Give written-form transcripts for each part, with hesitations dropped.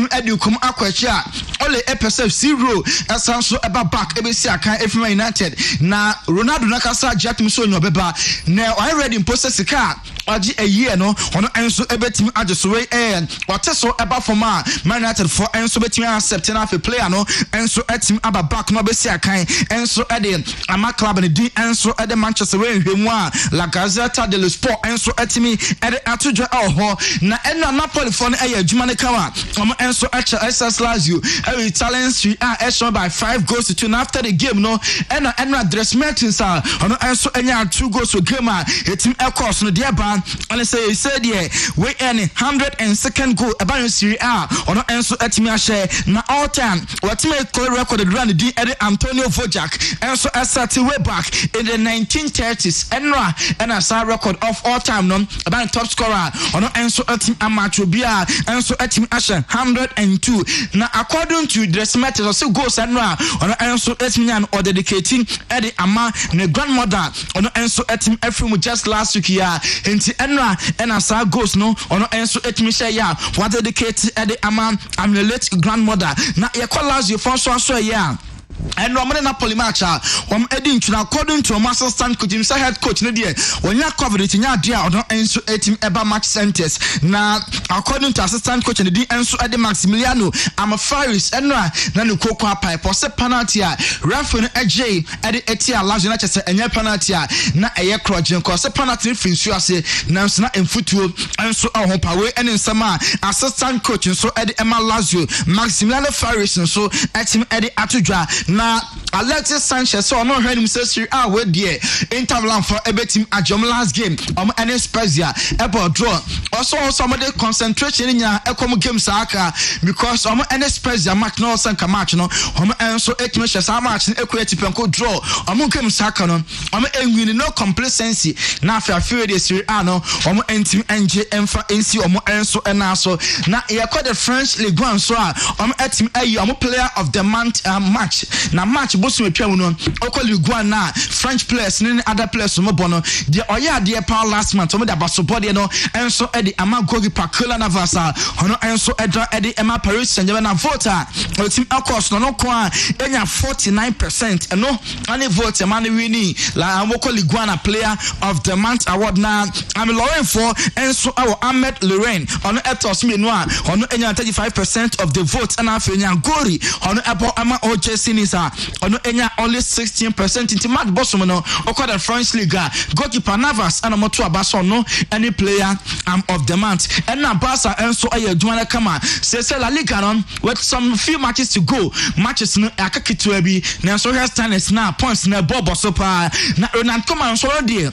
team Educum Aquacha, only episode 0, as also about back, ABC, FM United. Now, Ronaldo Nakasa, Jack Muson, Beba. Now, I read in process a car. A year no, on Enso Ebetim Adjusway and what so about for Man United for Enso Betim accepting off a player no, Enso Etim Abba back no Bessia kind, Enso Eden, Ama Club and D Enso Eden Manchester Way, Himwa, La Gazzetta dello Sport, Enso Etimi, Ed Atuja Oho, Na Enna Napoli for a Jumanikawa, Enso Echa SS Lazio, every Italian 3 are by 5 goals to 2 after the game no, Enna Dress Mertins are on Enso Enya 2 goals to game, a team Ecos no dear band. And say he said yeah, we any 102nd goal about Serie A on Enso Etimi share na all time. What make record run the Eddie Antonio Vojak Enso Esati way back in the 1930s. Enra and a side record of all time no about top scorer on Enso Etimi Amachobia Enso Etimi Asher 102. Now according to the Dressmatters also goals Enra on Enso Etimi or dedicating Eddie Ama the grandmother on Enso Etimi Efremu just last week here. Enra and as our goes no on Enso Etimi ya what dedicated Eddie Ama I'm the late grandmother. Now you call us your first one yeah. And Roman Napoli match, Edding according to a master stand coach, himself head coach, no dear. When you covered it in your dear or not Enso Etim Eba match centers. Now, according to assistant coach and the Enso Eddie Maximiliano, I'm a Faris, Enra, Nanu Cocoa Pipe, or set penalty, Raffin AJ, Eddie Etia, Large United, and your penalty, not a year crotch, and cause a penalty for Suase, Namsna and football, Enso Ahopa, and in summer, assistant coach, and so Eddie Emma Lazio, Maximiliano Faris, and so Etim Eddie Atuja. Na Alexis Sanchez so no heard him say we there Interland for a team at your last game NS Spezia about draw also some of the concentration in your game saka because NS Spezia match no sanka match no and so 8 matches match equity penko draw game saka no win no complacency na feel the Serie A no team NJ emfa NC enso enaso na ye call the French Ligue 1 so team player of the month match na match bosu etwa no okọ Ligue 1 na French players and other players mo bono the oya de power last month omo da basobode no enso edi amagogi pakula na vasa ono enso edra edi ema Paris Saint-Germain na voter team akos no ko a enya 49% no any vote man winning la amoko Ligue 1 player of the month award na I'm Lauren for enso our Ahmed Lorraine ono etos me no a ono enya 35% of the vote and afenya gori ono ebo ama OJC ono enya only 16% into match bosom no okwa the French League goalkeeper Navas and moto abaso no any player of the month and na Barca enso ayadwana kama say La Liga no with some few matches to go matches no akakitu abi na so has tennis na points na bobo so pa na Ronald Koeman so there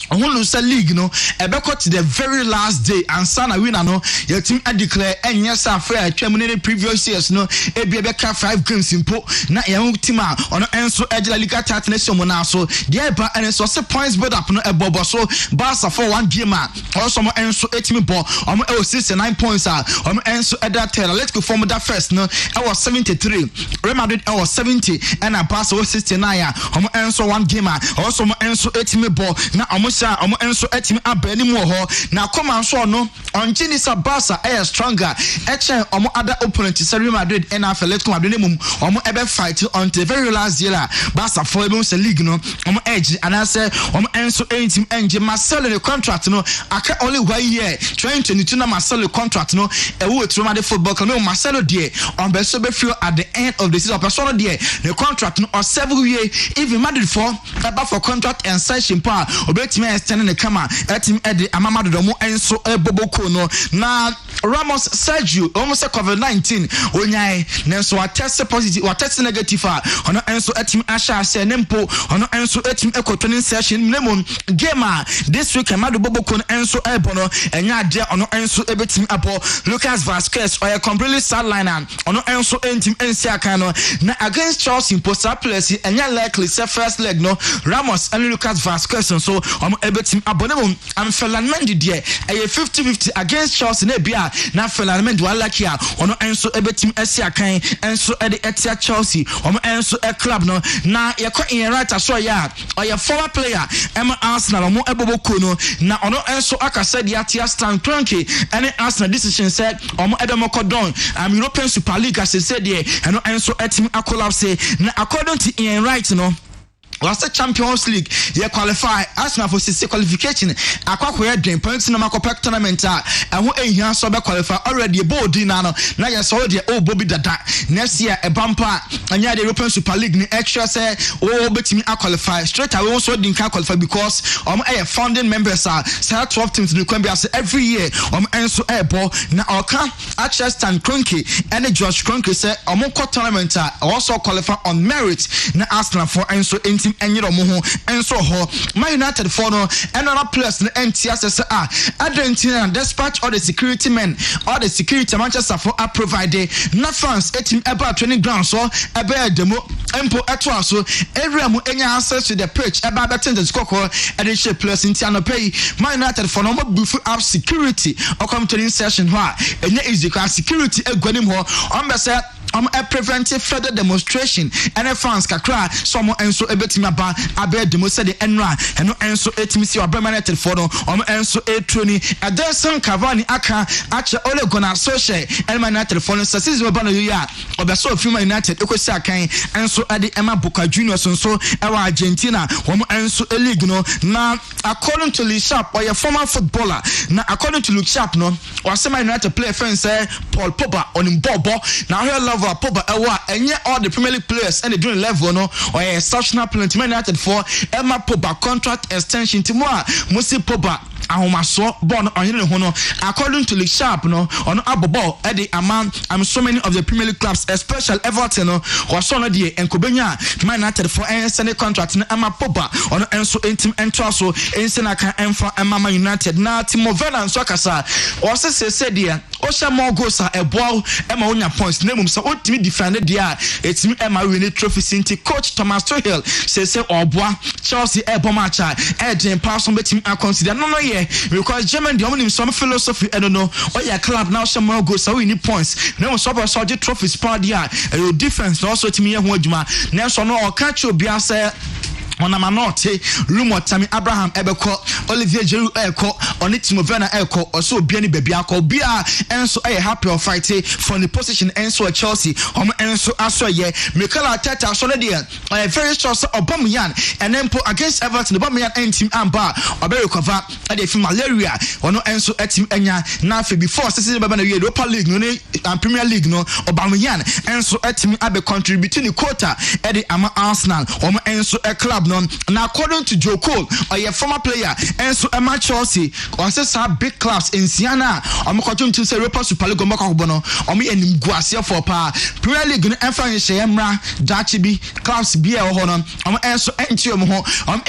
Onlusa league no ebeko to the very last day and sana winner no your team declare enyesa affair atwamune previous years no ebeka 5 games impo na your team ono enso ejila liga title nation na so there ba enso se points build up no ebobo so Barca for 1 game also mo enso 8 ball 69 points omo enso eda tell let's go form that first no I was 73 Real Madrid I was 70 and Barca was 69 omo enso 1 game also mo enso 8 ball na omo enso etimi abani mu ho na koma nso no onjini sa Barca stronger echen omo other opponent Real Madrid and Atletico Madrid mum omo ebe fight until the very last year Barca for ebe se league no omo edge and I say omo enso team enje Marcelo the contract no aka only 1 year 2022 na Marcelo contract no e wo Real Madrid football club no Marcelo there on be so be feel at the end of the season person there the contract no or 7 years even Madrid for about for contract and sanction power obetime extending the camera etim edi amamado do mo enso eboboko no na Ramos Sergio almost COVID-19 onyai nenso test positive or test negative ono enso etim asha se nempo ono enso etim ekotonin session lemon gamer this week amado boboko enso ebono enya de ono enso ebetim abo Lucas Vazquez or a completely sideline ono enso entim ensia kan no na against Chelsea poster players enya likely say first leg no Ramos and Lucas Vazquez so ebetim abonemo am Ferland Mendy there 50-50 against Chelsea na bia a na Fernand Walaki a ono enso ebetim esi akan enso ede etia Chelsea omo enso e club no na yekọ in right aso ya oye former player Arsenal omo ebobo kono na ono enso akasa dia tia Stan Kroenke ene Arsenal decision said omo edemokodon European Super League as said there eno enso etim collapse na according to Ian Wright no last Champions League ye qualify Arsenal for 6 qualification akwakoye dream points no makopek tournament ho ehia so be qualify already bold na no na ye so de o bobi dada next year e bampa anya the European Super League ni extra say o betimi qualify straight away so din can qualify because founding members are say 12 teams in Colombia say every year enso ball na oka actually Stan Kroenke and George Kroenke say tournament also qualify on merit na Arsenal for enso enyiro mo ho enso ho Man United for no another players no NTS Argentina despite all the security men all the security Manchester for are provided na fans etim about training ground so ebe demo empo eto so area mu enya access to the pitch eba betten the score and the shape players in Tiano pay Man United for no before up security or come training session ho enya easy ka security egwanim ho on be say a preventive further demonstration and fans kakra some enso ebetimi aba abe demo said the enra and enso etimi si obermanated for no enso etroni adesan Cavani aka ache Ole Gunnar Solskjaer and Man United for no season oba no ya obeso of Man United ekosi akan enso ade Emma Boca Juniors so ewa Argentina enso league no na according to Lee Sharp or your former footballer na according to Luke Sharp no was Man United player friend say Paul Pogba on him bobo now here love Pogba and yet all the Premier League players and they doing level no or a exceptional player Man United for Emma Pogba contract extension to more Musi Pogba ahomaso born on no according to League Sharp no on abobo at the amount so many of the Premier League clubs especially Everton no was on the enkobenya Man United for any contract na Emma Pogba on enso intim ento so ensena kan emfa Emma Man United na Timo Werner so akasa o se said there o sha more goals a eboa Emma onya points na mum so otimi defend there etimi Emma win trophy sinti coach Thomas Tuchel say oboa Chelsea match e pass on betimi consider no because German the only some philosophy I don't know or your club now some more goals so we need points no so trophies part there difference also to me ho adwuma na so no o catch obi ase Onama Norte, Rumo Tammy Abraham Ebeko, Olivier Giroud Eko, Onitimo Werner Eko, or so Biani Bebiako, Bia, and so a happy or fighting from the position and so Chelsea, and so Asoye, Mikel Arteta, Soledia, a very short Aubameyang, and then put against Everton, Aubameyang and Team Amba, or Berikova, and if malaria, or no and so at Team Enya, Nafi before season Babana Europa League, no, and Premier League, no, Aubameyang, and so at Team Abe contributing the quota at the Arsenal, and so a club. Now according to Joe Cole or your former player and so Emma Chelsea or say big clubs in Siena I'm going to say Europa Super League bono or me and Guasia for pa Premier League enfa Shemra Dachibi clubs be hono and so entio mo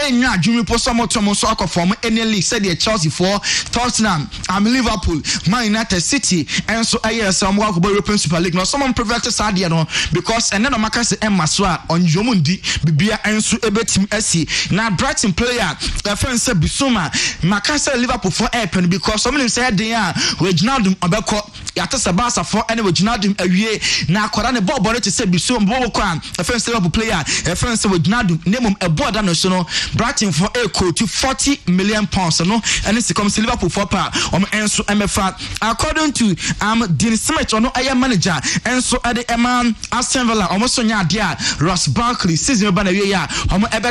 enya dwumi po so motomo so akofom any league said the Chelsea for Tottenham Liverpool Man United City and so some go European Super League no someone prevented Sadia no because and then Maka say Emma so on Jomundi bibia and so ebetim now Brighton player the friend said Bissouma Makasa Liverpool for airpen because some of them said they are Reginaldum Abeko Yatasa Basa for any Reginaldum awie now Korane ball body to say Bissouma Bokwan the friend Liverpool player the friend said Reginaldum name a board national Brighton for a quote to £40 million no and it's comes to Liverpool for power Enso MFA according to Dean Smith or no air manager Enso at the man Aston Villa almost on your dear Ross Barkley season banner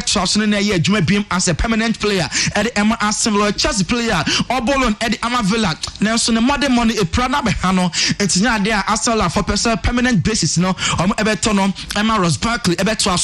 Trust in a year, Juma Beam as a permanent player at the Emma Aston Villa Chelsea player or Bolon at the Emma Villa. Nelson the modern money a Prana Behano, it's not there Aston Villa for permanent basis, no, Everton, Emma Ross Barkley, Everton,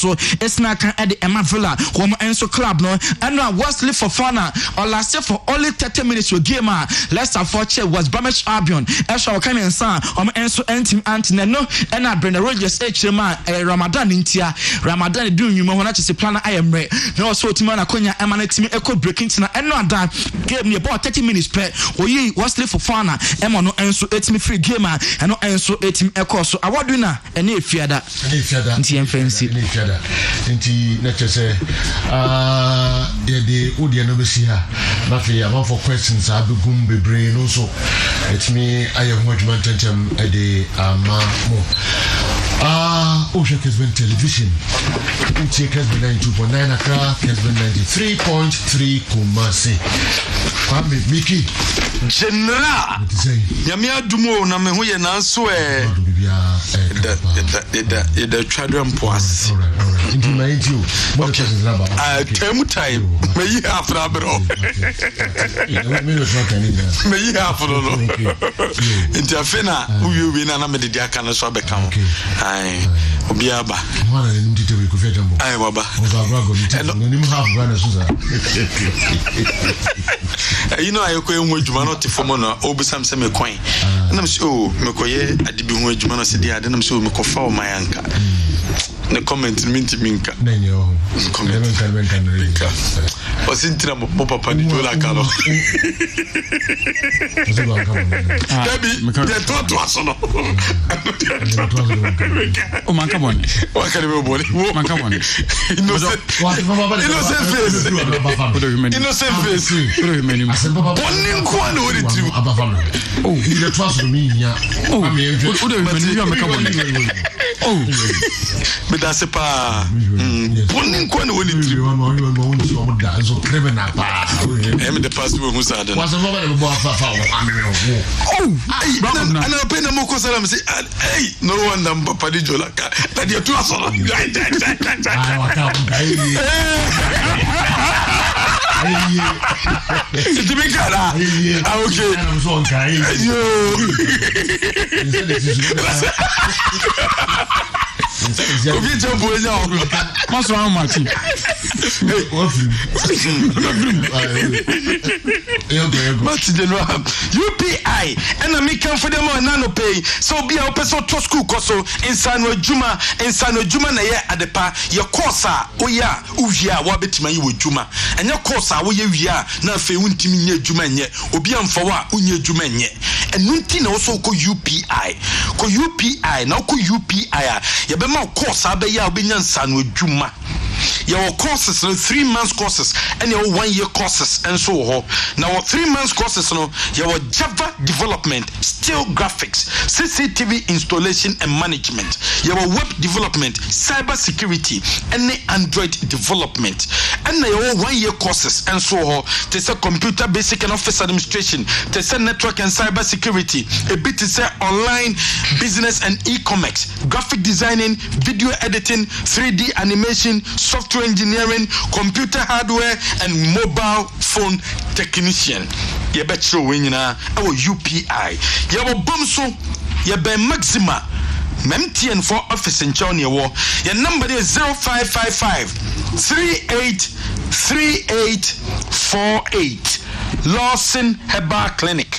it's not at the Emma Villa, home Enso club, no, and now Wesley for Fana or last year for only 30 minutes with Gamer. Leicester for Chelsea was Bromwich Albion, Esha Okami and Son, Enso Antim Antina, no, and I Brenda Rogers H. Ramadan Intia, Ramadan doing you want to say plan I am. No, so Timana Konya Emanetimi Echo breaking tina and not that gave me about 30 minutes per or ye was live for Fana Emano and so 8 me free game and no enso etim ekọ so award winner ene efiada nti enfensi nti na chese ye de odi no be sia na fe am for questions abegum bebre no so etimi aye ho adwuma tentem e de ama mo Kessben television nti Kessben 92.9 Accra, Kessben 93.3 Kumasi. Kwame Miki General Yami adumo na me ho ye nanso the chadram poas. Inti ma inti o time me yi half na bro me yi half no inti afena uwi na me de aka no so abeka ho ai obi aba mwana ni mtite we kufia jambo ai baba ni mu half brother suza you know I ko enwo adwuma no te fomo no obusam se me kwan na me so me koye adibi ho adwuma no se dia de na me so me kofa o mayanka ne comment minti minka nenyo comment kan o sintra mo papa ni jola kalo baby de toto asono o manka bone o akare me bone manka bone innocent face bone nko na ori trim oh ni de trust me nya o de mani ya manka bone oh me da se pa bone nko na ori trim so criminal pa em de pass we who said was over the boy fa ana pena mo ko sala me say hey no one nam papa di jola ka na dia tu aso ai wa ka it's big cara okay I'm so on kai obi jumbo enya o maso am machi Mati General UPI and me can for them on nano pay so be a person to school koso insano juma na ye adepa ye course oya uwia wa betima ye wodjuma enya course wo ye wia na afa wuntimi nye djuma nye obi amfa wa unye djuma nye enunti na wo so ko UPI na ko UPI ye be ma course abeya obenya nsano djuma your courses no 3 months courses and your 1 year courses and so on. Now 3 months courses no your Java development, still graphics, CCTV installation and management, your web development, cyber security, and Android development. And your 1 year courses and so on. There's a computer basic and office administration, there's a network and cyber security, a bit is online business and e-commerce, graphic designing, video editing, 3D animation, software engineering, computer hardware, and mobile phone technician. You bet you win our UPI. You have a bomso, you be maxima. MTN for office in China war. Your number is 0555 383848. Lawson Herbal Clinic.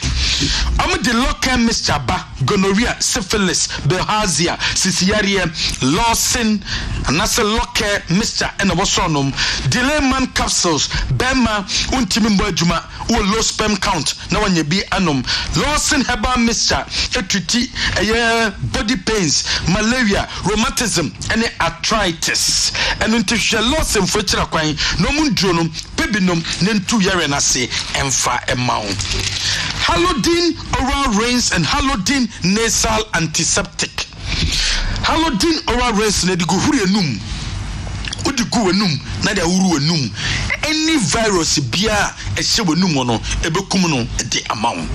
I'm the local Mr. Ba, gonorrhea, syphilis, bilharzia, siciaria, Lawson, and that's a local Mr. and a wasonum, Delayman capsules, Bema, Untimimbo Juma, or low sperm count, now when you be anum, Lawson Herbal Mr. Etriti, a body pains, malaria, rheumatism, and arthritis. And until she lost him for Chiraquine, no mundronum, pebinum, nentu yarenase, and fa amount. Halodin oral rinse and Halodin nasal antiseptic. Halodin oral rinse na di go huru enum. Odi go enum na dia huru enum. Any virus bia e hye enum no ebekum no di amount.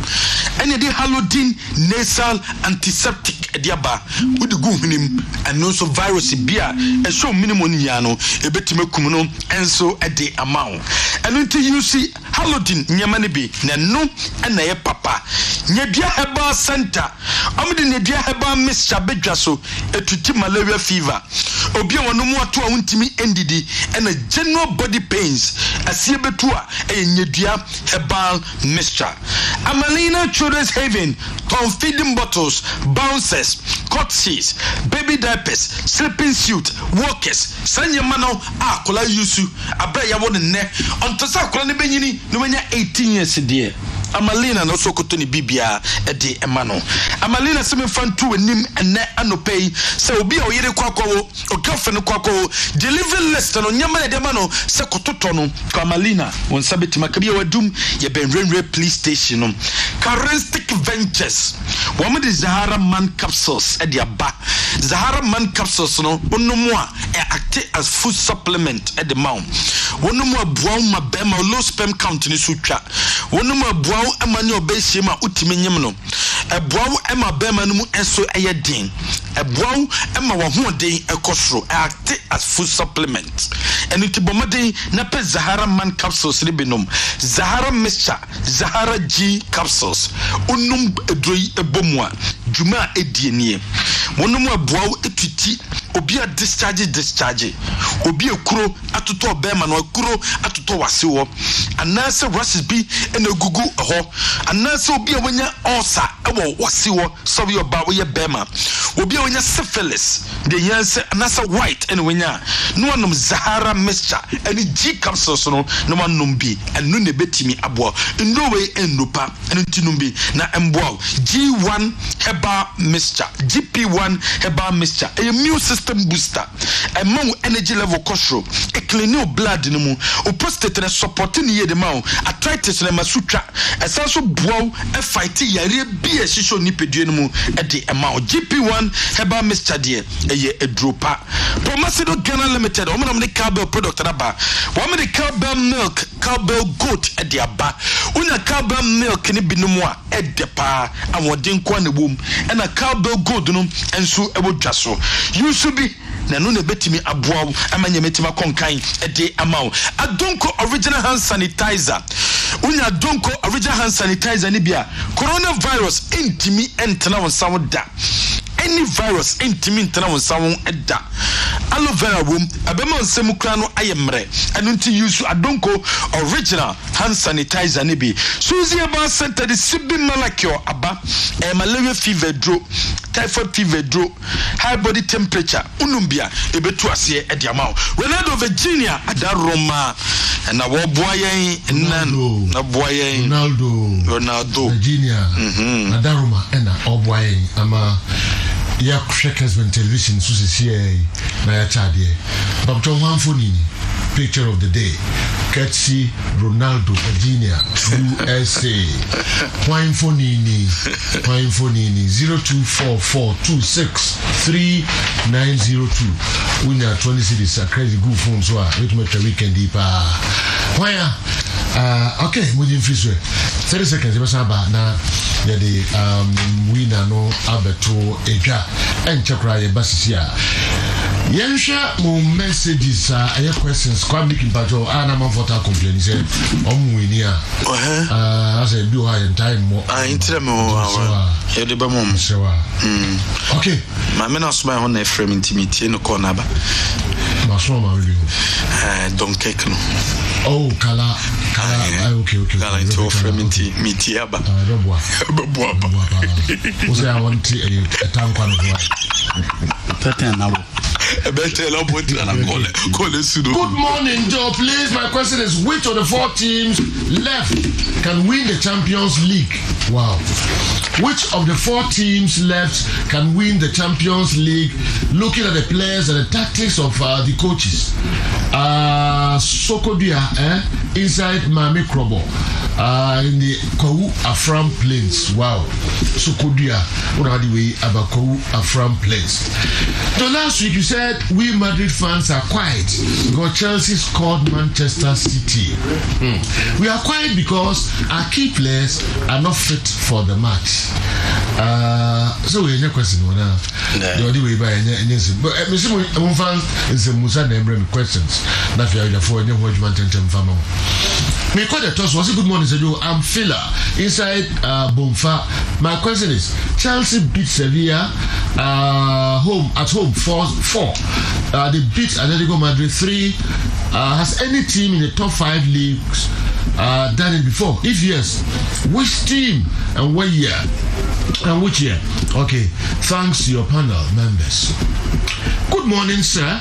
Any di Halodin nasal antiseptic e di aba. Odi go hunim and no so virus bia e show minimum nya no ebetime kum no enso e di amount. And until you see Halodin nyamane bi na no na ye papa nyadua herbal center amde nyadua herbal mixture bedwa so etuti malaria fever obi wono mu ato a untimi endidi na general body pains asie betu a nyadua herbal mixture. Amalina Children's Haven, Tom feeding bottles, bouncers, cotsies, baby diapers, sleeping suit, walkers, sanya mano akola yusu abra ya won ne onto sa akola ne benyini no menya 18 years dear. Amalina no so koto ni bibia ede emano Amalina se me fantu enim ene anopei se obi a oyere kwakwo o girlfriend kwakwo delivery list no nyama de ma no se kototo no kwa Amalina won sabeti makabia wadum ye benrenre police station no Charistic Ventures woman de Zahara Man capsules ede aba Zahara Man capsules no onomu a act as food supplement ede maum wonomu aboa ma bema low sperm count ni so twa wonomu aboa amane obehie ma utimi nyem no aboa ema bema no mu enso eyedin aboa ema wo ho den ekosoro act as food supplement eni tibomodin na pe Zahara Man capsules ni binom Zahara mixture Zahara G capsules onum edroi ebomwa juma edienie wonomu aboa etuti obi a discharge obi ekuro atoto bema no ekuro atoto wasewo anase rushes bi enagugu ho anase obi a wonya ulcer ewo wasewo so we oba we bema obi a wonya syphilis de yanse anase white ene wonya no anom Zahara mixture ene G capsules no no anom bi enu ne betimi abo ndo we ennopa ene tinumbi na emboa G1 herbal mixture GP1 herbal mixture a immune system booster among energy level control a clean your blood no mu o prostate na supporting ye de ma arthritis na masutwa esanso boaw e fight yare bi e shisho nipedue no mu e de ma GP1 herbal mixture de eye edropa Promasido Ghana Limited o mo the cowbell product aba wo the cowbell milk cowbell goat e de aba unya cowbell milk ni binumu a e de pa awodin kwa na bom e na cowbell goat no enso e bodwa so you should be na no na betimi aboa amanya metima konkan e de amaw Adonko original hand sanitizer unya Adonko original hand sanitizer ni bia coronavirus intimi entena won sawoda any virus intimi entena won sawon eda aloe vera wom abema nsem kra no ayemre anu nti use Adonko original hand sanitizer ni bi Suzy Eba Center the Sibi Malakio aba malaria fever dro typhoid fever dro high body temperature unumbia ebetu ase e diamao Ronaldo Virginia adaroma na wo boayen na boayen Ronaldo Virginia adaroma na oboayen ama ya Kessben television so se na ya chade Dr. Wanfoni picture of the day Ketsy Ronaldo Virginia USA Wanfonini 0244263902 winya 20 cities a crazy good phone so with my weekend pa why okay mujin fiswe 30 seconds basaba na ya de winner no abeto edwa enchekra ye basisia yensha mo messages aye questions kwa making bajo ana manfota complain say omwini as a do high time mo intira mo ya de ba mo sewa okay ma me na soma ho na frame intimate no corner ba ma soma really don cake no oh kala okay kala into frame intimate aba boa o say I want a tank one Good morning, Joe. Please, my question is: which of the 4 teams left can win the Champions League? Wow. Which of the 4 teams left can win the Champions League? Looking at the players and the tactics of the coaches. Sokodia, inside Mami Krobo, in the Kou Afram Plains. Wow. Sokodia, what are the way about Kou Afram Plains? So last week you said we Madrid fans are quiet because Chelsea scored Manchester City. We are quiet because our key players are not fit for the match. So we have a question now. The only way by but I'm fans is a Musa name questions. Not for any watchman family. Me call the toss was a good morning, I'm Fila inside Bomfa. My question is Chelsea beat Sevilla at home 4-4. They beat Atletico Madrid 3. Has any team in the top 5 leagues done it before? If yes, which team and what year? And which year? Okay, thanks to your panel members. Good morning, sir.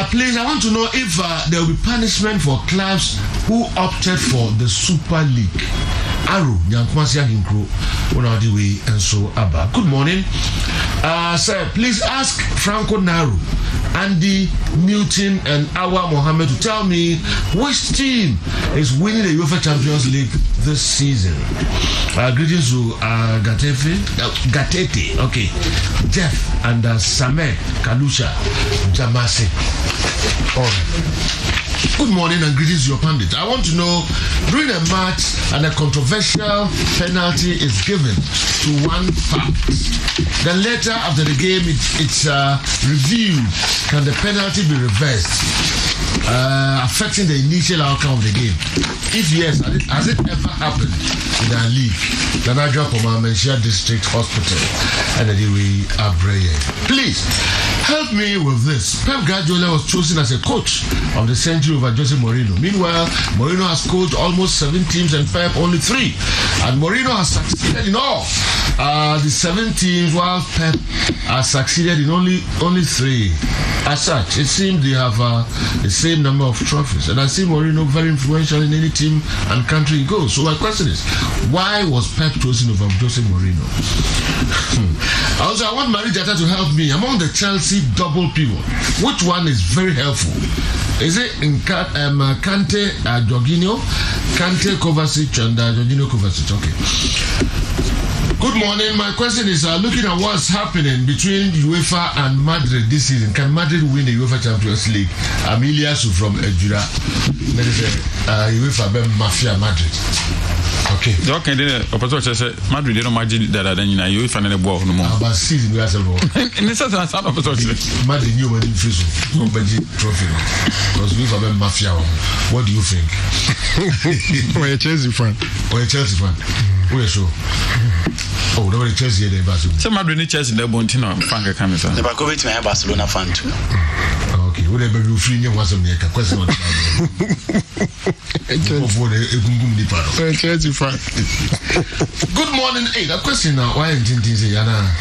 Please, I want to know if there will be punishment for clubs who opted for the Super League. Aru Nyankwasi Hinkro one the way and so Abba. Good morning. Sir, please ask Franco Naru, Andy Newton and Awa Mohammed to tell me which team is winning the UEFA Champions League this season. Greetings to Gatete, okay, Jeff and Samed Kalusha Jamasi. All right. Good morning and greetings to your pundit. I want to know, during a match and a controversial penalty is given to one part, then later after the game it's reviewed, can the penalty be reversed, affecting the initial outcome of the game? If yes, has it ever happened in our league? The Nigeria Commander District Hospital and anyway, Abreye. Please help me with this. Pep Guardiola was chosen as a coach of the century over Jose Mourinho. Meanwhile, Mourinho has coached almost 7 teams and Pep only 3. And Mourinho has succeeded in all the 7 teams, while Pep has succeeded in only 3. As such, it seems they have the same number of trophies. And I see Mourinho very influential in any team and country he goes. So my question is, why was Pep chosen over Jose Mourinho? Also, I want Marijata to help me. Among the Chelsea double pivot, which one is very helpful? Is it Kante Jorginho, Kante Kovacic and Jorginho Kovacic? Okay. Good morning. My question is looking at what's happening between UEFA and Madrid this season. Can Madrid win the UEFA Champions League? Ameliasu from Ejura. That is UEFA Mafia Madrid. Okay. Okay, then opposite say Madrid they don't Madrid that then you UEFA na the ball no more. About season we are so. In the sense that opposite Madrid new money freeze no Madrid trophy because UEFA Mafia. What do you think? We're a Chelsea fan. We're a Chelsea fan. We're sure. Oh, nobody Chelsea here. So Madrid need Chelsea there, but no fan can come. The Bakovic may have Barcelona fan too. Okay, whatever you free you want some question on Chelsea fan. Good morning. Hey, that question now. Why didn't you say Yana?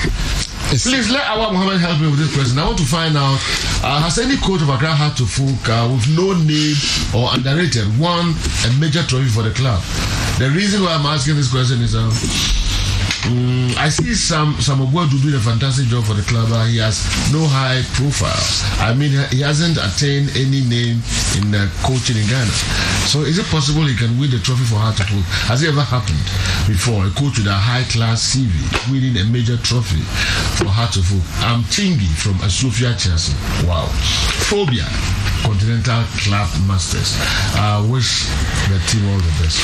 Please let our Muhammad help me with this question. I want to find out, has any coach of Accra had to Fulk with no name or underrated won a major trophy for the club? The reason why I'm asking this question is I see some Ogbodu doing a fantastic job for the club, but he has no high profile. I mean, he hasn't attained any name in coaching in Ghana. So is it possible he can win the trophy for Hartlepool? Has it ever happened before? A coach with a high-class CV winning a major trophy for Hartlepool. I'm Tingy from Asofia Chelsea. Wow. Phobia. Continental Club Masters. I wish the team all the best.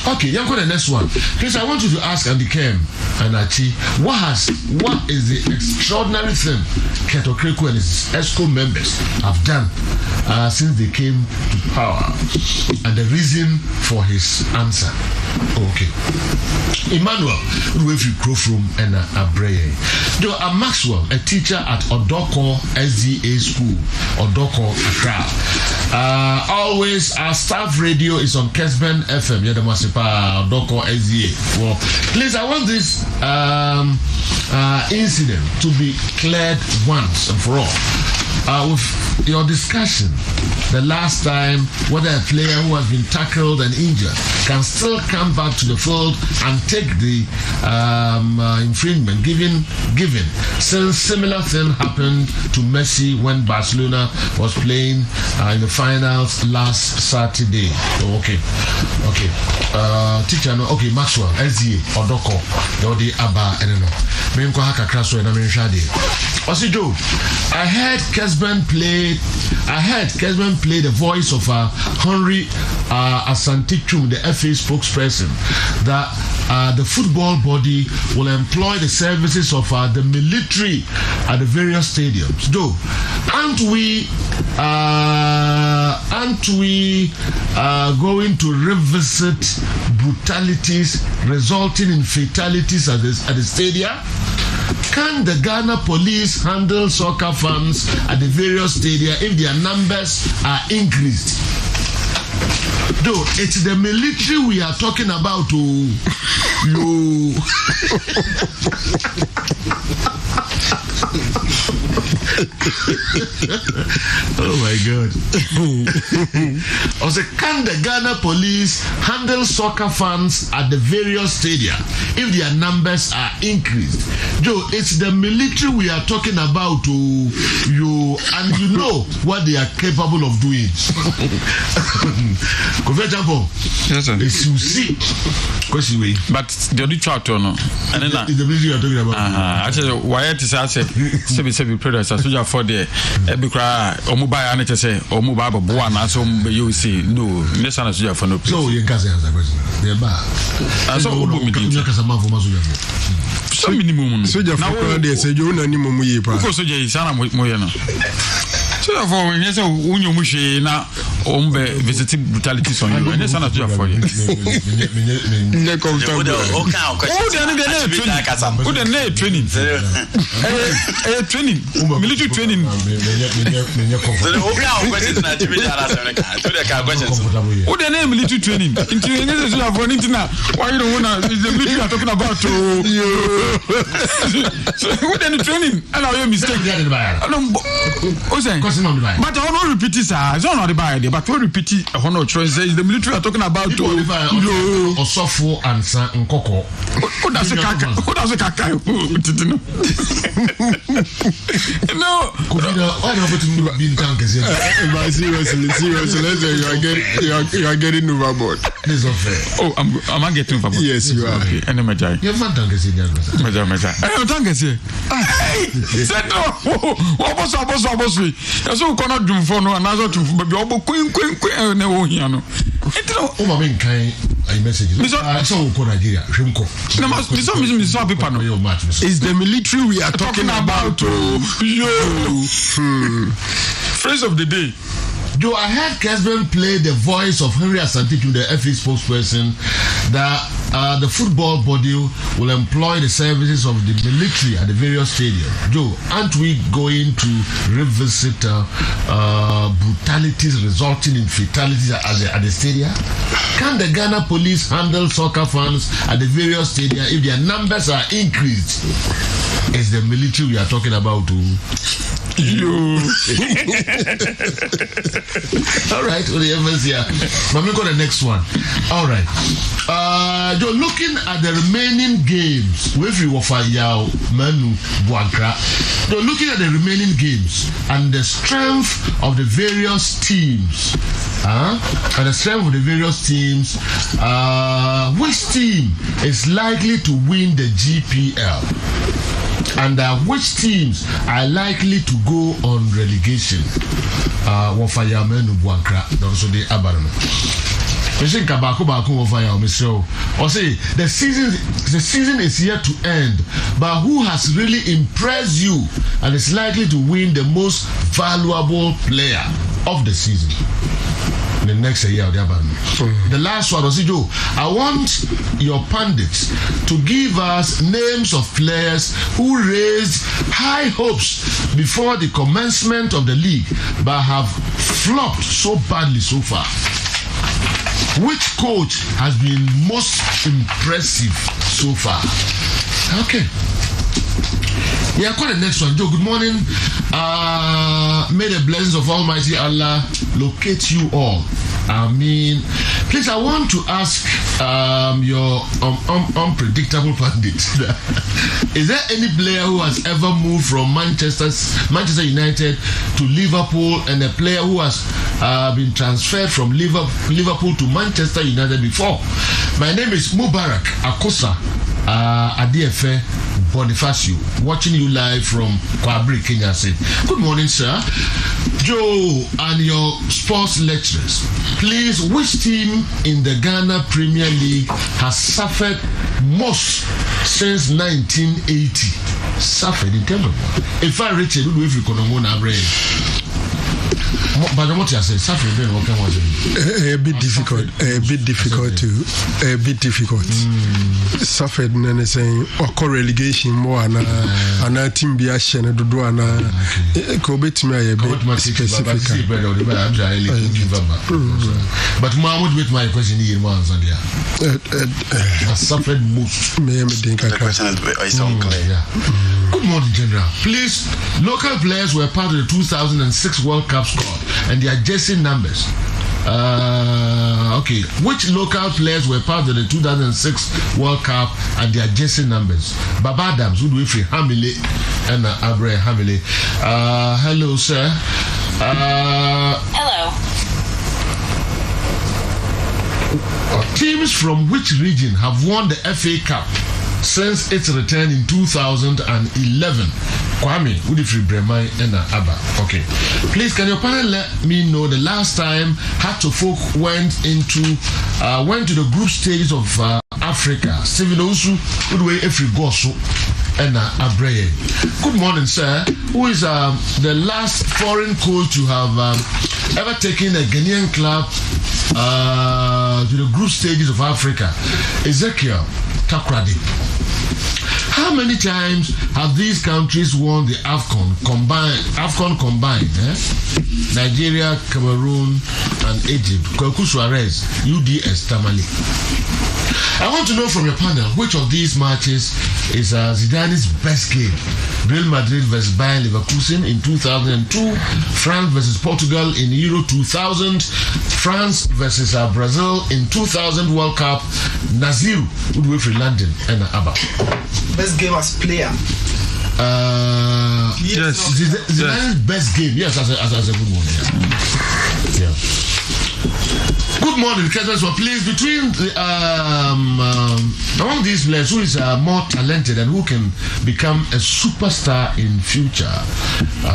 Okay, you're going to the next one. Please, I want you to ask Andy Kem and Achi, what is the extraordinary thing Keto Kreku and his ESCO members have done since they came to power, and the reason for his answer. Okay. Emmanuel, if you grow from and Abreye. Though Maxwell, a teacher at Odoko SDA School, Odoko Accra. Always our staff radio is on Kessben FM. Yadamasipa Odoko SDA. Well, please, I want this incident to be cleared once and for all. With your discussion the last time whether a player who has been tackled and injured can still come back to the field and take the infringement given since similar thing happened to Messi when Barcelona was playing in the finals last Saturday. Oh, okay. Teacher no, okay, Maxwell SDA Odoko the Abba and no Menko Haka Kraso and Amenshade Osido. I heard Kessben play the voice of Henry Asantichum, the FA spokesperson, that the football body will employ the services of the military at the various stadiums. Though, aren't we going to revisit brutalities resulting in fatalities at the stadia? Can the Ghana police handle soccer fans at the various stadia if their numbers are increased? Though it's the military we are talking about. Oh my God. Also, can the Ghana police handle soccer fans at the various stadia if their numbers are increased? Joe, it's the military we are talking about. You know what they are capable of doing. For example, yes, sir. It's you see. But the only chart or no, and then the military you are talking about. Actually, why it is I say, seven predators, as we are for the Ebikra, or mobile, and it say, or mobile, one, as you see, no, less than as you are for no. So you can answer the question. They're bad. So, some minimum. So, now they say, you know, minimum, because so is Anna Moyana. So, for when you say, Unyomushi, now, Ombe visiting brutalities on you, and that's not for you. Training. Training. Military training. What the name military training? Why you don't want to? The military are talking about what the training? And I mistake. But I don't repeat this. I don't know the buy. But we repeat it. I want to try say the military are talking about Osofo and Nkoko. Who does a kaka? Who does a kaka? No. Why don't you be in town? Seriously, you are getting overboard. It's not fair. Oh, am I getting overboard? Yes, you are. Okay. And Majai. You're fun to get Majai. I'm tanking here. Hey, said no. What was we? So cannot do for no another to be able queen no here no. Oh my man kind messages. I saw Nigeria. It's the military we are talking about. Phrase of the day. Though I heard Kessben play the voice of Henry Asante to the FA spokesperson that the football body will employ the services of the military at the various stadiums. Joe, aren't we going to revisit brutalities resulting in fatalities at the stadium? Can the Ghana police handle soccer fans at the various stadiums if their numbers are increased? It's the military we are talking about. All right, well, the evidence here. Let me go to the next one. All right. You're looking at the remaining games. With you, Yao, Manu, Buankra. You're looking at the remaining games and the strength of the various teams. And the strength of the various teams. Which team is likely to win the GPL? And which teams are likely to go on relegation? Wafayamenu Buankra, also the Abarano. Or say the season is yet to end, but who has really impressed you and is likely to win the most valuable player of the season? The next year, the last one was Joe. I want your pundits to give us names of players who raised high hopes before the commencement of the league but have flopped so badly so far. Which coach has been most impressive so far? Okay. Yeah, call the next one. Joe, good morning. May the blessings of Almighty Allah locate you all. I mean, please, I want to ask your unpredictable pundit. Is there any player who has ever moved from Manchester United to Liverpool and a player who has been transferred from Liverpool to Manchester United before? My name is Mubarak Akosa Adiefe Bonifacio, watching you live from Kwabri, Kenya. Good morning, sir. Joe and your sports lecturers, please, which team in the Ghana Premier League has suffered most since 1980? Suffered in terms of what? If I reach it, if you can but what you say, suffering then what can was a bit difficult suffered and saying or relegation more and a team be a shen and do an cobit me a bit specific. But Mahmoud with my question here once and suffered most. The question is unclear. Good morning, General. Please, local players were part of the 2006 World Cup squad and their jersey numbers. Okay, which local players were part of the 2006 World Cup and their jersey numbers? Baba Adams, who do we free Hamile and Abre Hamile. Hello, sir. Hello. Teams from which region have won the FA Cup since its return in 2011? Kwame, Udifri Bremai and Abba. Okay. Please, can your panel let me know the last time Hatofok went to the group stages of Africa? Steven Osu, Udwe Efri Gosu and Abreye. Good morning, sir. Who is the last foreign coach to have ever taken a Ghanaian club to the group stages of Africa? Ezekiel Takradi. How many times have these countries won the AFCON combined? Nigeria, Cameroon, and Egypt. Kwaku Suarez, UDS Tamale. I want to know from your panel which of these matches is Zidane's best game. Real Madrid versus Bayer Leverkusen in 2002, France versus Portugal in Euro 2000, France versus Brazil in 2000 World Cup, Naziru, Udwefri London, and Abba. Best game as player. Yes. Zidane's best game. Yes, as a good one. Yeah. Good morning, Kessben. So please, between among these players, who is more talented and who can become a superstar in future?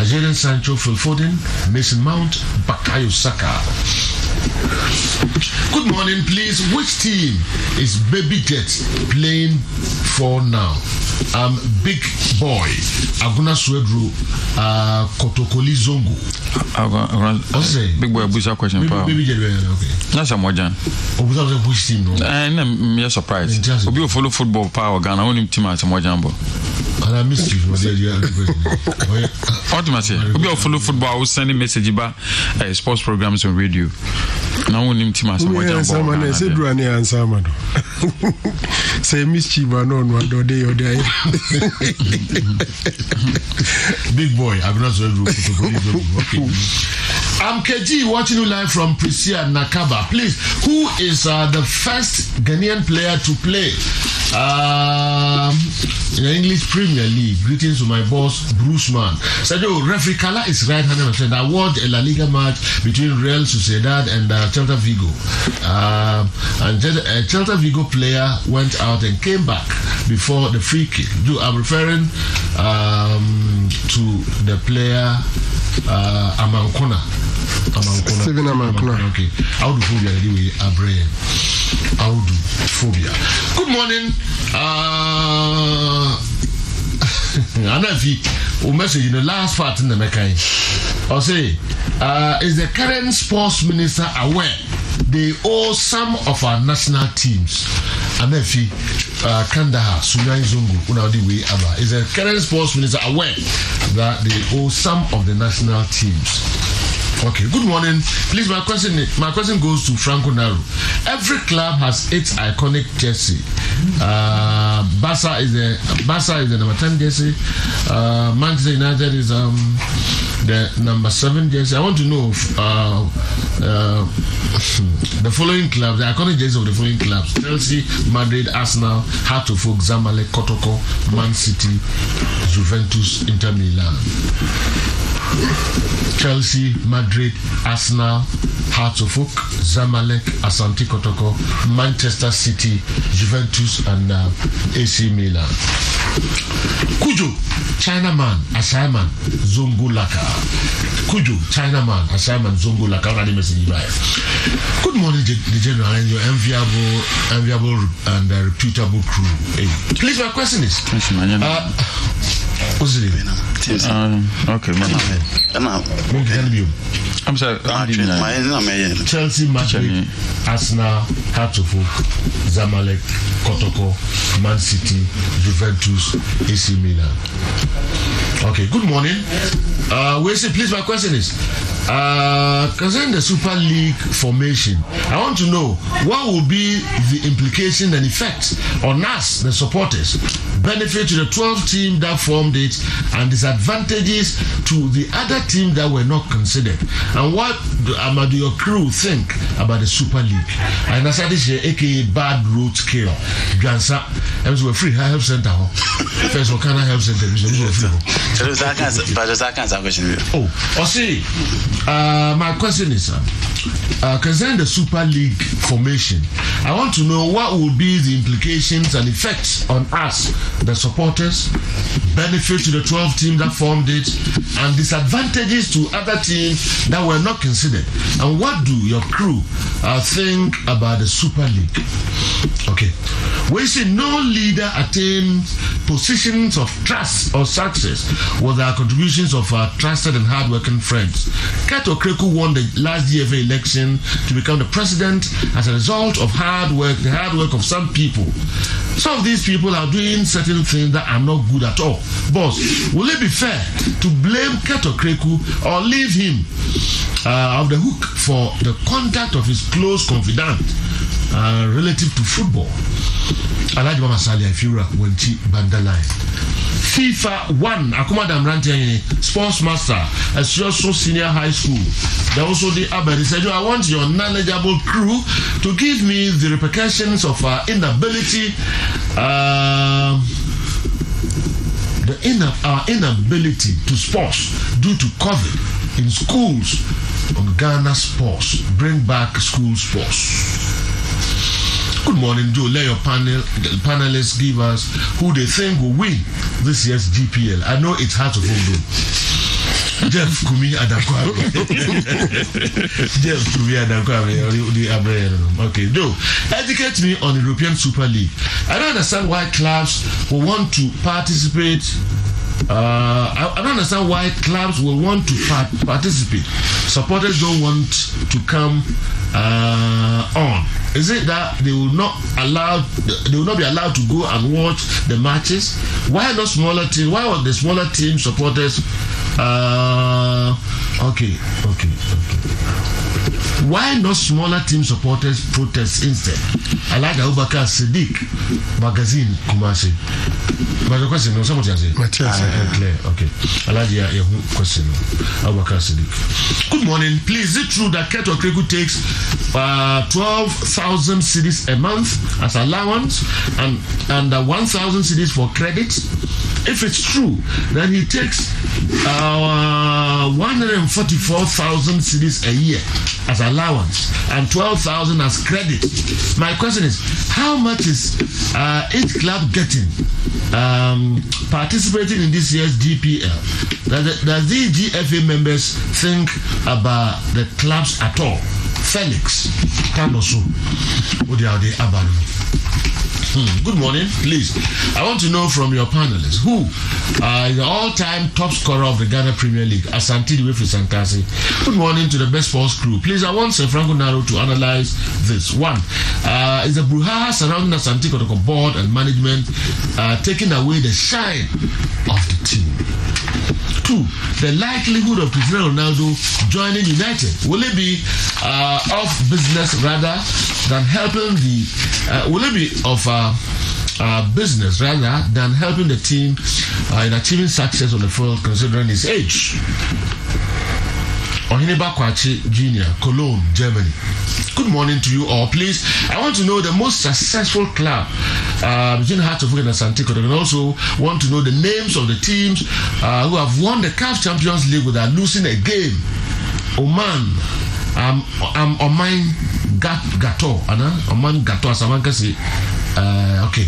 Jadon Sancho, Phil Foden, Mason Mount, Bukayo Saka. Good morning, please. Which team is Baby Jet playing for now? Big Boy, Aguna Swedru, Kotokoli Zongo. Big Boy, Busa question. Baby Jet, okay. That's a Mojan. Obusa which team? No. And I'm surprised. Obi follow football power Ghana. Only team as a Mojambo. And I missed you. Ultimately, Obi follow football. I was sending message about sports programs on radio. Now only team as a Mojambo. Someone said, "Do any answer, man." Say mischief, no, no, day or day. Big Boy, I'm not so okay. I'm KG watching you live from Prisia Nakaba. Please, who is the first Ghanaian player to play in the English Premier League? Greetings to my boss, Bruce Mann. Sergio, referee Kala is right 100%. I watched a La Liga match between Real Sociedad and Celta Vigo. And a Celta Vigo player went out and came back before the free kick. I'm referring to the player Amankona. Steven Amankona. Okay. How do phobia anyway? Abraham. How do phobia? Good morning. Anafi, we message in the last part in the Mekai. I'll say, is the current sports minister aware they owe some of our national teams? Anafi, Kandahar, Sunyan Zungu, Unadi Aba. Is the current sports minister aware that they owe some of the national teams? Okay, good morning. Please, my question goes to Franco Naru. Every club has its iconic jersey. Barca is the number 10 jersey. Manchester United is the number 7 jersey. I want to know if, the following clubs, the iconic jerseys of the following clubs: Chelsea, Madrid, Arsenal, Heart of Oak, Zamalek, Kotoko, Man City, Juventus, Inter Milan. Chelsea, Madrid, Arsenal, Hearts of Oak, Zamalek, Asante Kotoko, Manchester City, Juventus, and AC Milan. Kujo, Chinaman, Asaiman, Zongo Laka. Kujo, Chinaman, Asaiman, Zongo Laka. Good morning, the General, and your enviable and reputable crew. Hey. Please, my question is, what's the name? Okay, I'm sorry. Chelsea, Madrid, Arsenal, Hearts of Oak, Zamalek, Kotoko, Man City, Juventus, AC Milan. Okay, good morning. Please, my question is, concerning the Super League formation, I want to know what will be the implication and effect on us, the supporters, benefit to the 12th team that formed it, and disadvantages to the other team that were not considered. And what do your crew think about the Super League? And as I say, aka bad road scale. Gansa, I was a free health center. First, what kind of health center? My question is, concerning the Super League formation, I want to know what will be the implications and effects on us, the supporters, benefit to the 12 teams that formed it, and disadvantages to other teams that were not considered. And what do your crew think about the Super League? Okay. We see no leader attain positions of trust or success with our contributions of our trusted and hardworking friends. Kato Kreku won the last DFA election to become the president as a result of the hard work of some people. Some of these people are doing certain things that are not good at all. Boss, will it be fair to blame Kato Kreku or leave him off the hook for the conduct of his close confidant relative to football? Alaji Mama Salia Fura Wenchi Bandaline. FIFA 1 Akuma Damranti Sports Master at Shoso Senior High School. They also the Abadi said, I want your knowledgeable crew to give me the repercussions of our inability our inability to sports due to COVID in schools on Ghana sports. Bring back school sports. Good morning, Joe. Let your panelists give us who they think will win this year's GPL. I know it's hard to hold. Jeff Kumi Adakwame. Jeff Kumi Adakwame. Okay, Joe, educate me on the European Super League. I don't understand why clubs will want to participate. I don't understand why clubs will want to participate. Supporters don't want to come on. Is it that they will not be allowed to go and watch the matches? Why not smaller teams? Why were the smaller team supporters? Okay. Why not smaller team supporters protest instead? I like Abubakar Siddiq magazine Kumasi. But the question no somebody say. Clear. Okay. I like your question. Abubakar Siddiq. Good morning. Please, is it true that Keto Kreku takes 12,000 cedis a month as allowance and 1,000 cedis for credit? If it's true, then he takes 144,000 cedis a year as allowance and 12,000 as credit. My question is, how much is each club getting participating in this year's GPL? Does these GFA members think about the clubs at all? Felix Kanosu, good morning, please. I want to know from your panelists who is the all-time top scorer of the Ghana Premier League, Asante Diwefu Sankasi. Good morning to the best sports crew. Please, I want Sir Franco Naro to analyze this. One, is the brouhaha surrounding Asante Kotoko board and management taking away the shine of the team? Two, the likelihood of Cristiano Ronaldo joining United, will it be off business rather than helping the will it be of business rather than helping the team in achieving success on the field considering his age? Ohineba Kwachi Jr., Cologne, Germany. Good morning to you all. Please, I want to know the most successful club between Hearts of Oak and Asante Kotoko, and also want to know the names of the teams who have won the CAF Champions League without losing a game. Oman, Oman Gato, Oman Gato, as Amanka say. Okay.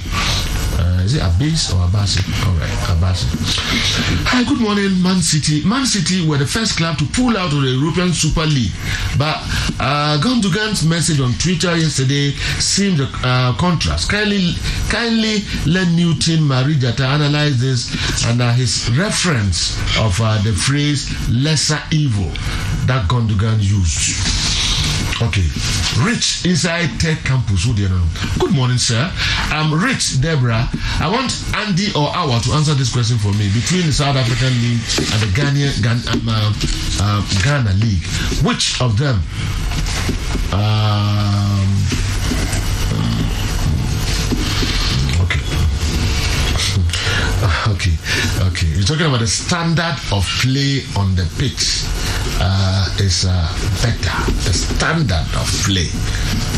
Is it Abbas or Abasi? Alright, Abasi. Hi, good morning, Man City. Man City were the first club to pull out of the European Super League. But Gundogan's message on Twitter yesterday seemed a contrast. Kindly let Newton Marijata analyze this and his reference of the phrase lesser evil that Gundogan used. Okay, Rich inside Tech Campus. Good morning, sir. I'm Rich Deborah. I want Andy or Awa to answer this question for me. Between the South African League and the Ghana League, which of them okay. Okay. You're talking about the standard of play on the pitch is better. The standard of play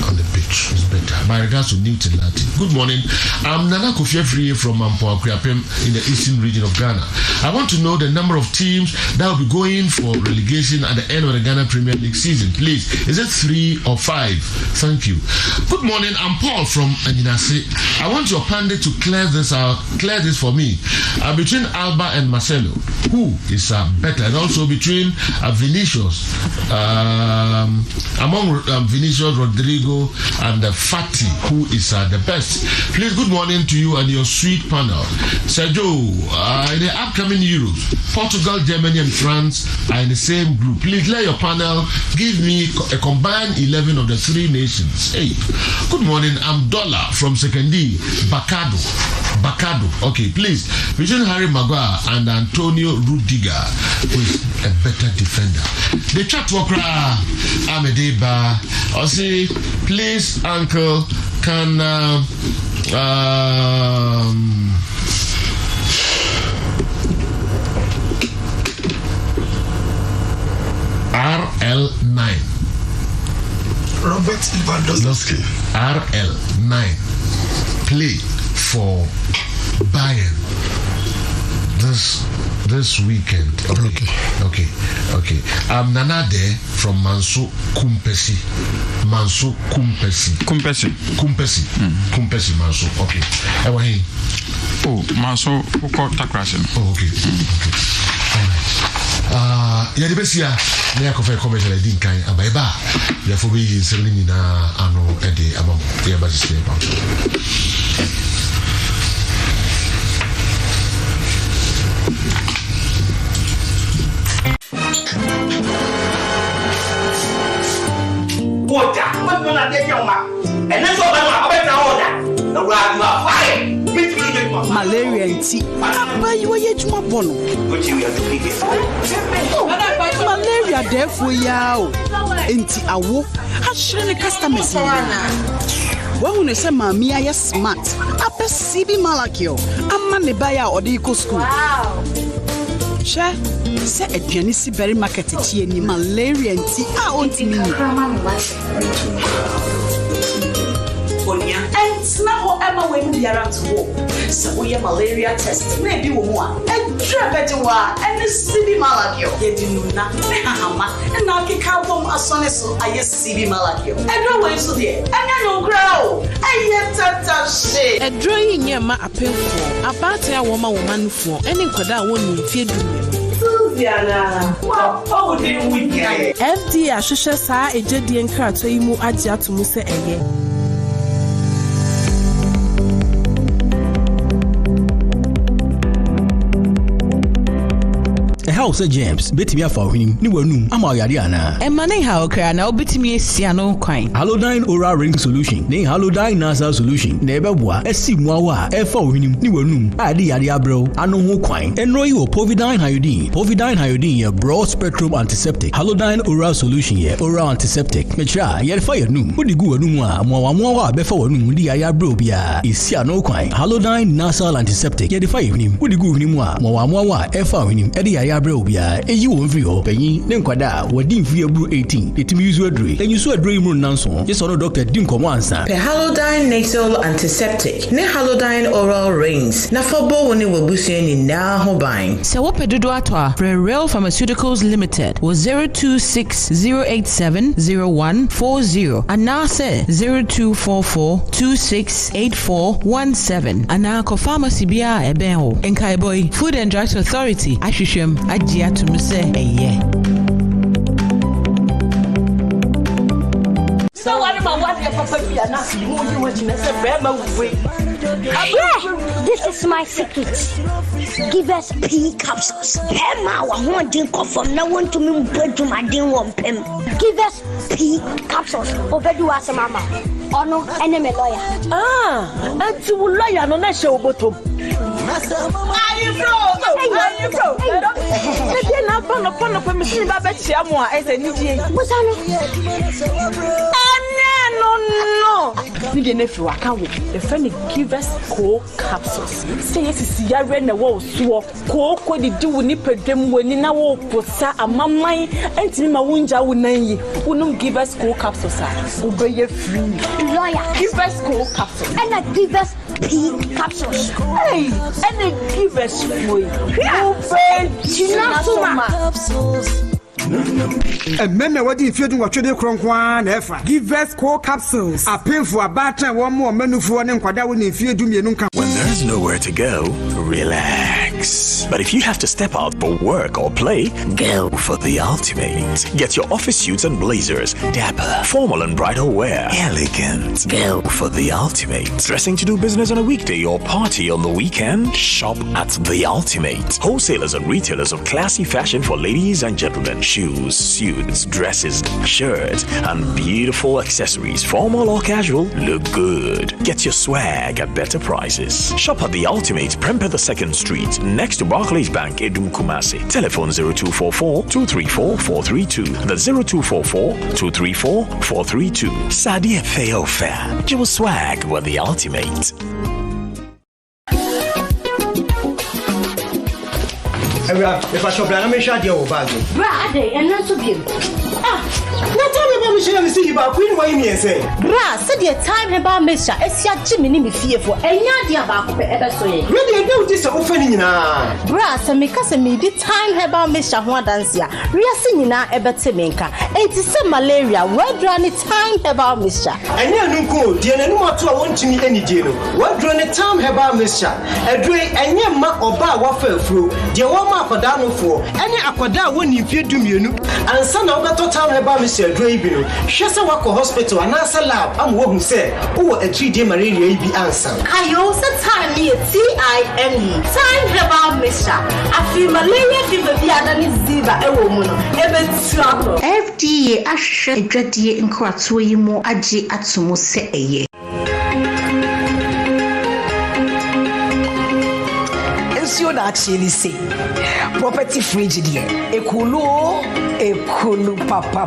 on the pitch is better. My regards to Newton Lati. Good morning. I'm Nana Kofiafri from Mampo Akriapem in the eastern region of Ghana. I want to know the number of teams that will be going for relegation at the end of the Ghana Premier League season. Please, is it 3 or 5? Thank you. Good morning. I'm Paul from Anyinase. I want your pundit to clear this for me. Between Alba and Marcelo, who is better? And also between Vinicius, among Vinicius, Rodrigo, and Fati, who is the best? Please, good morning to you and your sweet panel. Sergio, in the upcoming Euros, Portugal, Germany, and France are in the same group. Please let your panel give me a combined 11 of the 3 nations. Hey, good morning. I'm Dola from Sekendi, Bacado. Okay, please, between Harry Maguire and Antonio Rudiger, who is a better defender? The chat worker, Amedeba, I say, please, Uncle, can RL9. Robert Lewandowski. RL9 play for Bayern this weekend. Okay. I'm Nanade from Manso Kumpesi. Kumpesi Manso. Okay. Manso Takrasin. Okay. All right. Yadibesia na yakofa commercial din kan abaiba ya fo be yinsere ni na ano ede amam ya ba system ba. Water, what will I get your mouth? And that's all I'm order. The rag you are fire. Malaria and tea. But you are yet more bono. But you have to be malaria, therefore, yao. Enti awo. Hashtag the customers. Well, when say mammy, I smart. Upper CB Malakio. I'm man the buyer or the eco school. Wow. Share. Say a pianist very market tea and malaria and tea. I want to mean. And now, Emma, when we are out to walk, so we have malaria test. Maybe one and travel and the CB Malakio. You do not, and now kick out from as soon as I CB Malakio. And no way to there, and I don't grow. I yet that shit. A drawing your ma appeal for about a woman for any quada won't feed you. FD Ashusha sa a jedi and car to you adia to Musa again. House James, Betty for him, new room, Amariana. And money how can now bet me a ciano coin. Halodine Oral Ring Solution, nay Halodine Nasal Solution, never wa, a Simwawa, a for him, new room, Adi Adiabro, Ano coin, and Royo Povidine Iodine, your broad spectrum antiseptic, Halodine Oral Solution, ye, oral antiseptic, Mecha, yet fire noon, would you go Moa before noon, the Ayabro, is ciano coin, Halodine Nasal antiseptic, yet fire him, would you go Moa, F him, Eddie Ayabro. You won't free penny, then quada, what dim for 18, it means you agree, and you saw a dream run nanson, yes or no doctor didn't come once. The Halodine nasal antiseptic, ne Halodine oral rings, na fobo when it will be seen in now buying. So what Pedroatwa, Real Pharmaceuticals Limited was 026-087-0140, and now say 0244-268417, and now pharmacy bia ebeo, and Kaiboy Food and Drugs Authority, Ashisham. Ajia to me say So what about what the papa be and ask you what you say this is my secret. Give us pea capsules. Emma, I want to go from now on to me to my din one pem. Give us pea capsules. Over do as a mama. Oh no, enemy lawyer. And to lawyer no na show bottom. The friend give us cold capsules. Say yes, is yare na wo so ko di di woni pedem woni na wo posa amamman entimi ma wunja wonan yi. Wonum give us cold capsules a obeye free. Lawyer, give us cold capsules. And I give us pig capsules. Hey, and I give us free. Capsules. Men what if you do what you do cronkwan efa. Give us cold capsules. A painful about time one more menu for one kwada when if you do me nunca. When there's nowhere to go, relax. But if you have to step out for work or play, go for the ultimate. Get your office suits and blazers, dapper, formal and bridal wear, elegant. Go for the ultimate. Dressing to do business on a weekday or party on the weekend? Shop at the ultimate. Wholesalers and retailers of classy fashion for ladies and gentlemen. Shoes, suits, dresses, shirts, and beautiful accessories, formal or casual, look good. Get your swag at better prices. Shop at the ultimate, Prempeh the 2nd Street, next to Barclays Bank, Edum Kumasi. Telephone 0244-234-432. That's 0244-234-432. Sadia Feo Fair. You will swag with the ultimate. If I shop, I'm going to show you a bag. Brad, and not to give. Not tell me about Michelle, see about Queen Wayne, say. Brad, said your time about Mr. Esia Jimmy me fearful, and Yadia about ever so. Really, do this offending now. Brad, and me cousin me did time about Mr. Huadansia, Riasinina Ebetemenka, and to some malaria, well drawn it time about Mr. And you don't go, dear, no more to want to meet any deal. Well drawn it time about Mr. A drink and your mark or bar waffle through, dear one mark or down for any aquada when you fear do you and son of the time about Mr. Draybino. Shasa Wako Hospital and answer lab. I'm what who said, oh, a 3-day malaria be answer. I also time me TIME. Time about Mr. I feel malaria fever be than Ziva a woman. FDA Asha Dreadie in Kwatsuimo Aji Atsumo se. You actually say property fridge dear ekulu papa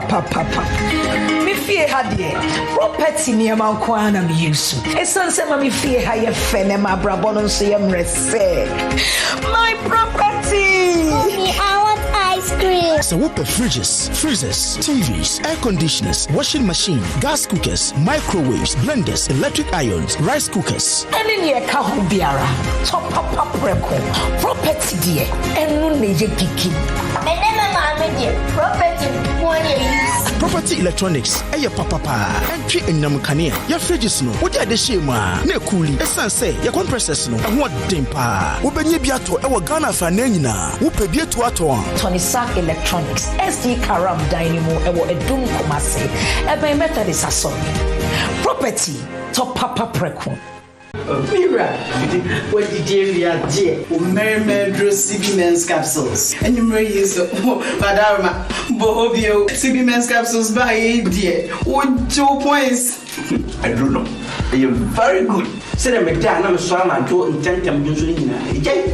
me fear had dear property near my kwana me use esanse ma me fear ha ye fene ma brabono so yem rese my property I want ice cream. So what the fridges, freezers, TVs, air conditioners, washing machine, gas cookers, microwaves, blenders, electric irons, rice cookers. Any near Kahubiara, top up record, property dear, and no major kiki. Property electronics, papa, entry in Namukania, your fridges no, what are the shema, ne coolie, esan say, your compressors no, and what dimpa, Ubeni Biato, our Ghana Fanena, Upe Biatuato, Tony Sack Electronics, SD Karam Dynamo, a Dum Kumase, a by method is a song. Property, top papa prequel. Mira, what did you dear? Merry CB Men's Capsules. And you may use Madama Bohobio CB Men's Capsules by dear. What 2 points? I don't know. You're very good. Say I'm a dan, I'm a swam and to intent and usually.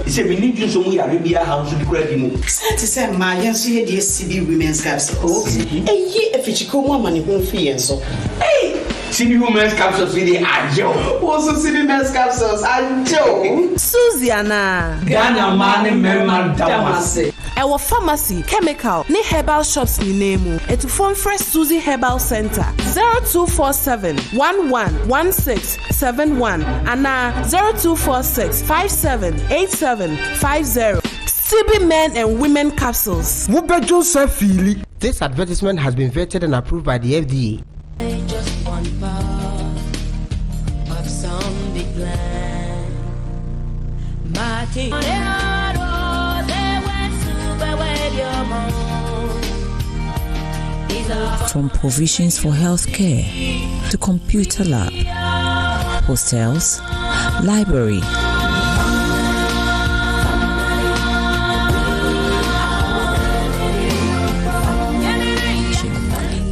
Say we need you so we are Arabia house to grab you. Say to say my yes, here dear CB Women's Capsules. A year if it's a woman in home fee and so. Hey! CB Women's Capsules really are Joe. Also CB Men's Capsules are Joe. Susiana. Ghana man Merman Damase. Our pharmacy, chemical, ni herbal shops ni name. To form Fresh Susie Herbal Center 0247 111671 and 0246 578750. CB Men and Women Capsules. This advertisement has been vetted and approved by the FDA. Just one part of some big plan. From provisions for healthcare to computer lab, hostels, library,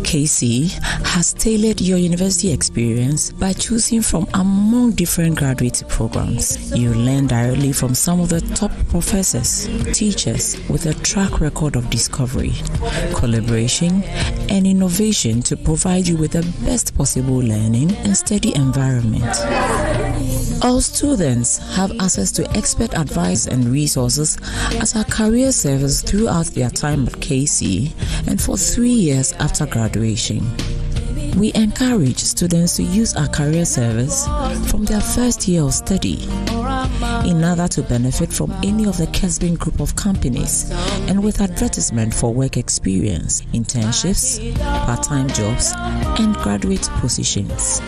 KC has tailored your university experience by choosing from among different graduate programs. You learn directly from some of the top professors, teachers with a track record of discovery, collaboration, and innovation to provide you with the best possible learning and steady environment. All students have access to expert advice and resources as a career service throughout their time at KC and for 3 years after graduation. We encourage students to use our career service from their first year of study in order to benefit from any of the Kessben group of companies and with advertisement for work experience, internships, part-time jobs, and graduate positions.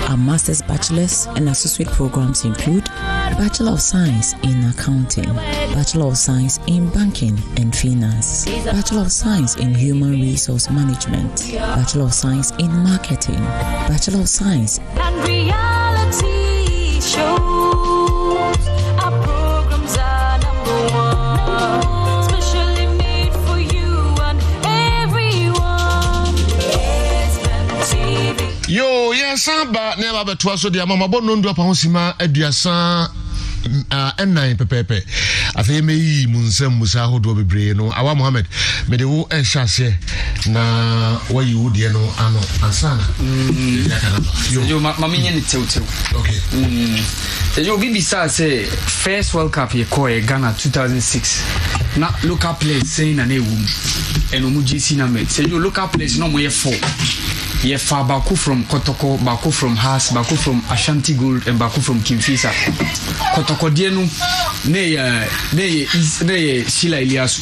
Our master's, bachelor's, and associate programs include Bachelor of Science in Accounting, Bachelor of Science in Banking and Finance, Bachelor of Science in Human Resource Management, Bachelor of Science in Marketing, Bachelor of Science. And reality shows our programs are #1, specially made for you and everyone. Kessben TV. Yo, yes, but never but was so the Mama Bonondo Pansima, Eduasa. N9 pepepe afi me munsem musa hodo bebre no awa Mohammed me de wo enhase na wa yi de no ano ansana yo mama nye ne tew okay yo bibi say first World Cup ye ko Ghana 2006 na local players saying na ewu enomu GC na me say yo local players no mo ye 4 ye fa baku from Kotoko, baku from Has, baku from Ashanti Gold, and baku from Kimfisa. Kotoko dienu ne Shila Iliasu.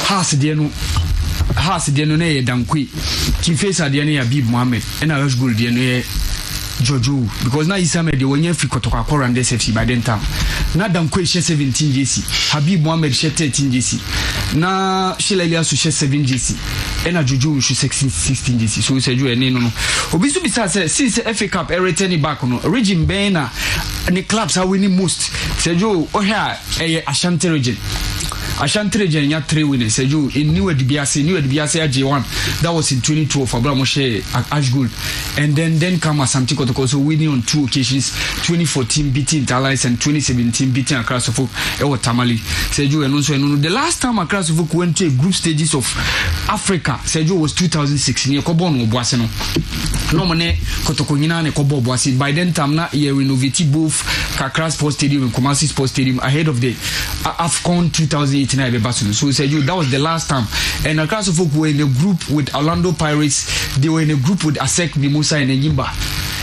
Has dienu ne Dankwi. Kimfisa dienu ya Bib Mohammed. And Ash Gold dienu ye Jojo, because now Isame de wenye free Kotoko Koran SFC by then time. Na Dankwi she 17 JC, Habib Mohammed she 13 JC. Na Shila Iliasu she 7 JC. Ena Jojo she 16 JC. So we say you no. Obisu bisa say since FA Cup return back no. Region Bena the clubs are winning most. Say you oh here Ashanti region. Ashanti region ya 3 winners. Say you in New Edibiase J1. That was in 2012 for Bramoshe Ash Gold. And then come Asante Kotoko so winning on 2 occasions. 2014 beating Talais and 2017 beating Accra Suffolk or Tamale. Say you and also the last time Accra Suffolk went to a group stages of Africa. Say you was 2006 near Kobon Boaseno. No money Kotoko Nina and Kobo Boasi. By then time na ye renovated both Accra Sports Stadium and Kumasi Sports Stadium ahead of the AFCON 2018. So we said that was the last time. And Accra Suffolk were in a group with Orlando Pirates. They were in a group with Asek, Mimosa, and Enyimba.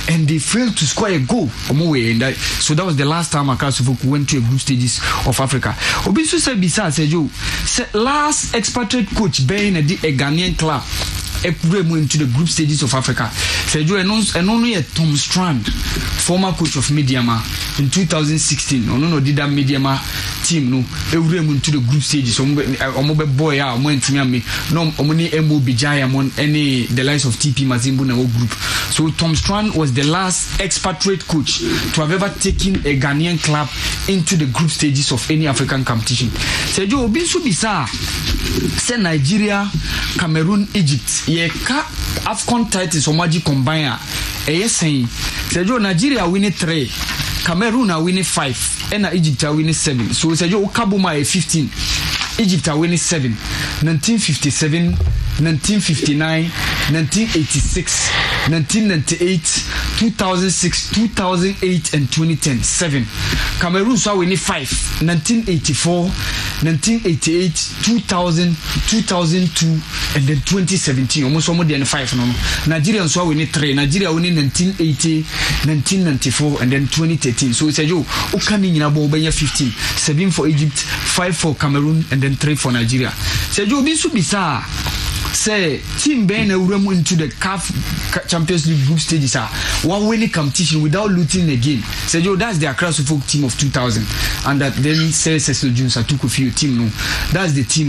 And they failed to score a goal. So that was the last time Accra Suffolk went to a group stages of Africa. Obisu said, besides, said last expatriate coach being a Ghanaian club. Into the group stages of Africa. Said and only a Tom Strand, former coach of Mediama, in 2016. No, did that Mediama team no into the group stages. Boy, went to me. No, only MO Bijaya any the likes of TP Mazimbu na group. So Tom Strand was the last expatriate coach to have ever taken a Ghanaian club into the group stages of any African competition. Said you Obisu Bisa, say Nigeria, Cameroon, Egypt. Ka AFCON titles Omaji combine saying Sergio Nigeria winning 3, Cameroon are winning 5, and Egypt are winning 7. So Sergio Kabuma 15, Egypt are winning 7. 1957, 1959, 1986, 1998, 2006, 2008, and 2010 7. Cameroon are winning 5, 1984, 1988, 2000, 2002, and then 2017. Almost more than 5. No, Nigerians are winning 3. Nigeria winning 1980, 1994, and then 2013. So it's a you. Ukani in Abo 15, 7 for Egypt, 5 for Cameroon, and then 3 for Nigeria. So you be so bizarre. say team Ben into the CAF Champions League group stages are one winning competition without losing a game. Say that's the Accra Folk team of 2000, and that then say Cecil Jones took a few team. No, that's the team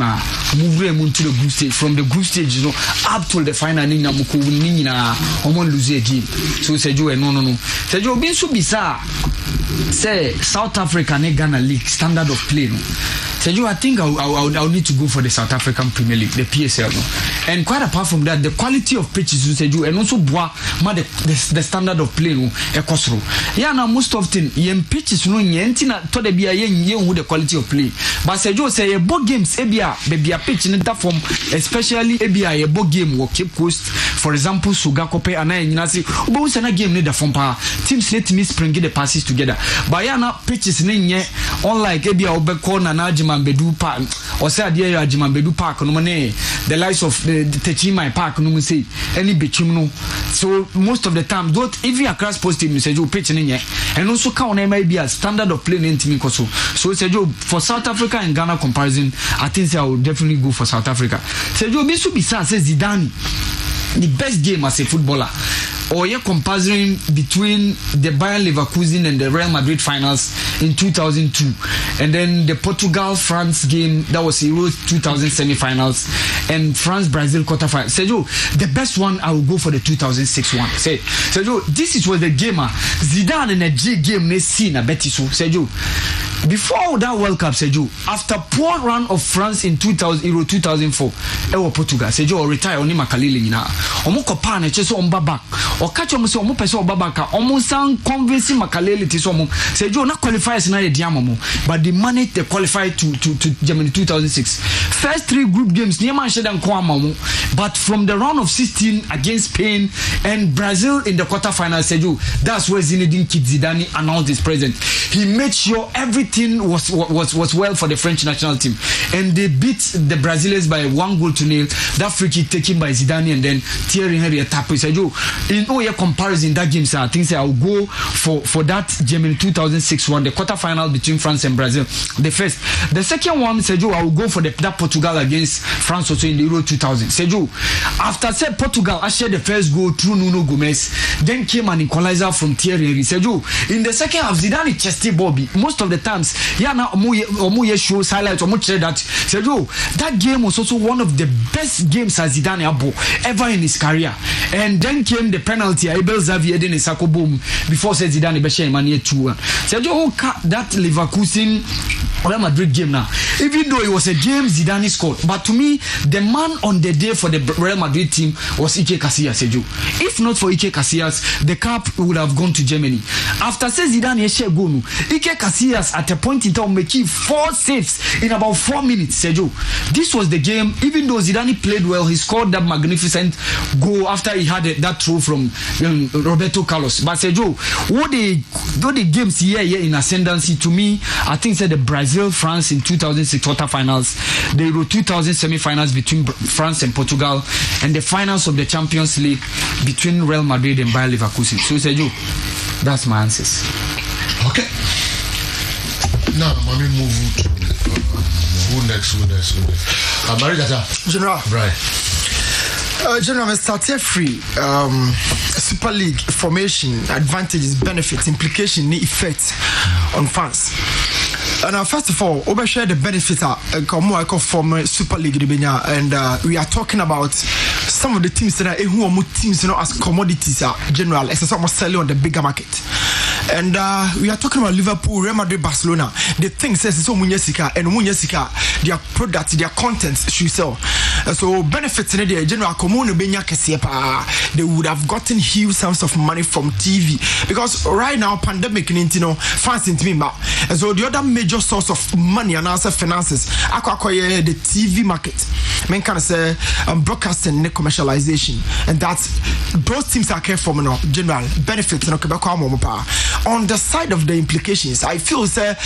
move into the group stage. From the group stage, up to the final. Nina Muku Nina, lose a game. So say no. Say being so bizarre. Say South Africa and Ghana League standard of play. No. Say I think I'll need to go for the South African Premier League, the PSL. No. And quite apart from that, the quality of pitches, say and also the standard of play. No, yeah, now most often yen pitches no yentina to the bia yen with the quality of play. But say say board games ebia baby a pitch in that form, especially ebia a board game or Cape Coast, for example, Sugakope and I say both and a game need the form power. Teams let me spring the passes together. But yeah, now pitches nye unlike ebia Obeko na Ajiman Bedu Park or say dear Ajiman Bedu Park no money the likes of the Techima Park no say any bichum. So most of the time don't even a class post team say you pitch in and also count maybe a standard of playing in team so say you for South Africa and Ghana comparison I think I would definitely go for South Africa. Say you be so bizarre says Zidane the best game as a footballer or you're comparing between the Bayern Leverkusen and the Real Madrid finals in 2002 and then the Portugal-France game that was Euro 2000 semi-finals and France-Brazil quarterfinals. Sergio, the best one I will go for the 2006 one. Say, Sergio, this was the game Zidane in a G game they seen a Betty so Sergio. Before that World Cup, Sergio, after poor run of France in 2000 Euro 2004, Ewo Portugal, Sergio retire only Makalili nina. Omo kopa na cheso omba back. O catch omo se omo pese oba back. Omo san convincing Makalili tiso omo. Sergio na qualifiers na ye diamomo, but they managed to qualify to Germany 2006. First 3 group games, Niema Shedan Kwamamo, but from the round of 16 against Spain and Brazil in the quarterfinals, Sergio, that's where Zinedine Zidane announced his presence. He made sure everything was well for the French national team, and they beat the Brazilians by 1-0. That free kick taken by Zidane and then Thierry Henry tapped. So in all your comparison that game, I think I will go for that Germany 2006 one, the quarterfinal between France and Brazil. The first, the second one, Sergio, I will go for that Portugal against France also in the Euro 2000. Sergio, after said Portugal, I shared the first goal through Nuno Gomes, then came an equalizer from Thierry Henry. Sergio, in the second half, Zidane chested Bobby most of the times. Yeah, now Omuye shows highlights. Omuche that Sergio, that game was also one of the best games as Zidane ever in his career. And then came the penalty. Abel Xavier then Sako boom before said Zidane Beshe Mania 2-1. Sergio, that Leverkusen Real Madrid game now. Even though it was a game Zidane scored, but to me the man on the day for the Real Madrid team was Iker Casillas. Sergio, if not for Iker Casillas, the cup would have gone to Germany. After said Zidane share goal, Iker Casillas at a point in time making 4 saves in about 4 minutes. Sergio, this was the game. Even though Zidane played well, he scored that magnificent goal after he had that throw from Roberto Carlos. But Sergio, what the games here in ascendancy to me, I think said the Brazil France in 2006 quarterfinals, the Euro 2000 semi-finals between France and Portugal, and the finals of the Champions League between Real Madrid and Bayer Leverkusen. So Sergio, that's my answers. Okay. Now, let me move to who next? Marigata. General. Right. General, I started free. Super League formation, advantages, benefits, implication, effect on fans. And first of all, we share the benefits of former Super League, and we are talking about some of the teams that are teams, as commodities are general, as almost selling on the bigger market. And we are talking about Liverpool, Real Madrid, Barcelona. The thing says so Munyesika and Munyesika, their products, their contents should sell. So benefits in the general commune they would have gotten huge sums of money from TV, because right now pandemic fans in me. And so the other major source of money and also finances the TV market. Men can say broadcasting and commercialization, and that's those teams are careful general benefits on the side of the implications. I feel say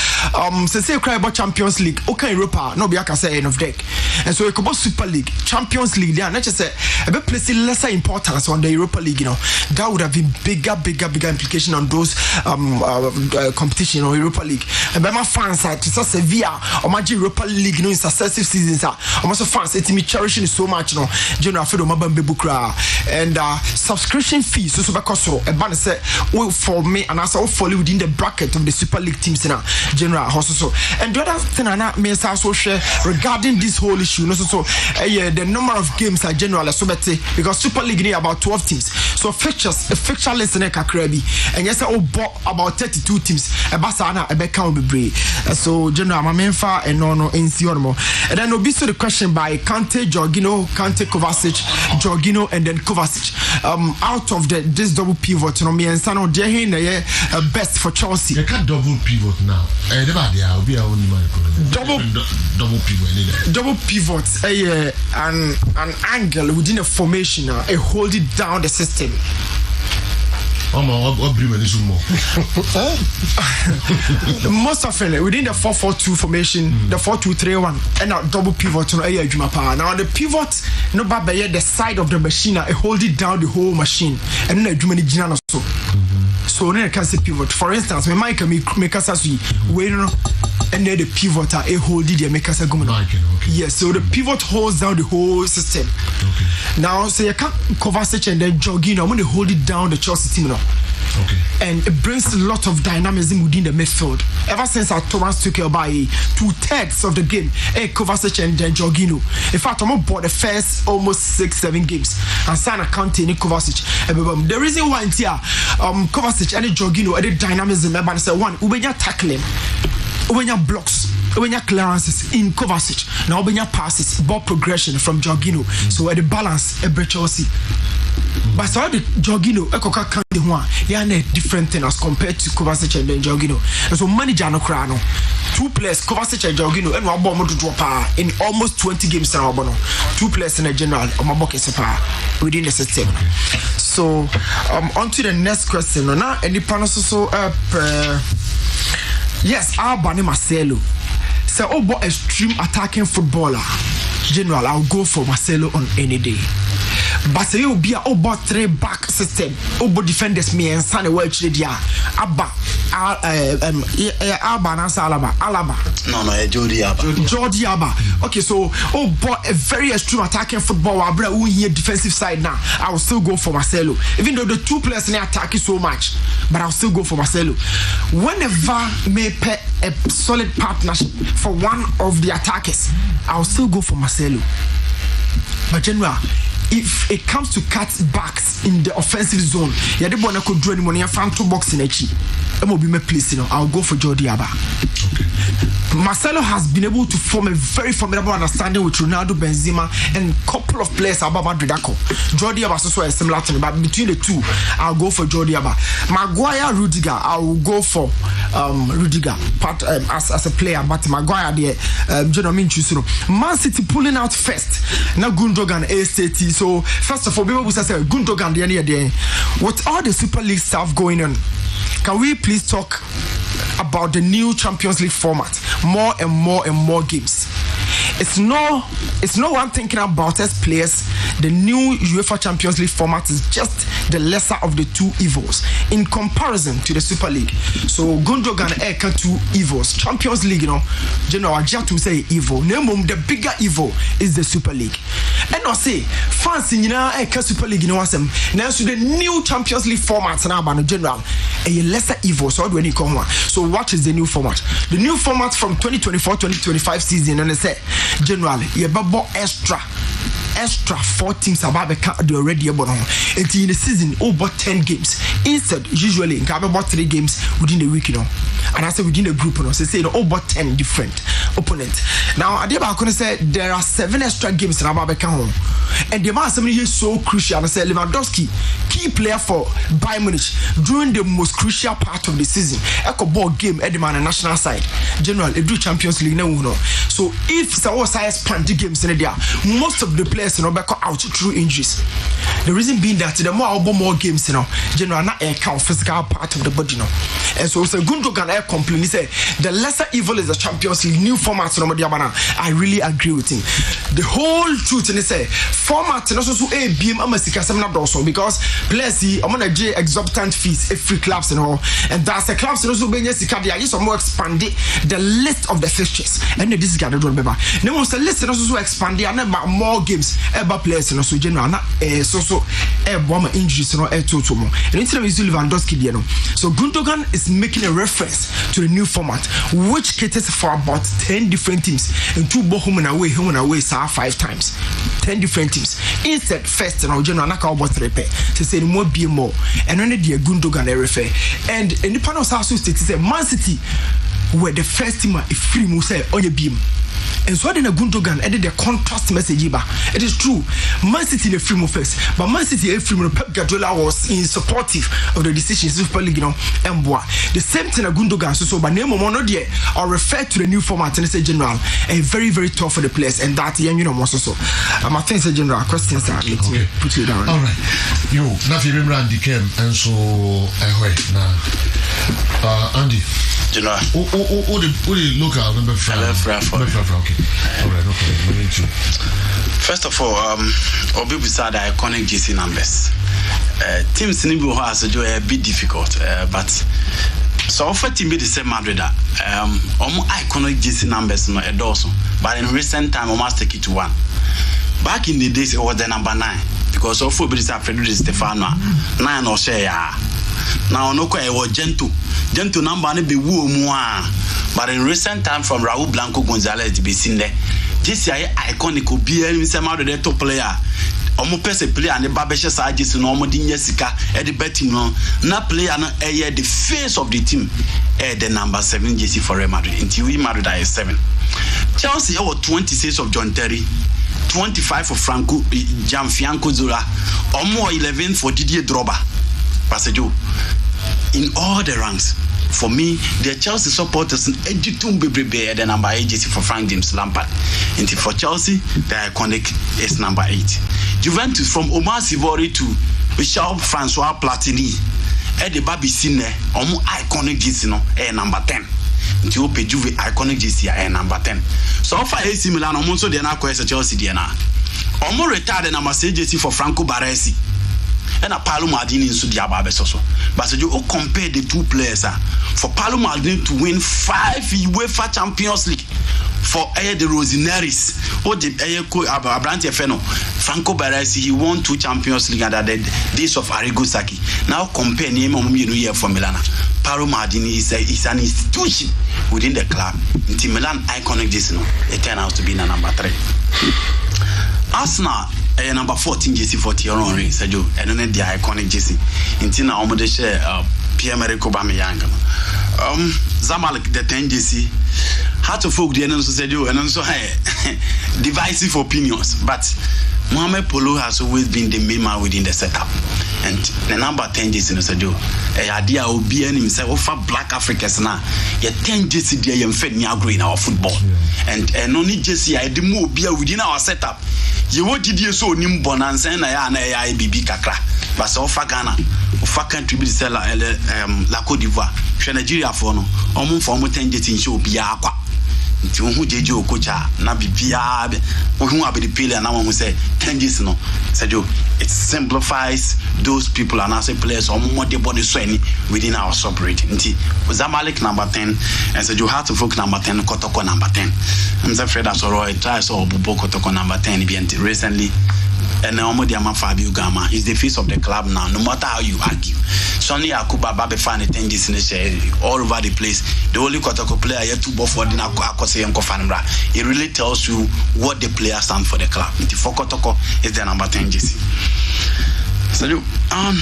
cry about Champions League, okay, Europa no be aka say end of deck, and so about Super League, Champions League, they are not just a bit placing lesser importance on the Europa League. That would have been bigger implication on those competition or Europa League. And by my fans are to Sevilla or my Europa League in successive seasons are almost fans and me cherishing so much no general for the mabambe bukra and subscription fees so because so a ban say will for me and as I follow within the bracket of the Super League teams now general so and the other thing I may also share regarding this whole issue no so the number of games are general so better because Super League need about 12 teams so fixture list na kakrabi and yes I bought about 32 teams e basa na e be count be so general my menfa and no in more and then obi so the question by Kante Jorginho Kante Kovacic Jorginho and then Kovacic out of this double pivot no me and no dey here na best for Chelsea you can double pivot now never there obi a only man double pivot an angle within a formation a hold it down the system. Most often within the 4-4-2 formation, the 4-2-3-1, and a double pivot on now the pivot no by the side of the machine, I hold it down the whole machine, and then do many so. So then I can say pivot. For instance, my mic make us as we and then the pivot a hold it make us a go. Yes, so the pivot holds down the whole system. Okay. Now so you can't Kovacic and then Jorginho, I'm going to hold it down the Chelsea team now. Okay. And it brings a lot of dynamism within the midfield. Ever since Thomas took care by 2/3 of the game, Kovacic and then Jorginho. In fact, I'm about the first almost 6-7 games and Sana Kante and Kovacic. The reason why it's here, Kovacic and Jorginho added dynamism. Everybody say one, Ubenya tackling, Ubenya blocks. When your clearances in Kovacic, now when your passes, ball progression from Jorginho, so at the balance, a Chelsea. But so the Jorginho, a coca candy one, they are a different thing as compared to Kovacic and then Jorginho. And so manager no crano. Two players, Kovacic and Jorginho, and one bomb to drop in almost 20 games in our bono. Two players in a general, or my bucket within the system. So on to the next question. Now, any panel so yes, our Bani Marcelo. So, extreme attacking footballer, general, I'll go for Marcelo on any day. But say you be a 3-back system. Defenders me and Sunny Welch Abba Alaba. No, Jordi Abba. Okay, so a very extreme attacking footballer. Who here defensive side now? I will still go for Marcelo. Even though the two players in attack is so much, but I'll still go for Marcelo. Whenever may pay a solid partnership for one of the attackers, I'll still go for Marcelo. But general, if it comes to cutbacks in the offensive zone, you don't want to draw anyone in front to box in each. I'll go for Jordi Alba. Okay. Marcelo has been able to form a very formidable understanding with Ronaldo, Benzema, and a couple of players above Madridaco. Jordi Alba is also a similar thing, but between the two, I'll go for Jordi Alba. Maguire, Rudiger, I will go for Rudiger as a player, but Maguire there, Man City pulling out first. Now Gundogan, AST. So first of all, people will say Gundogan there. With all the Super League stuff going on, can we please talk about the new Champions League format? More and more games. It's no one thinking about as players. The new UEFA Champions League format is just the lesser of the two evils in comparison to the Super League. So Gundogan Eka two evils. Champions League, general to say evil. The bigger evil is the Super League. And I say fans in Eka Super League, now so the new Champions League format now by general a lesser evil. So when you come on. So what is the new format? The new format from 2024-2025 season, and I say generally you babo extra 4 teams about the already about it in the season over 10 games instead usually about 3 games within the week, and I say within the group, so say over 10 different opponents. Now I going to say there are 7 extra games in about home, and the man somebody is so crucial. I say Lewandowski, key player for Bayern Munich during the most crucial part of the season. Echo ball game at the man national side general do Champions League now. So if some size panty games in there, most of the players back out through injuries. The reason being that the more games, general not air count physical part of the body, and so Gundogan air complain. He said the lesser evil is the Champions League new format no diabana. I really agree with him. The whole truth in say format no so a BM amasika semna doso because players see I'm gonna J exorbitant fees free clubs and all, and that's the clubs no so be sika they are just more expand the list of the fixtures and this is gonna do remember. No one say list no so expand and more games ever players no so general na so bomb injuries no total more. And instead of Lewandowski there no. So Gundogan is making a reference to the new format which caters for about 10 different teams and 2 home and away 5 times 10 different teams instead first and general na ka about repair to say more be more and only the Gundogan refer and in the panel also states say Man City were the first team free mo say on your beam. And so then a Gundogan added the contrast message. It is true, Man City the free move first, but Man City free move Pep Guardiola was in supportive of the decisions Super League, and the same thing a Gundogan so by name of Monodia or refer to the new format and say general and very very tough for the players and that most so. I think say general questions are okay. Put it down. All right, you now if you remember Andy came and so Andy. General. What the local number 5? Okay. All right. Okay. First of all, Obi beside the iconic GC numbers. Teams in Nibu has a bit difficult, but so for team be the same Madrid. Iconic GC numbers no also, but in recent time we must take it to 1. Back in the days it was the number 9 because of football is Federico Stefano 9 or share. Now no ko was gentle number ne be wu mu a, but in recent time from Raul Blanco Gonzalez to be seen there. This year iconic will be any some out of the top player. Omo pese player and the babesha sajis no omo dinya sika e the betting no na player no the face of the team the number 7 JC for Real Madrid until we Madrid is 7. Chelsea was 26 of John Terry, 25 for Franco Gianfranco Zola, omo 11 for Didier Drogba. Passejo in all the ranks. For me, the Chelsea supporters edutum bebrebe the number 8 JC for Frank James Lampard. And for Chelsea, the iconic is number 8. Juventus from Omar Sivori to Michel Francois Platini. The baby seen omo iconic JC no number 10. Until Ope Juve iconic JC number 10. So far AC Milan omo so dey na kwese Chelsea dey na. Omo retired number 6 JC for Franco Baresi. And a Paolo Maldini in Sudiaba Besoso. But so you compare the two players for Paolo Maldini to win 5 UEFA Champions League for the Rosineris or the Abrante Feno. Franco Baresi, he won 2 Champions League under the days of Arrigo Sacchi. Now compare name of year for Milan. Paolo Maldini is an institution within the club. Until Milan iconic this it turned out to be the number 3. Arsenal number 14 JC 40 on ring Sergio and then the iconic JC until now almost share Pierre-Emerick Aubameyang Zamalek the 10 JC how to folk the Sergio and also divisive opinions, but Mohamed Polo has always been the main man within the setup. And the number 10 JC in Sergio idea will be himself for black Africans now. Yeah, 10 JC there you fed me agree in our football. And only JC I the more be within our setup. You what did you so nim bonanza na ya BB kakra. But so for Ghana, for country be sell la Côte d'Ivoire. Chez Nigeria for no. Omo for mo 10 JC show be akwa. Nti hu jeje okocha na bibia hu abedi pele na mo say 10 JC no. Sergio, it simplifies those people and as players omo de body so any within our subreddit. Nti Zamalek number 10 and Sergio had to folk number 10 Kotoko number 10. I'm afraid that's all right. Try so Bubo Kotoko number 10 recently. And Omo Fabio Gama is the face of the club now, no matter how you argue. Sonny Akuba Babe fan attendance all over the place. The only Kotoko player here to go for dinner it really tells you what the player stand for the club. For Kotoko is the number 10 JC. So I'm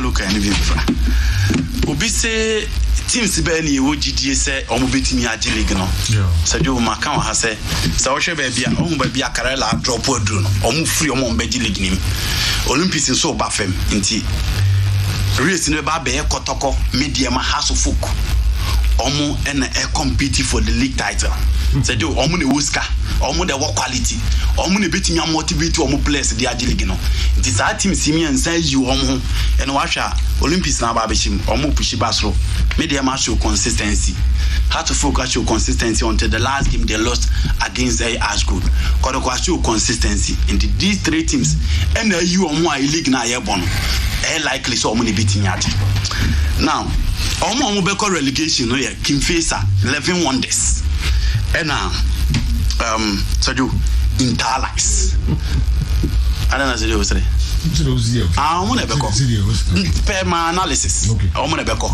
look at anything. Obi say teams be ni wo GDA say omo betimi age league no. Sadio Makan ha say sa wo hwe ba bia omo ba bia Karela drop odru no. Omo free omo be league nim. Olympics so ba fam nti race no ba be Kotoko medium house of folk. Omo and compete for the league title. Sadio omo ne Oscar, omo the work quality. Omo ne betimi motivate omo players the age league no. Nti sa team simi ansai you omo and washa Olympics na ba be shim omo push basro. Media show consistency. had to focus your consistency until the last game they lost against Ash Good. Because show consistency in these 3 teams, and you are more league now, likely so many beating at. Now, Omo Beko relegation, Kim Facer, 11 wonders. And now, Sergio, Interlice. I don't know what you say. I'm on a Beko. Per my analysis. I'm on a Beko.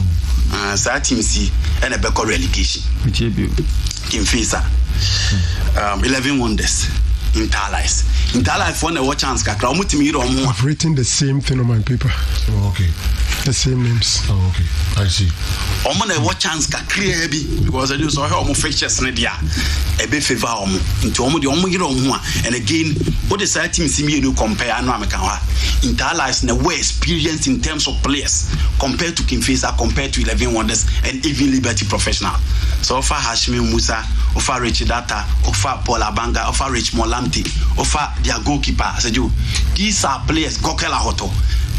So team C and a Beko relegation. Kim Facer. 11 wonders. Interlice. Interlife won a chance. I've written the same thing on my paper. Oh, okay. The same names. Oh, okay. I see. What chance can clear because I do so how fixtures in the a bit favor into the and again, what the side team see me to compare Interlife in a way experience in terms of players compared to Kim Facer, compared to 11 wonders and even Liberty Professional. So far Hashmi Musa, offer Richie Data, offer Paul Abanga, offer Rich Molamti, offer their goalkeeper. These are players, Gokela Hoto.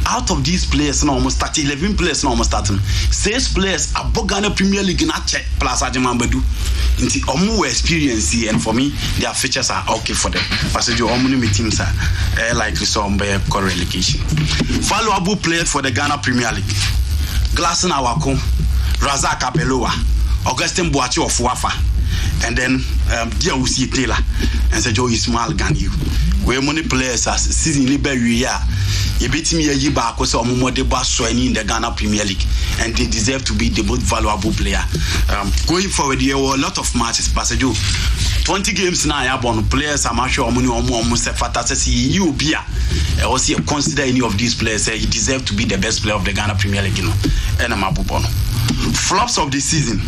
Out of these players, now almost 11 players, now almost starting. 6 players are Bogana Premier League in check plus Ajimambadu. Into Omu experience, and for me, their features are okay for them. But you Omuni teams are likely some by relegation. Valuable player for the Ghana Premier League. Glasson Awako, Razak Abeloa, Augustin Boachi of Wafa. And then dear we see Taylor and say Joe Ismail Ganyu. Where many players as season Liberia, you beat me a year back was some more debate in the Ghana Premier League, and they deserve to be the most valuable player. Going forward, there were a lot of matches. Passaggio 20 games now. I have on players. I'm sure almost you be also consider any of these players. He deserves to be the best player of the Ghana Premier League. And I'm a flops of the season.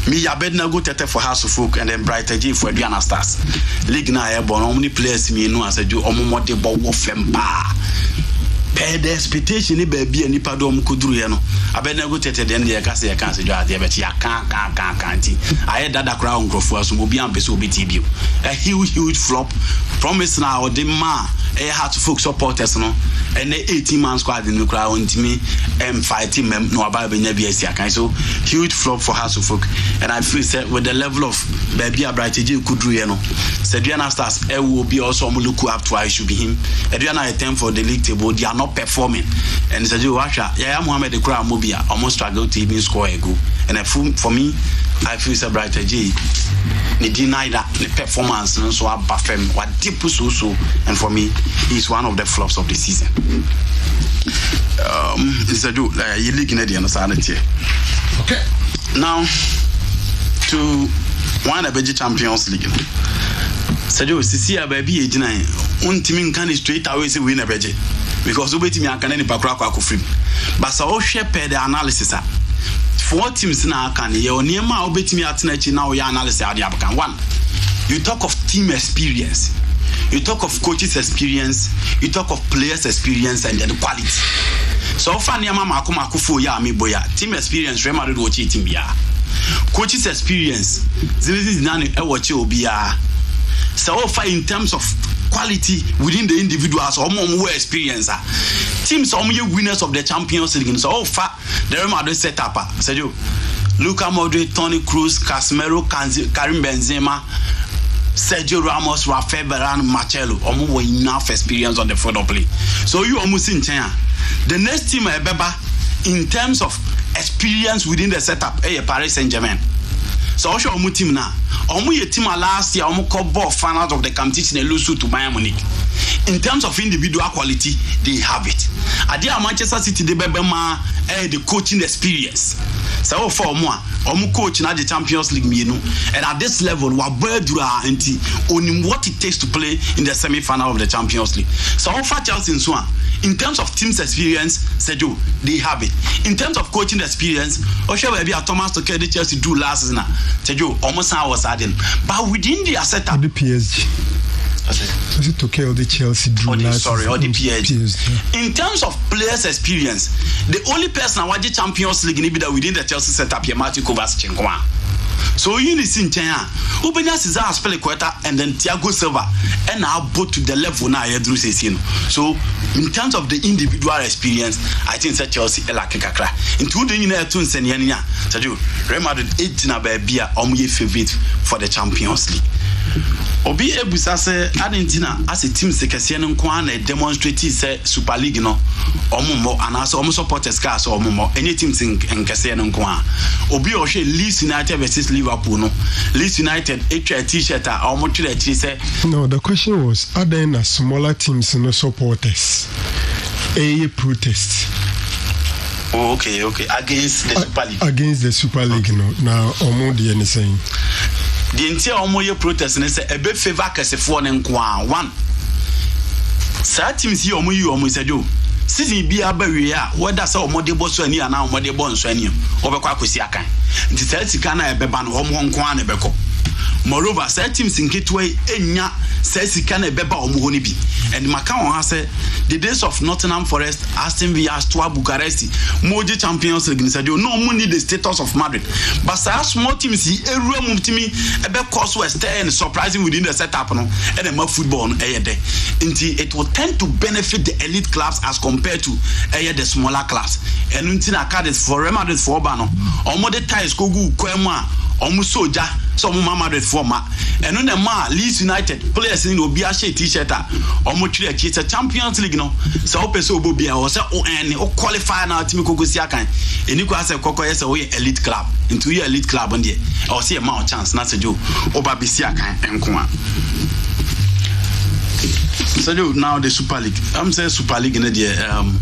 Me Abedna go tete for House of Folk and then Brighter J for Diana Stars. League na airborne, how many players me know as I do omo de bo wo fempa. Per the expectation ni baby and nipa do could do no. Abedna go tete then the case ya can say do ade bet ya can't. I had that crowd grofo so obi am beso obi tibio. A huge flop. Promise now the man House of Folk supporters no and the 18-man squad in the crowd on me and fighting mem no about BNB. So huge flop for House of Folk. And I feel that with the level of baby Brighter J could do Diana Stars will be also look up to I should be him. Adriana attempt for the league table, they are not performing. And Sergio Washa, Mohamed the crowd Mobia almost struggled to even score a goal. And for me, I feel that Brighter J they deny that the performance and so Bafem what deep so and for me he's one of the flops of the season. It's a do you league in the understanding. Okay. Now to one of the Champions League. Sergio Sisia baby age 9 team can straight away say win a budget because obeti me can any pakra kwa free. But so share the analysis 4 teams now can you niema obeti me atena now your analysis ade abakan. 1, you talk of team experience, you talk of coaches experience, you talk of players experience and then the quality. So far niema makoma akufo ya me boya team experience Real Madrid wo team bia coaches experience Zinedine Zidane e wo che obia. So far in terms of quality within the individuals or more experience teams are winners of the Champions League. So far the Real Madrid set up Sergio Luka Modric, Toni Kroos, Casemiro, Karim Benzema, Sergio Ramos, Rafael Varane, Marcelo almost enough experience on the field of play. So you almost in China. The next team in terms of experience within the setup Paris Saint-Germain. So also our team now. Our team last year ball finals of the competition and lose to Bayern Munich. In terms of individual quality, they have it. At Manchester City, the coaching experience. So for more, coach na the Champions League and at this level, we are on what it takes to play in the semi-final of the Champions League. So for Chelsea and so on. In terms of team's experience, Sergio, they have it. In terms of coaching experience, Osha will be a Thomas Tuchel the Chelsea do last season. Sergio, almost I was adding. But within the setup, the PSG. Was it Tuchel the Chelsea do last season? Or the PSG. In terms of players' experience, the only person I watch the Champions League within the Chelsea setup is Martin Kovacic. So you need to China. Ubenya Cesar Spelequeta and then Thiago Silva and now both to the level now. So in terms of the individual experience, I think that Chelsea like kakra. Into the year to Seniania, Sadio, Real Madrid 18 abia omuye favorite for the Champions League. Obi ebusa se Argentina as a team sekese no kwa na demonstrate say Super League no omumo anaso omo supporters ka so omumo any teams nkese no kwa obi o hwe Leeds United versus Liverpool no Leeds United a t-shirt a omo tire chi say. No, the question was, are there smaller teams no supporters a protest? Oh, okay, against the Super League. Against the Super League, no. Now, omo di anything. The entire omo protest ne say ebe favor Kessben ne nko one. Sa teams here omo say do. Season bi abawe a whether say omo de boso ani ana omo de bon so ani obekwa akosi akan. Nti sa sika na ebeba no omo nko an ebeko. Moreover, sa teams nketwa enya sa sika na ebeba omo ho ne bi. And maka on ha say the days of Nottingham Forest, Aston Villa, Stoa, Bucharest, Moji Champions League say no mo need the status of Madrid. But sa small teams every mum timi ebe cause we stay and surprising within the setup no and the football no eyede. Nti it will tend to benefit the elite clubs as compared to the smaller clubs. And until na card for Real Madrid for ba no omo de ties ko gu kwemu a omo soja so omo Madrid for ma and on the ma Leeds United players in obi a share t-shirt a omo twire ki it's Champions League no so opeso obo bia o say o en o qualify na team kogosi akan eni ko ase kokko yes o elite club into your elite club on there o say ma chance na sejo oba bisi akan enko a. So now the Super League. I'm saying Super League in the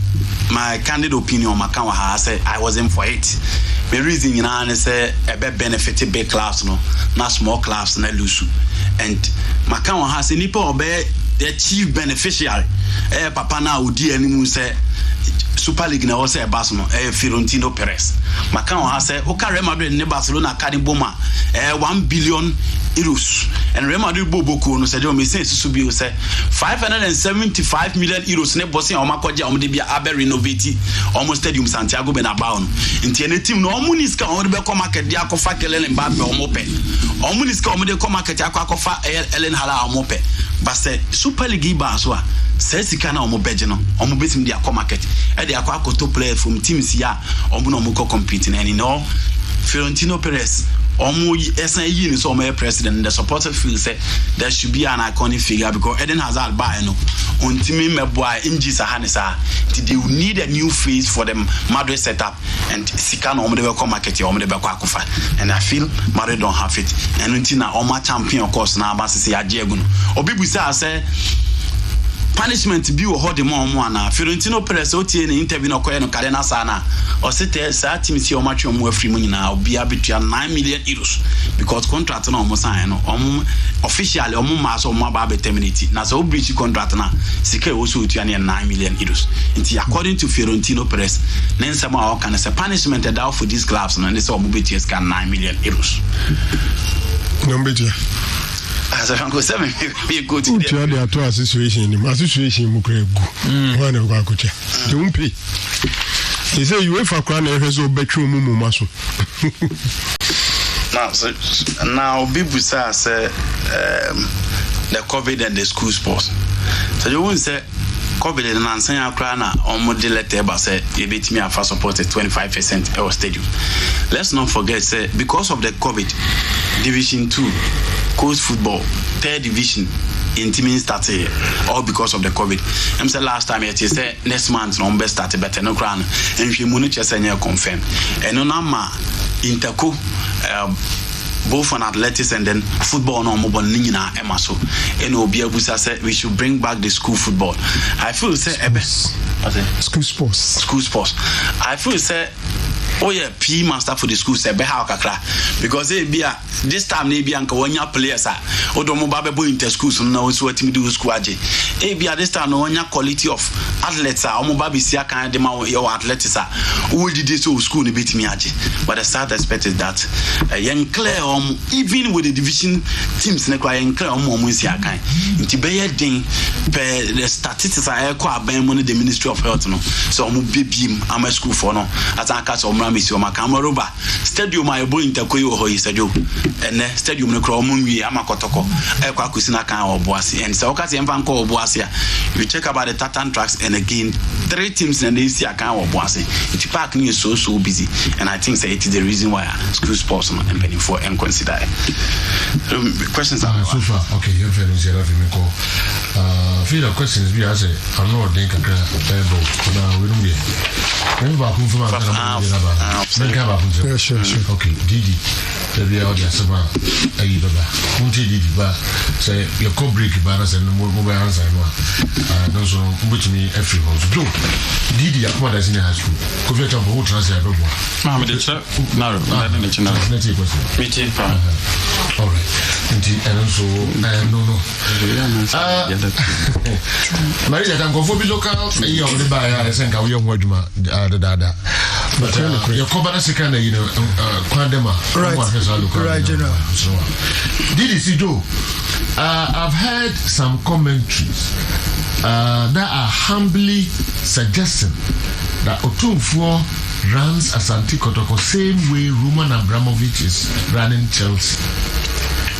my candid opinion I say I wasn't for it. The reason say a benefit big clubs no, not small clubs na lose. And Macau has a nipple obey the chief beneficiary. Papa na udi any say Super League na also a Barcelona, Fiorentino Perez. Macau has said, okay, Real Madrid in Barcelona carrying Boma, 1 billion euros. And Real Madrid Boboku no said, "You may say Susubi say 575 million euros." Ne bossing Omakoja Omdebia Abe renovate almost Stadium Santiago Bernabeu. In the team no Muniska on the market Diakofa Kellen Mbappe Omope. Omuniska on the market Diakofa Ellen Hala Omope. But say Super League Baswa. Says he can't omo bedje no omo betim dia come market e dia akwa to play from teams here omo no mo competing and in all Fiorentino Perez omo esan yi ni so omo president and the supporter feel say there should be an iconic figure because Eden Hazard buy no untimi meboa injisa hanisa they will need a new face for them Madrid setup and sika no omo de come market omo de be kwa akufa and I feel Madrid don't have it and untina omo champion of course na abasisi ajegun obibu say punishment bi wo hode mo ana Fiorentino Perez o tie ne interview no koye no kare na sana o sete sa team si o match mo afri mu nyina obi abetua 9 million euros because contract na o mo sign no officially o mo ma so mo ba terminate na so breach contract na sika o so tua ne 9 million euros nti according to Fiorentino Perez ne nsema o kan say punishment that for these clubs no ne say o mo betua ska 9 million euros number as I go 7 we go to the other situation mu kregu one of go kucha don't pay they say you for crown so betru mu maso now people say the COVID and the school sports so you won't say COVID and Nansan Ukraine on model letter but say you beat me for supported 25% our stadium. Let's not forget say because of the COVID Division 2 coast football 3rd division in team started all because of the COVID. I'm say last time it say next month no best start better no crown and we money just confirm and no ma interco both on athletics and then football no mobile nina emaso and obi abusa say we should bring back the school football. I feel say school sports I feel say oh yeah, P master for the school say be how kakra because this time they be anka wonya players odomo babe bo inter schools no so what me do school aje this time no wonya quality of athletes omo babe sia kan de ma your athletes who did this school ni bit me aje but the sad aspect is that young clear even with the division teams na kwa young clear omo sia kan nti be ye den per the statistics are kwa aban mo the Ministry of Health no so omo bebim am school for no ataka so Misi o Makamoruba stadium my boy interkoyi o hoyi sajo ene stadium no kro omunwi amakotoko e kwa kusina kan oboase and so okati emfa nko oboase Boasia. You check about the Tatan tracks, and again, 3 teams in the AC account of Boasia. It's park is so busy, and I think it is the reason why school sports and penny for and consider questions are so far. Okay, you're very call. Few questions we ask. I'm not think a table. Now we don't be. Remember who from sure. Okay, Didi. The audience about Baba. Didi Ba say your co break banners and mobile answer. Those which me every house. Do Didi what is in the high school. Could you tell me who translate? I'm the chap. No, all right. And also, no. Maria can go for the local. You are the buyer. I think I will watch my dada. But your company second, Quandema. Right, General. So, did you see Joe? I've heard some commentaries that are humbly suggesting that Otumfuo runs Asante Kotoko same way Roman Abramovich is running Chelsea.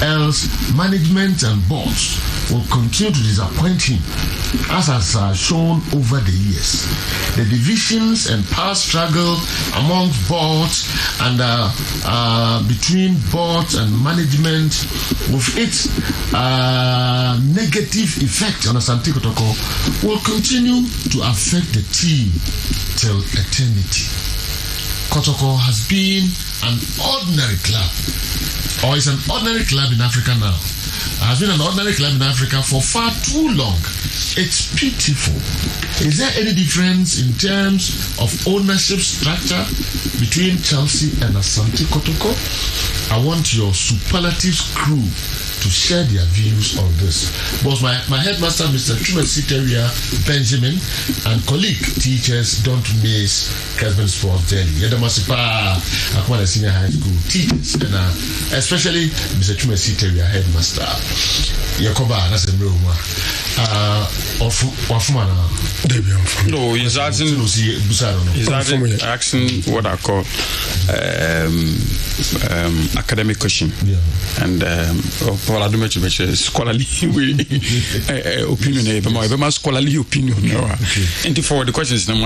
Else, management and boards will continue to disappoint him, as has shown over the years. The divisions and power struggle amongst boards and between boards and management, with its negative effect on Asante Kotoko, will continue to affect the team till eternity. Kotoko has been an ordinary club, or is an ordinary club in Africa now. Has been an ordinary club in Africa for far too long. It's pitiful. Is there any difference in terms of ownership structure between Chelsea and Asante Kotoko? I want your superlatives crew to share their views on this. Both my headmaster, Mr. Chumesi Terrier Benjamin, and colleague teachers don't miss Kessben Sports Daily. Yedamasipa, Akwala Senior High School teachers, and especially Mr. Chumesi Terrier headmaster. Yakoba, that's a real one. No, he's asking what I call academic question, and scholarly opinion. But scholarly opinion. And for the questions, and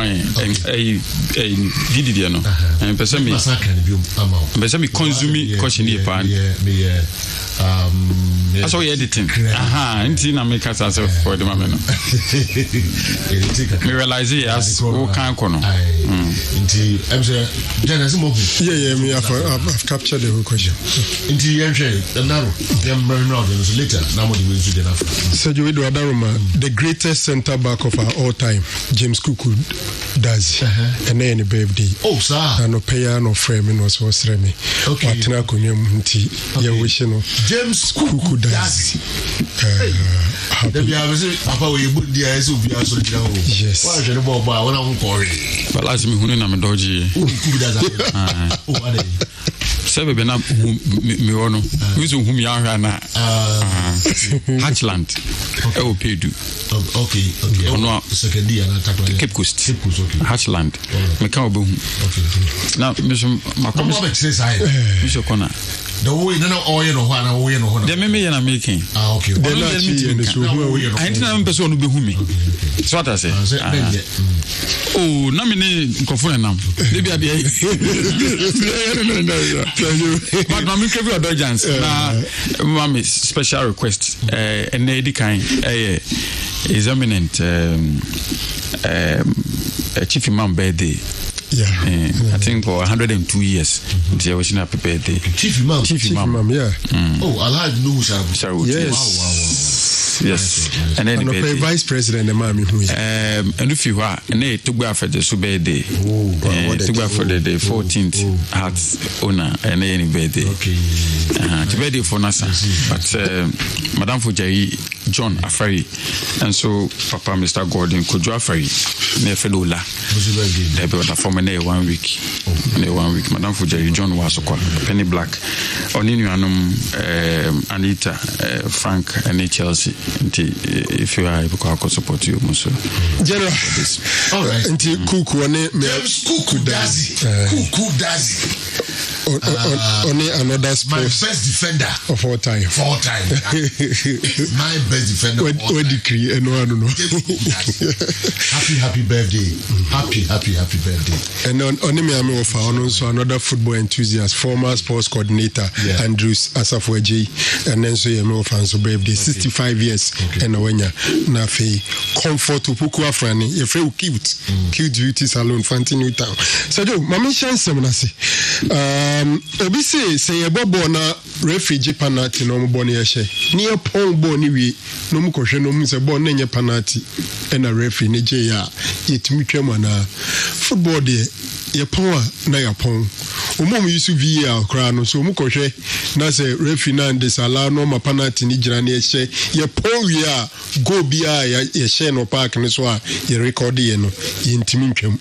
person consume question. That's why editing. And make us for the moment. We realize it as who can't corner. I've captured the whole question. The greatest centre back of our all time, James Kuku does, and then the birthday. Oh, sir. And no payer, no framing was Remy. Okay. James Kuku does. Yes. But last me who I'm a dodgy. Seven be na me wono. Who's whom you are na Hatchland. Pedu. Okay. No second year na Cape Coast. Hatchland. Me can obo. Okay. Now my comment says I. Mr. Kona. The way no the me na making. Okay. I think I'm person who be me. So what I say? Oh, na me ni nkofo nam. Dey bia bia. But na me keep your dojans. Na mama special request and the kind is eminent chief imam birthday. Yeah. I think for 102 years. They were happy birthday. Chief imam, yeah. Oh, Allah knows. Yes. Yes. And then the vice president, the mommy who and if you are, and they took back for the birthday. Took back for the 14th Hearts owner and any birthday. Okay. To birthday for NASA. But Madame Fujayi, John Afari, and so Papa Mr. Gordon Kujo Afari, Nefelola. They built a former 1 week. 1 week. Madame Fujayi, John Wasokwa, Penny Black, Oninianum, Anita, Frank, and Chelsea. If you are able to support you, Muso. General, all right. Until Kuku, Kuku Dazi. only another sport. My best defender of all time. My best defender of all time. Decree, and I don't know. Happy birthday. Happy birthday. And only me, I'm also another football enthusiast, former sports coordinator, Andrews Asafweji, and then so you're fans of birthday, 65 years, and when you're Nafi, comfort to Puku Afrani, you're very cute beauty salon, Fanti New Town. So, Mammy Shansom, Obi say a bobo na refugee penalty no boni yeshe. Near pong boni we no mukoshe no muse bon nenye penalty and a referee ne je ya yetimi na football de ye pon na ya pon. Omo yusu VAR kra no so mukoshe na se referee na disallow no ma penalty ni jira ne yeshe ye pon we a go bia ye share no park ne so a ye record ye no yentimi twam.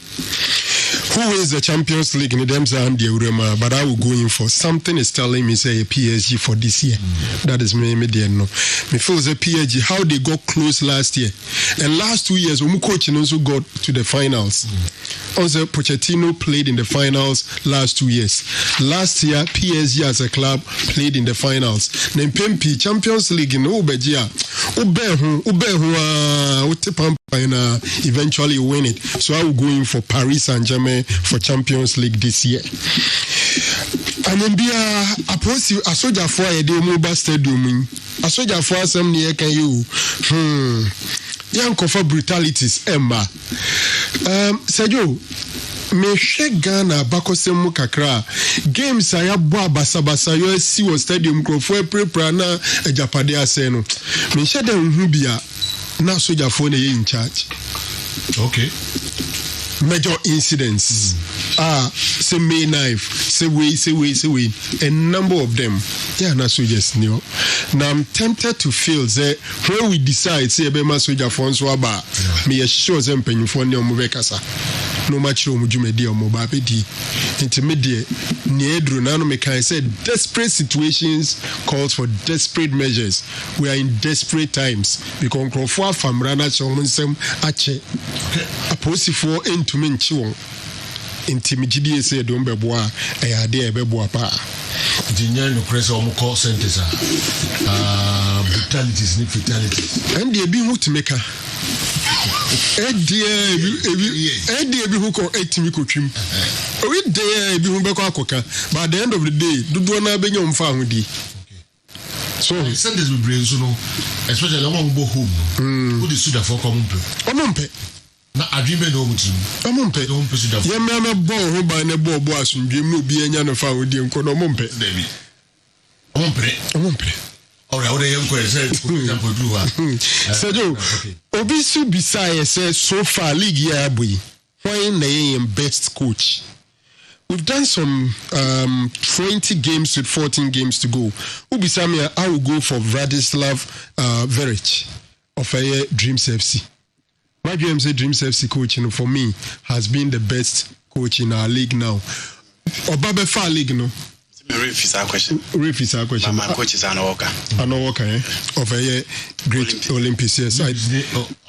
Who wins the Champions League in the Urema, but I will go in for something is telling me say a PSG for this year. That is me no. Me feels a PSG how they got close last year. And last 2 years coach also got to the finals. Also Pochettino played in the finals last 2 years. Last year PSG as a club played in the finals. Then Pempi Champions League in Obejia. Eventually win it. So I will go in for Paris Saint-Germain for Champions League this year. And then be a soldier for a mobile stadium. A soldier for some near can you young for brutalities, Emma. Sergio, me shake Ghana bakosemu kakra games aya boa basabasa yo si wo stadium crofo prepare na ejapade aseno me share dem hu bia na soldier for na in charge. Okay. Major incidents. Say May knife, say way, a number of them. Yeah, na soldiers new. Now I'm tempted to feel that when we decide, say Bema soldier for Swaba, me assure them penny for no Mubekasa. No much room would you made dear Mobabedi. Intermediate Niedru Nano Mekai said desperate situations calls for desperate measures. We are in desperate times. Because Crofwa from Rana Chomonsem Ache. A posi for to mention intimidity say don't be boa a idea be boa pa the no press or call centers brutalities need fatalities and they be who to make a be who call 8 miko trim we there be who be kwa koka but at the end of the day do na be nyom fa hudi so centers we bring so no especially among bo home who the suda for comumpe na adwime no mutim omumpe no mpesu da ye me ball ho ba ne ball asundwe mu bi enya no fa hodi enko no omumpe David omumpe ora ora yenko say example do ha Sergio obi su bisaye say so far league ya boy when na best coach. We've done some 20 games with 14 games to go. Ubisami, I will go for Vladislav Veric of Dreams FC. My Dreams FC coaching for me has been the best coach in our league now. Obabe Far League, no? Refuse our question. My coach is Anoka. Of a great Olympics. Yes,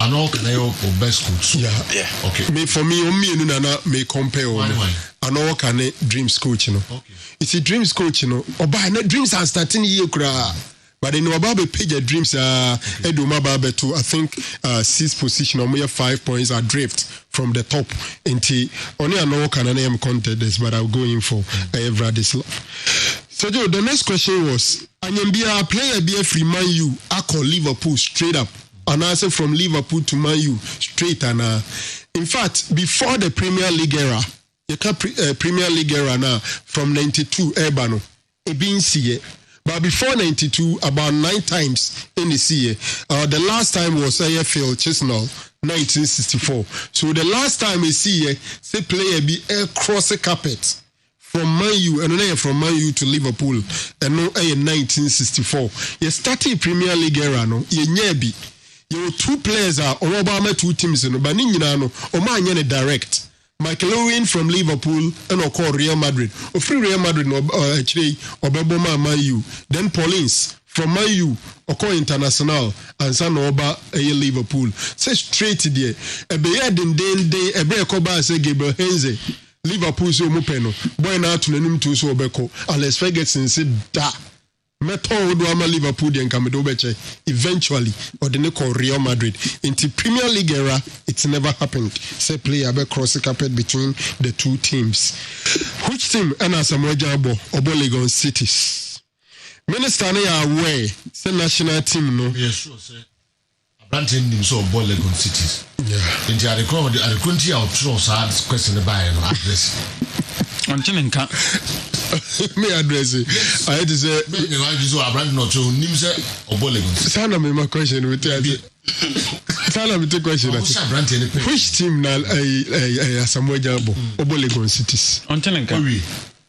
Anoka best coach. Yeah. Okay. For me, may compare. Anoka Dreams coach, you know. Okay. It's a Dreams coach, you know. Oba Dreams are starting here, but they know about the page Dreams Eduma Babe to I think 6th position or more 5 points adrift from the top into only Anoka and I am contenders, but I'll go in for Vladislav. So the next question was Anyambia player be a free Man U call Liverpool straight up. And answer from Liverpool to Man U straight and in fact before the Premier League era, Premier League era now from 92 Ebano Ebinsiye. But before 92, about 9 times in the year. The last time was AFL Chesnall, 1964. So the last time we see say player be across the carpet from Man U and then from Man U to Liverpool and no 1964. You started Premier League era no. You nyebi. You 2 players are Obama 2 teams no. But ni no. Oma nyane direct. Michael Owen from Liverpool and call Real Madrid. Or free Real Madrid no actually Obama Man U. Then Paulins from Man U or call International and San Oba Liverpool. Say straight there. A beard in day a break say Gabriel Henze. Liverpool so omo pɛ no boy na ato nanum to so obeko Alex Ferguson said da meto do ama Liverpool de nka me do beche eventually or the call Real Madrid into Premier League era. It's never happened. Say player be cross the carpet between the two teams. Which team ana Samuel Jabo Obolegon Cities Minister na aware say national team no yes sure say Abranten nim so Obolegon Cities into the crowd the country out throw sad question by no address until nka me address it. I had to say me why you so Abranten not so nim say Obolegon sana me my question with you sana me take question which team na Samuel Jabo Obolegon Cities until nka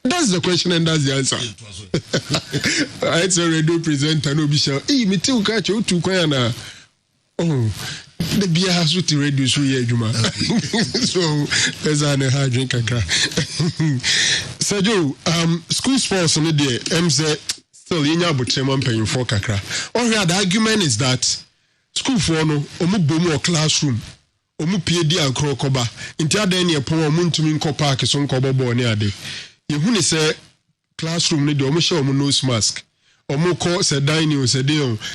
that's the question and that's the answer. I said radio presenter no be sure me too catch you to kwana the beer has with the radio so yeah juma so there's an hard drink kakra so Joe school sports on the day say still yinya botrema paying for kakra the argument is that school for no omu bomu or classroom omu pd and krokoba inti ada ne pon omu ntumi nko park so nko bobo ne ade yehu ne say classroom ne de omu show omu nose mask omu ko say dining say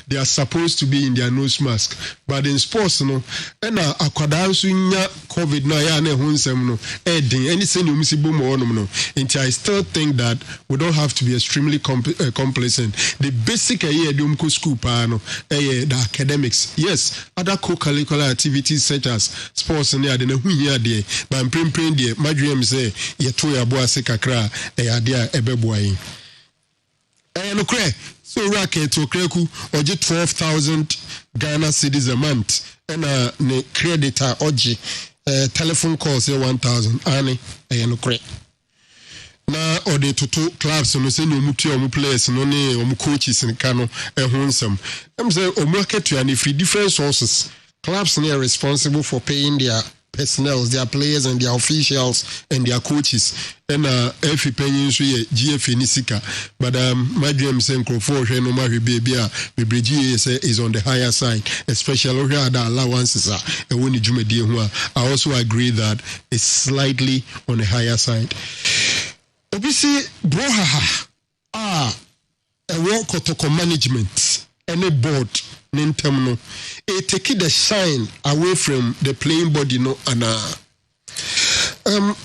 they are supposed to be in their nose mask but in sports no na akwada so nya covid na ya na hu nsem no edin any say omu si bomu onum no inti I still think that we don't have to be extremely complacent. The basic idea de umko school pa no the academics, yes, other co-curricular activities such as sports and the hu here there but print there my dream say ye to ya boa se kakra there ebeboa no cre so racket to kreku oje 12,000 Ghana cedis a month and ne creditor oje telephone calls 1,000 ani no cre na ode toto clubs no say no mutu omu players no ne omu coaches in kano ehonsam say omu aketu and free different sources clubs are responsible for paying their personnel, their players and their officials and their coaches and every penny so GF Nisika but my dream saying for no marry baby is on the higher side especially the allowances are when you I also agree that it's slightly on the higher side. Obisi broha a work protocol management any board nintemno take the shine away from the playing body no ana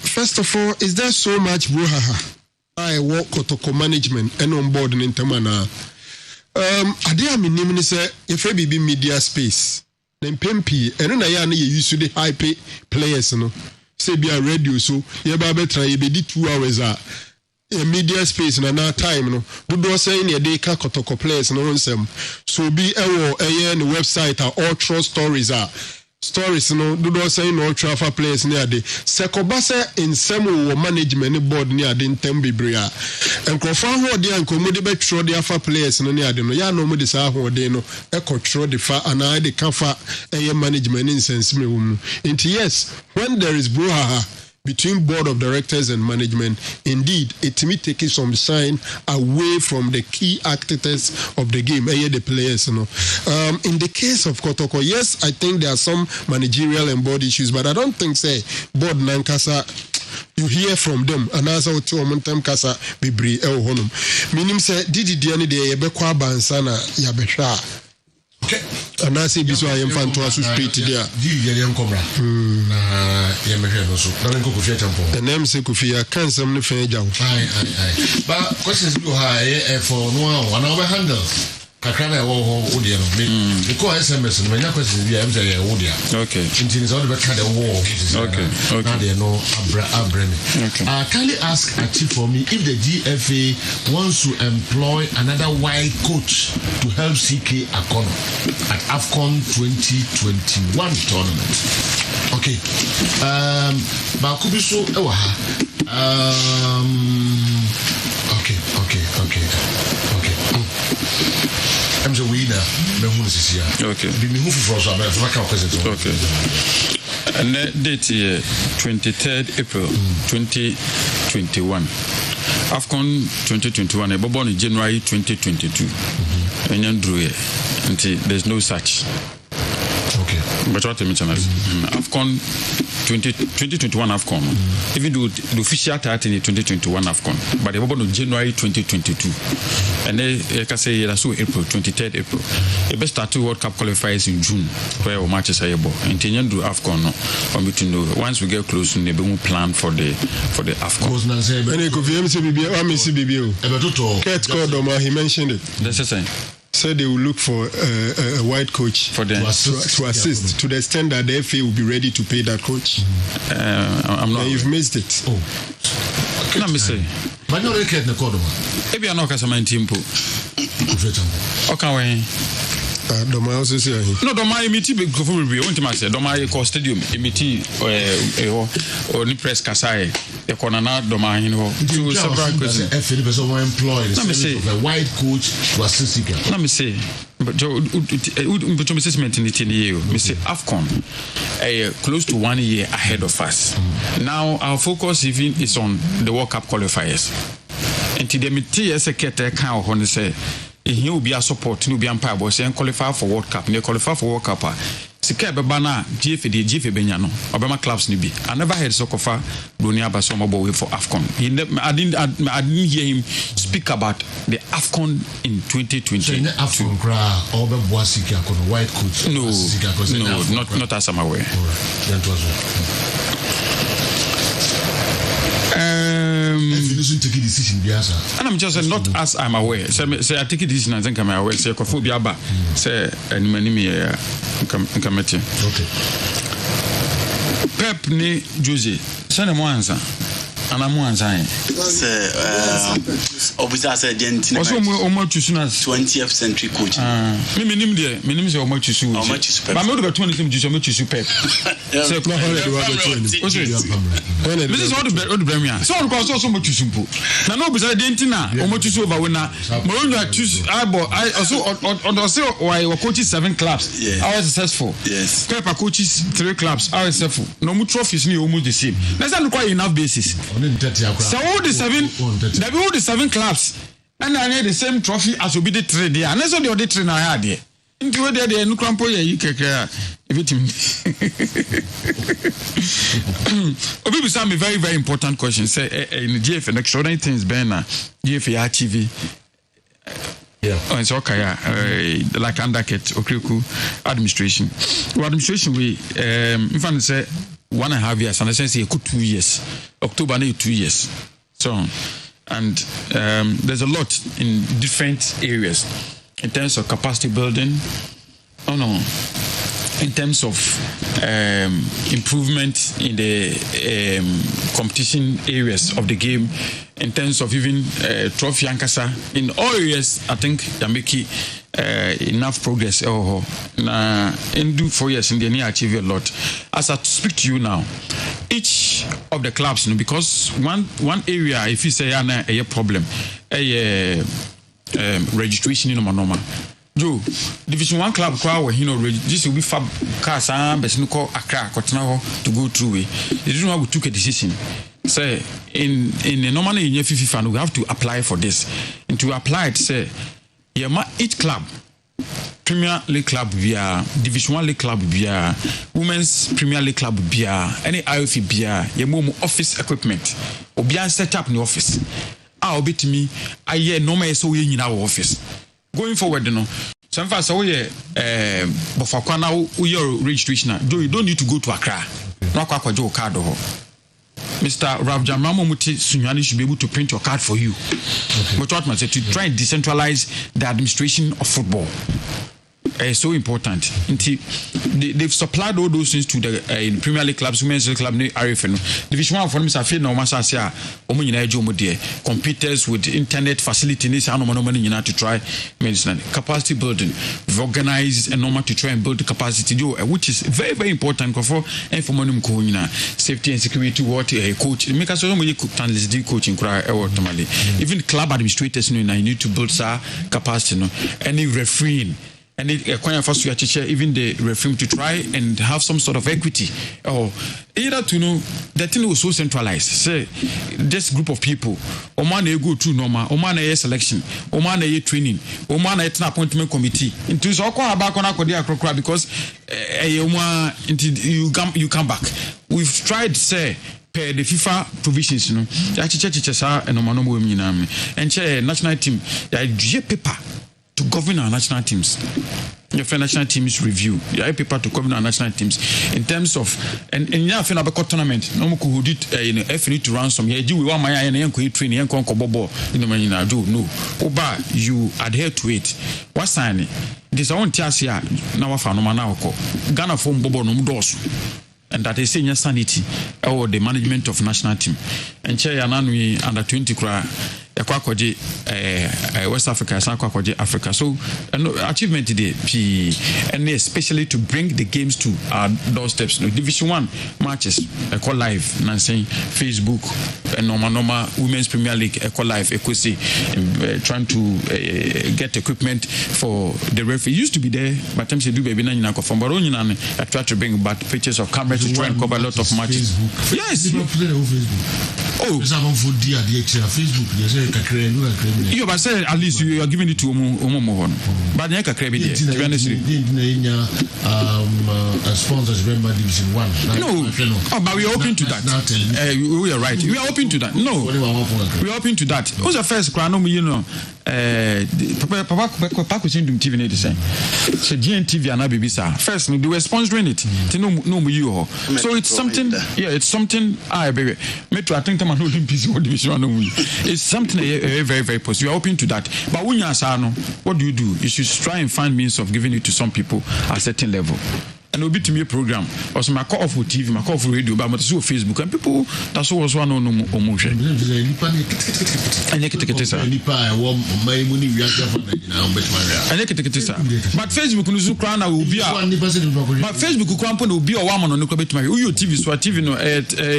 first of all is there so much broha I work protocol management and on board nintemana adia minim ni say if be media space then pempi eno na ya na you use the high pay players no say be a radio so ye ba betra ye be di 2 hours a media space na time no do say in dey ka kotoko players no nsem so be no website all true stories no do say no travel players near dey sekoba say in some management board near dey ntem bibria enkrofo ho dey ankomo dey betro dey afa players no near dey no ya no mo dey sa ho dey no e control the fa and I dey kafa management in sense me wum into yes when there is brouhaha between board of directors and management, indeed, it may take some shine away from the key actors of the game, the players. You know. In the case of Kotoko, yes, I think there are some managerial and board issues, but I don't think, say, board Nankasa, you hear from them, and as I tell them, Kasa, Bibri, Honum. Meaning, say, did you de Yabekwa Bansana Yabesha? Okay. And I say this why I'm fan to us straight there. The name say Kufia can some new job. But questions you have for no one over handles. Kakana audio no because SMS no many questions be am say audio okay intins all the kind of war okay now they know okay kindly ask Achi for me if the GFA wants to employ another white coach to help CK Akono at AFCON 2021 tournament. Okay ba kubiso ewa okay I'm the winner. Okay. Be me move for us. Okay. And the date here, 23rd April 2021. AFCON 2021. A born in January 2022. And then drew here until there's no such. Okay. But what I mentioned is AFCON 2021 AFCON. Even though the official title in 2021 AFCON, but they were born in January 2022. And they can say that's April 23rd April. The best start World Cup qualifiers in June, where our matches are able. Intending to AFCON once we get close, we will plan for the AFCON. Kurt Cordoma, he mentioned it. That's the same. Said they will look for a white coach for them to assist to the extent that the FA will be ready to pay that coach. I'm not. And you've missed it. Oh, let me say. But no record na Cordoma. Maybe I'm not a man team. Okay. Doma also say no, Doma imiti be go for review. Won't you say Doma e stadium imiti or ni press kasai e kona na Doma hin ho. Two several questions. FA person will employ the service of a white coach to assist him. Let me say, but but assessment in the year. Me say AFCON close to 1 year ahead of us. Now our focus even is on the World Cup qualifiers. And today me tea as a kete kan ho ne say he will be a support no be empire boss and qualify for World Cup. They qualify for World Cup. Sika beba na GF benya no. Obama clubs ni bi. I never heard Sokofa Dunia Basomo way for AFCON. I didn't hear him speak about the AFCON in 2020. So in the AFCON cra Oba Boasika kono white coach. No, not as I'm aware. That was take a decision, and I'm just not as I'm aware. Say I take a decision, I think I'm aware. Say Kophobia ba. Say and many committee. Okay. Pep ni Jose. Say no answer. And I'm one sign. Say obviously say Argentina. Also more to soon as 20th century coach. Me name there. Me name say how much you sue. How much is Pep? But me do 20 thing you much you Pep. Say no this is all the premier. So on cause so much you simple. Na no be say Argentina how much you sue over winner. Mourinho choose I also on say why coaches 7 clubs. I was successful. Yes. Pep coaches 3 clubs. I was successful. No more trophies ni almost the same. That's not quite enough basis. So all the 7 clubs and I need the same trophy as will be the 3 there. And that's all the other 3 I had there. Into where they no crampo you keke everything. People ask me very very important question. Say in GF and extraordinary things Ben GF TV. Yeah. Oh, it's okay. Like undercut Okriku administration. Administration we in fact say 1.5 years, and I say 2 years. October 2 years. So, and there's a lot in different areas in terms of capacity building. In terms of improvement in the competition areas of the game, in terms of even trophy ankasa, in all areas, I think they make enough progress. In 4 years, in the near achieve a lot. As I speak to you now, each of the clubs, because one area, if you say a problem, registration in normal. Joe, Division 1 club crowd, this will be fab cars and Besnuko Accra, Cotton to go through it. They didn't know we took a decision. Say, in a normal in your FIFA, we have to apply for this. And to apply it, say, each club, Premier League club via Division 1 League club via Women's Premier League club via any IOF via your office equipment or beyond set up in the office. I'll be to me, I hear no more so in our office. Going forward, some fast away, but for now, we are registration. You don't need to go to Accra. No Joe card. Mr. Ravjan Mamomuti Sunyani should be able to print your card for you. But what I said to try and decentralize the administration of football. It's so important. They've supplied all those things to the Premier League clubs, Women's League club, RFN. Division 1 for them, I feel no matter say, computers with internet facilities, to try medicine capacity building. We've organized a normal to try and build the capacity, which is very, very important for safety and security. What a coach, make us coaching, even club administrators, you need to build capacity. Any refereeing. and it first to achieve even the referee to try and have some sort of equity, or either to know the thing was so centralized. Say this group of people, Oman go to normal, Oman selection, Oman training, Oman appointment committee. Into so because you come back. We've tried say per the FIFA provisions, and national team, paper to govern our national teams. Your national teams review. You have paper to govern our national teams in terms of and yeah, if you have a tournament, no more could it if you need to run some here. You want my and training and bobo in the man do no. Oba you adhere to it. What sign? This I want to ask ya now. I found now. Ghana form bobo no doors. And that is senior sanity or the management of national team. And Chair Yananui under 20 cry. West Africa, Africa. So, achievement today, and especially to bring the games to our doorsteps. Division 1 matches, call live, Nancy, Facebook, and normal Women's Premier League, call live, trying to get equipment for the referee. It used to be there, but I'm saying, do baby, I try to bring back pictures of cameras to try and cover a lot of matches. Facebook. Yes. Oh, Facebook. You but say at least you are giving it to Omo. But you can credit it. To be honest with you. Sponsors remember Division 1. No. Oh, but we are open to that. We are right. We are open to that. No. We are open to that. Who's the first crown? You know. Papa question to TV the same. So GNTV and ABBSA. First, they were sponsoring it. No, you. So it's something. Yeah, it's something. Baby. Metro. I think I'm not Olympics or Division 1. It's something very, very positive. You are open to that. But when you are what do? You should try and find means of giving it to some people at a certain level. And it'll be to me a program. Also, my call for TV, my call for radio, but I'm also Facebook. And people, that's what was one on motion. But Facebook will be but Facebook will be a woman on the TV, so TV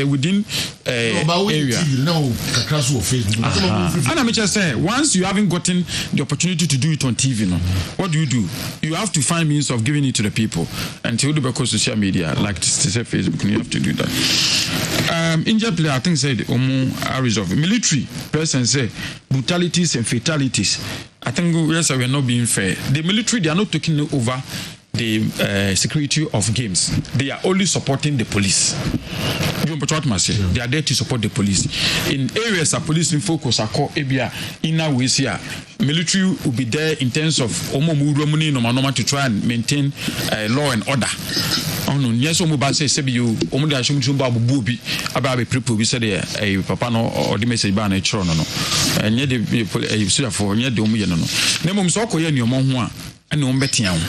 within area. And I'm just saying, once you haven't gotten the opportunity to do it on TV, what do? You have to find means of giving it to the people. And because social media, like to say Facebook, you have to do that. Injured player, I think said are resolved. Military person say brutalities and fatalities. I think yes, we are not being fair. The military, they are not taking over the security of games. They are only supporting the police. They are there to support the police. In areas that police in focus are called Abia, inner ways here. Military will be there in terms of to try and maintain law and order. Yes, you people we said a papa no or the message ban a chron no. And yet the for near the Nemum Soko and your mom and no betting.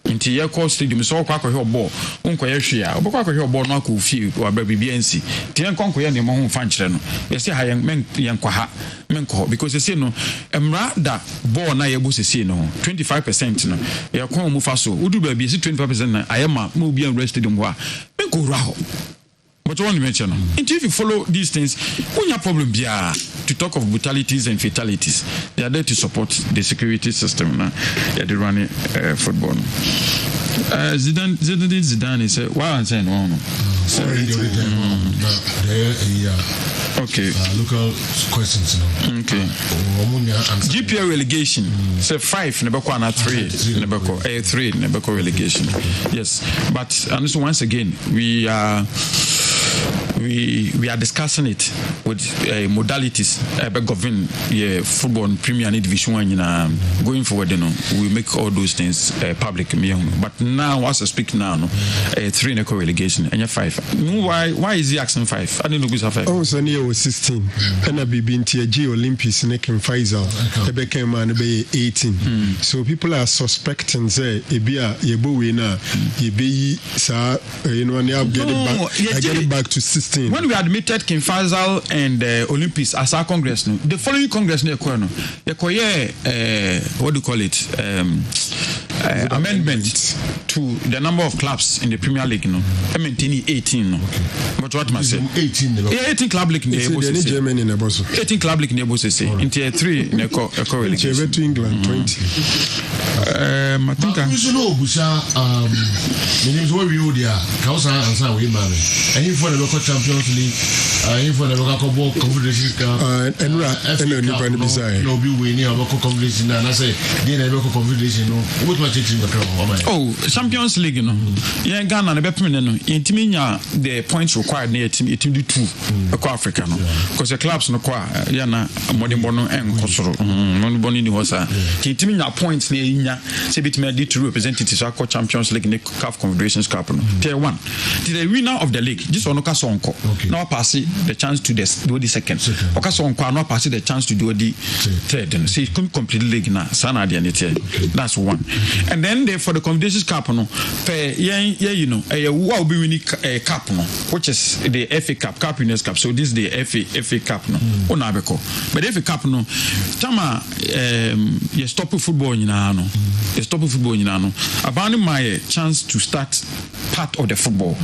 Into your cost stadium so quack your ball, Uncle Yashia, or your ball not cool few or baby BNC. Tian conquer your mom function. You say I am men Yankwaha, Menko, because you say no, Emra that ball na yabusi see no 25% no. Your con mufaso, would do baby 25%. I am a movie and rested in wa. Menko Raho. But you want to mention, if you follow these things, when your problem be to talk of brutalities and fatalities, they are there to support the security system. They are running football. Zidane is why I'm saying no. Okay. Local questions. Okay. GPL relegation. Say 5 Nebeko and 3 Nebeko. 3 Nebeko relegation. Yes, but and once again we are discussing it with modalities govern football and Premier and Division 1 going forward. We make all those things public. But now, as I speak now, 3 in a relegation and 5. Why is he asking 5? I didn't know 5. Oh, so near was 16. And I be been TG Olympics neck and Faisal. I became man be 18. So people are suspecting say Ebia Yebuina Yebi sa when you get it back to 16. When we admitted King Faisal and Olympics as our Congress, the following Congress what do you call it? amendment to the number of clubs in the Premier League, no. I maintain 18, no. But what must say? 18 club league in the 18 club league in the say. In tier 3 in the relegation. To England 20. I think I know Busa my name is Wariodia, Kausa and San Wimame. And you for the local Champions League, you for the local Confederation Cup, and no be winning a local confederation, and I say, the local confederation, what much it in the crowd. Oh, Champions League, no. Yeah, Ghana, the Bepman, Intimina, the points required near team 2 Africa, no. Because the clubs no qua, Yana, Modibono and Kosoro, Moniboni was a Intimina points near Inya, say between the 2 representatives are called Champions League in the CAF Confederations Cup. Tier 1. The winner of the league, this one Okasonko, now pass the chance to do the second. Okasonko now pass the chance to do the third. See, complete league now. Sana that's one. And then for the Confederations Cup, no, you know, will be winning a cup, no, which is the FA Cup, Cup Winners' Cup. So this is the FA Cup, no, Onabeko. But FA Cup, no, Tama, you stop football in Nano. You stop football in Nano. About my chance to start part of the football.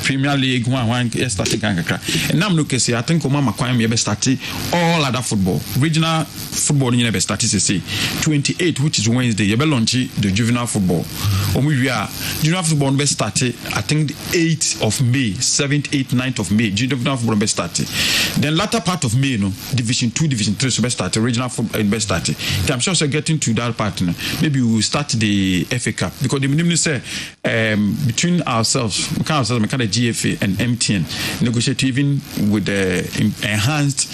Premier League, one starting and now look say I think Mama Kwame be starting all other football. Regional football you never started to say 28, which is Wednesday, you be launch the juvenile football. We are juvenile football be started I think the 8th of May, 7th, 8th, 9th of May, juvenile football be started. Then latter part of May, no, Division 2, Division 3 so be started, regional football be started. I'm sure so getting to that part, no, maybe we will start the FA Cup because the minimum say between ourselves, we kind of GFA and MTN negotiate even with the enhanced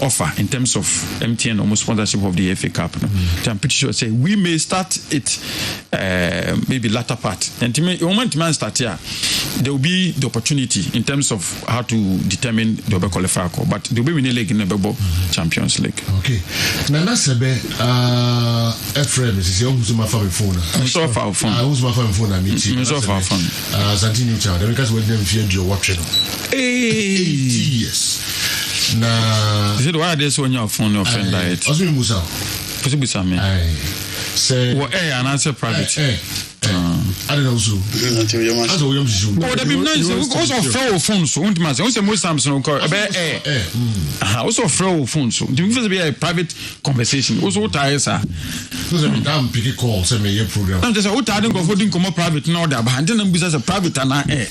offer in terms of MTN almost sponsorship of the FA Cup. No? I'm pretty sure say we may start it maybe latter part. And to me, moment man start here, there will be the opportunity in terms of how to determine the qualifier. But there will be winning league in the Champions League. Okay. Nana Sebe, Ephraim is who's my phone. So far phone. Who's my phone? I mean, so far phone. Santini Child, because when them feared your watching. 80 years. Now, is it why this when your phone offend by it? Osmi Musa. Possibly some. Say, well, and answer private. I don't know so. That's what Williams is. Oh, that be nice. Also, throw phones. So, want to say, also, most Samsung call. Also, throw phones. So, do you be a private conversation? Also, what I say. Because I'm damn picky call. Send me a program. I'm just what I don't go for doing come private. No, that but then business a private and I.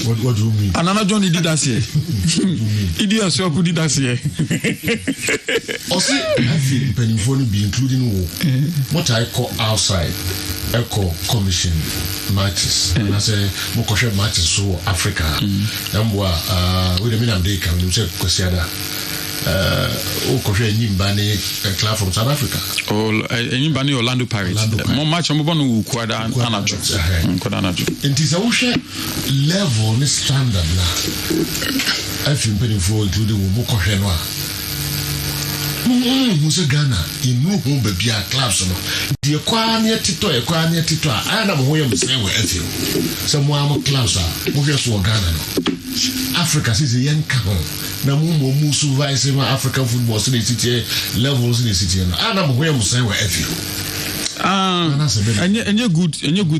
What do you mean? Another Johnny did that here. Idiot, so could did that here. Also, I feel penny be including what I call outside. I call commission matches. And I say, Mokoshe matches so Africa. And what with a minute they can say, Kosiada. Okoshe Nimbani, a club from South Africa. Oh, Nimbani Orlando Pirates. More match on Mobonu Quada and Anaju. It is a level, this standard now. I feel penny for to the Mokoshe Noir. Musa Ghana, in Muhu Babia clubs. The Aquania Tito, I am where I'm saying where I feel. Someone clubs are, Movias or Ghana. Africa is a young couple. Now, Musu Vice African football city levels in the city. And I'm where I'm saying where I feel. And you're good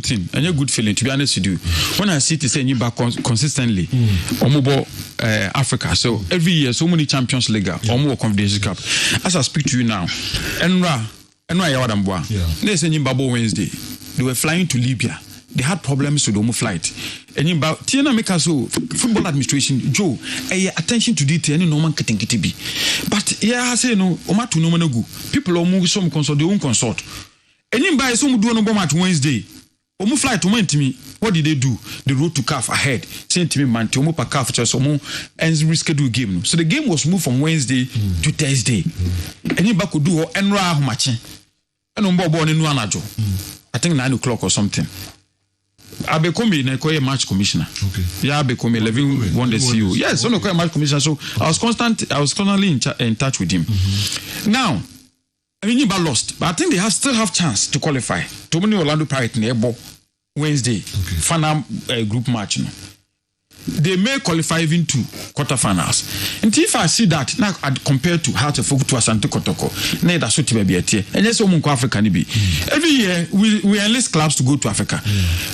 thing, and you're good feeling, to be honest with you. When I see to say you back consistently on mobile Africa, so every year so many Champions League or more Confederations Cup. As I speak to you now, Enra Yawadambwa, they say in Babo Wednesday, they were flying to Libya. They had problems with the Omo flight. And in about Tiana Mekaso, football administration, Joe, attention to detail, no man can think it be. But yeah, I say no, Omatu no managu. People are moving some consult, they won't consult. And in by some do no bomb at Wednesday. Omo flight went to me. What did they do? They rode to CAF ahead. Sent to me man to Omo pa CAF just Omo and reschedule game. So the game was moved from Wednesday to Thursday. And in back could do Enra matching. And on board in Wanajo. I think 9 o'clock or something. Abekomi na koye match commissioner. Okay. Yeah, Abekomi 11 won the CEO. Yes, on koye match commissioner. So I was constantly in touch with him. Now, I mean, Niba lost, but I think they still have chance to qualify. Too many Orlando Pirates in Ebo Wednesday. Final group match. No? they may qualify even to quarterfinals. And if I see that now compared to how to focus to Asante Kotoko, na that so be here. And yes, Africa be. Every year we enlist clubs to go to Africa.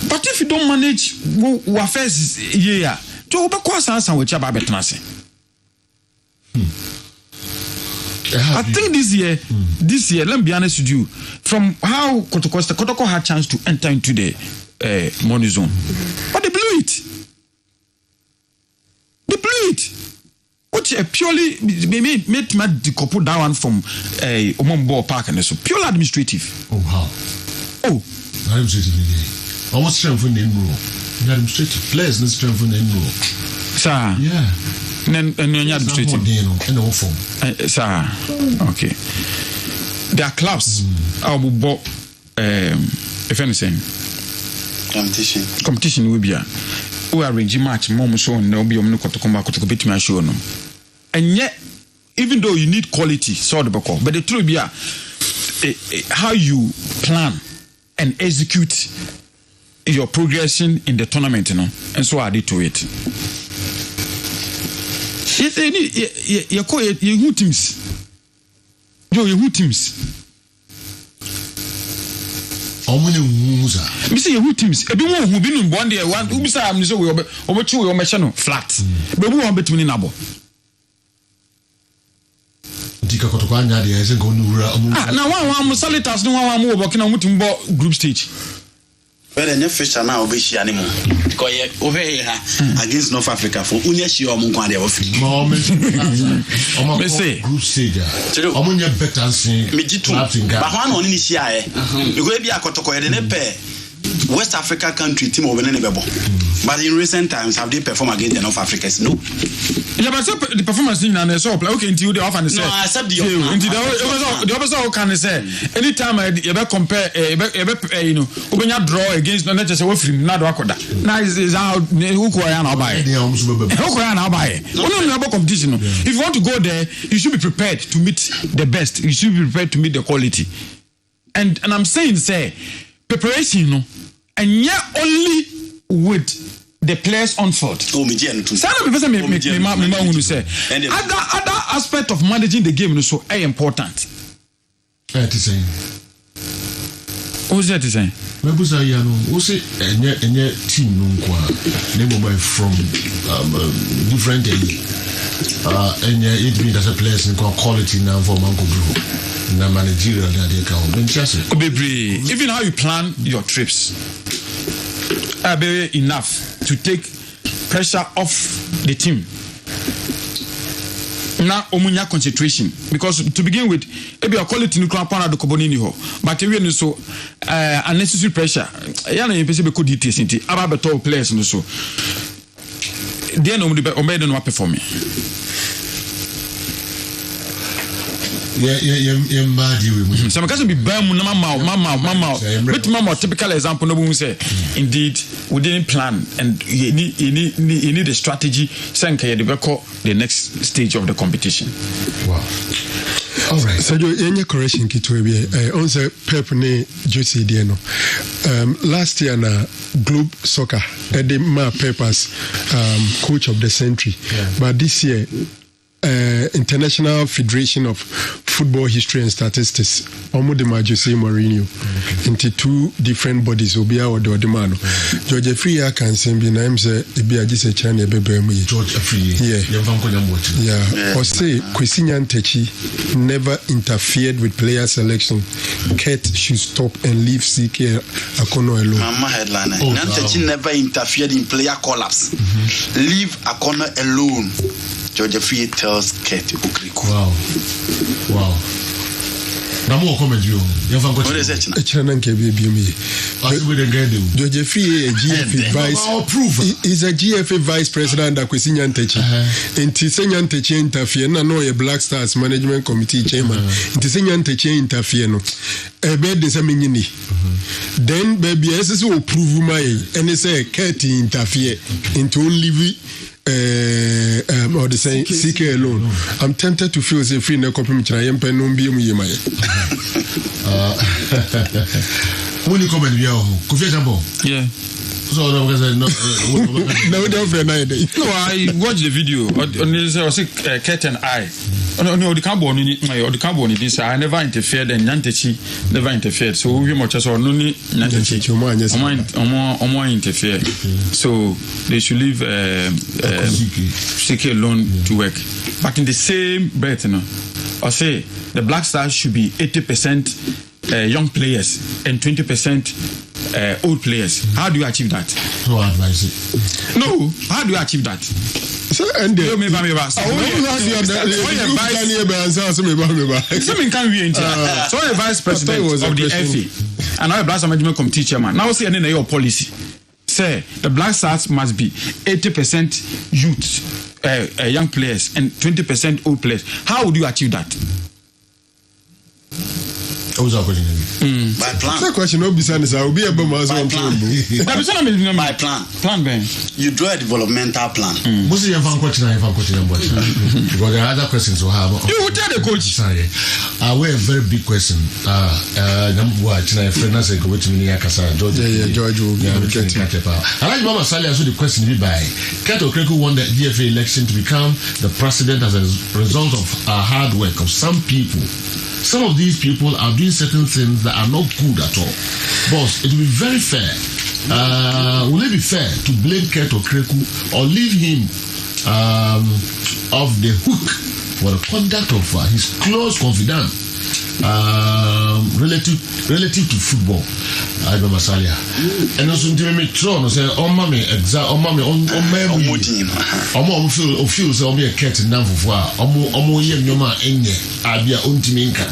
But if you don't manage affairs year, to I think this year, let me be honest with you, from how Kotoko had chance to enter into the money zone, but they blew it. They blew it. Which purely made decouple that one from Omombo Park and so purely administrative. Oh how? Oh, administrative. Almost strengthen the rule. Administrative players need strengthen the rule. Sir. Yeah. And administrative. Sir. Okay. There are clubs. I will bought if anything. Competition will be a. We arrange match, mom show, and there'll be a minute to come back to compete my show. And yet, even though you need quality, so the bako, but the truth be how you plan and execute your progression in the tournament, and so I did to it. You call it your teams. Your teams. Me say your teams. Ebi won who be no one day one. Ubi say am so we obechu we omechano flat. But we won between nabo. Dika Kotoko anya dey say go nura. Na one solitas no one mo working on mutimbo group stage. Well, the fisher now be she animal. Because over here against North Africa for unyeshi or munkwade of free. Me say group stage. Omunye better sin. Me jitu. But one on ini share. You go be a Kotoko e dey pair West Africa country team over Nebebo. But in recent times, have they performed against the North Africans? No. Yeah, but the performance thing and so okay until the off and say. No, I accept the opposite can say anytime you compare you know when draw against not just away from not Wakoda. Now is how who now buy. Now buy. No competition. If you want to go there, you should be prepared to meet the best. You should be prepared to meet the quality. And I'm saying say preparation and yeah only with the players on field. Other aspect of managing the game is so important. What is that saying? Mebusa yano, we say any team no kwa from different and it means as a players in quality now for Manko Blue. Na managerial that they can. Even how you plan your trips are enough to take pressure off the team. Now, omunya concentration because to begin with, maybe a quality nuclear power the carbonini ho, but we so unnecessary pressure. Yana impesible could details into about better players and so. Then ombe no performing. Some can be bam mama. But mama typical example no say indeed we didn't plan and you need a strategy sanka the next stage of the competition. Wow. All right. So any correction kitwe on say Pep ne Jose Dieno. Last year na Globe Soccer the ma Peppers coach of the century. Yeah. But this year International Federation of Football History and Statistics Omodema Jose Mourinho into two different bodies Obia or Dodemano. George Afriya can send be names Ebia Jise Chane Bebemi. George Afriya. Yeah. Or say Kwesi Nyantakyi never interfered with player selection. Kurt should stop and leave CK Akono alone. Mama headline. Nyantakyi never interfered in player collapse. Leave Akono alone. George Afriya tells Kurt Okriku. Wow. Namo comment you. What is it? George Afriya is a GFA vice president at Kwesi Nyantakyi. And Nyantakyi interfere no a Black Stars management committee chairman. Nyantakyi interfere no. Bed is a minini. Then baby SS will prove my and say Kurt interfere into only or the same CK alone. I'm tempted to feel as if in a compliment I am penum be my. When you come and be Kofi Jambo. Yeah. So no, I watched the video. I was Cat and I. No, the carbon or the carbon is I never interfered and Nantechi never interfered. So we much as or no Nantechi more interfere. So they should leave CK alone to work. But in the same breath, I say the Black Stars should be 80% young players and 20% old players. How do you achieve that? So advise it. No, how do you achieve that? So and so the vice president of the FA and now the Black Stars Management Committee chairman. Now see any your policy. Say the Black Stars must be 80% youth, young players and 20% old players. How would you achieve that? By plan. The question will be sent is I will be able to by plan. Plan Ben. You draw a developmental plan. Most of your fan coach now, because there are other questions we have. You will tell the coach. Sorry, we have a very big question. Number one, China friend has a go to me Akasa George. George will get it. I like Mama Sally. So the question be by Kato Kreku won the DFA election to become the president as a result of hard work of some people. Some of these people are doing certain things that are not good at all. Boss, it will be very fair. Will it be fair to blame Keto Kreku or leave him off the hook for the conduct of his close confidant relative to football? I remember Masalia. And also, me try no say, oh mommy, feel so be a cat in Namfua, yem yoma enye, abia untiminka.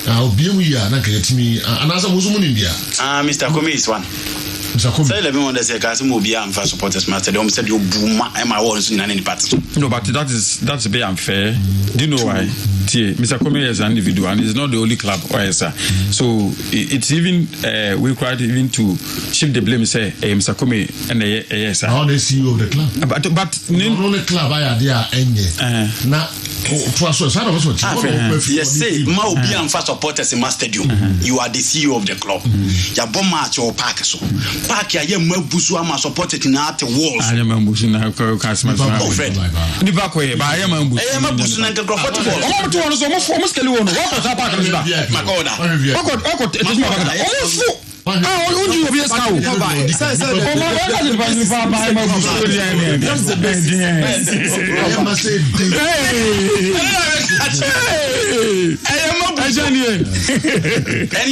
Now, be we are not getting me, and as I was in India. Mr. Komi is one. Say let me want to say guys mo be am for supporters master dem said you boom am I want in any party. No, but that's a bit unfair. Do you know why? Mr. Komi is an individual and it's not the only club or sir. So it's even we required even to shift the blame say Mr. Komi and yes sir. How the CEO of the club. But not only club I there enye. Na yes say ma obi am for supporters in master stadium. You are the CEO of the club. Ya bomb match or park so. Park ya ye mabusu ama supported na at walls. I am mabusu na customer. Ni ba ko e ba ya mabusu. E mabusu na nkro football. O mo to so mo fo mo skeli wono. What was that park is ba? Makoda. Oko it is not that. O fu. Only you be a scout. That's I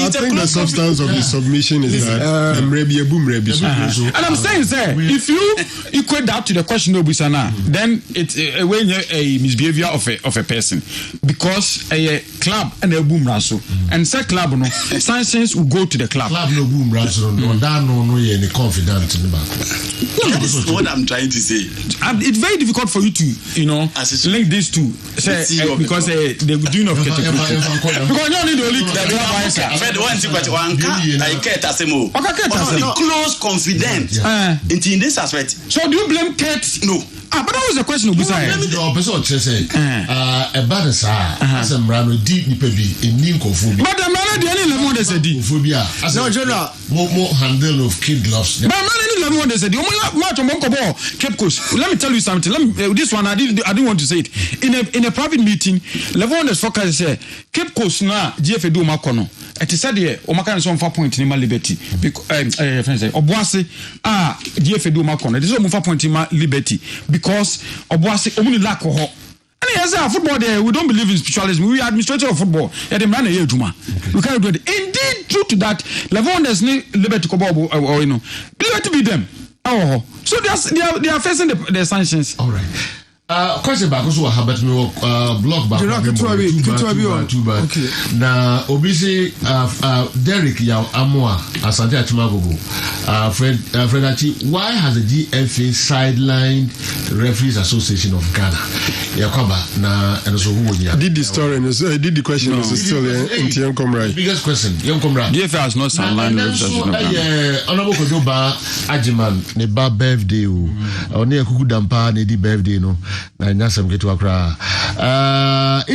think the substance of the submission is that and I'm saying, sir, if you equate that to the question of Busana, then it's a misbehavior of a person because a club and a boom raso and say club no sanctions will go to the club. Boom raso no any confident in the back. That's what I'm trying to say. It's very difficult for you to link these two because they're doing of category. Because you need to link close confident in this aspect. So do you blame Kurt? No. But that was the question of Busai. A bad as a man deep in Ninko. But the man the only level they said phobia. No general more handle of kid gloves. But man any level they said you match on Monkobo Cape Coast. Let me tell you something. This one I didn't want to say it. In a private meeting, level on the focus say Cape Coast na GFA do makono. It is said here Omaka is on 4 point in my liberty because Obuasi GFA do makono. This is on 4 point in my liberty because Obuasi omuni lack ho. And yes, football there we don't believe in spiritualism. We are administrator of football. Yeah, they run a year juma. We can't do it. Indeed, true to that. Level there's no liberty kobo or you know. Liberty be them. Oh, so they are facing the sanctions. All right. Question back also habit me blog back too bad. Okay. Na obisi Derek ya Amwa Asante Atimagogo. Fredachi, why has the GFA sidelined the Referees Association of Ghana? Yakwaba na and so who did the story and did the question is still in young comrade. Biggest question, young comrade. GFA has not sidelined the Referees Association of Ghana. Honorable Kojoba Ajiman ne ba birthday o. Oni ekuku dampa ne di birthday no. If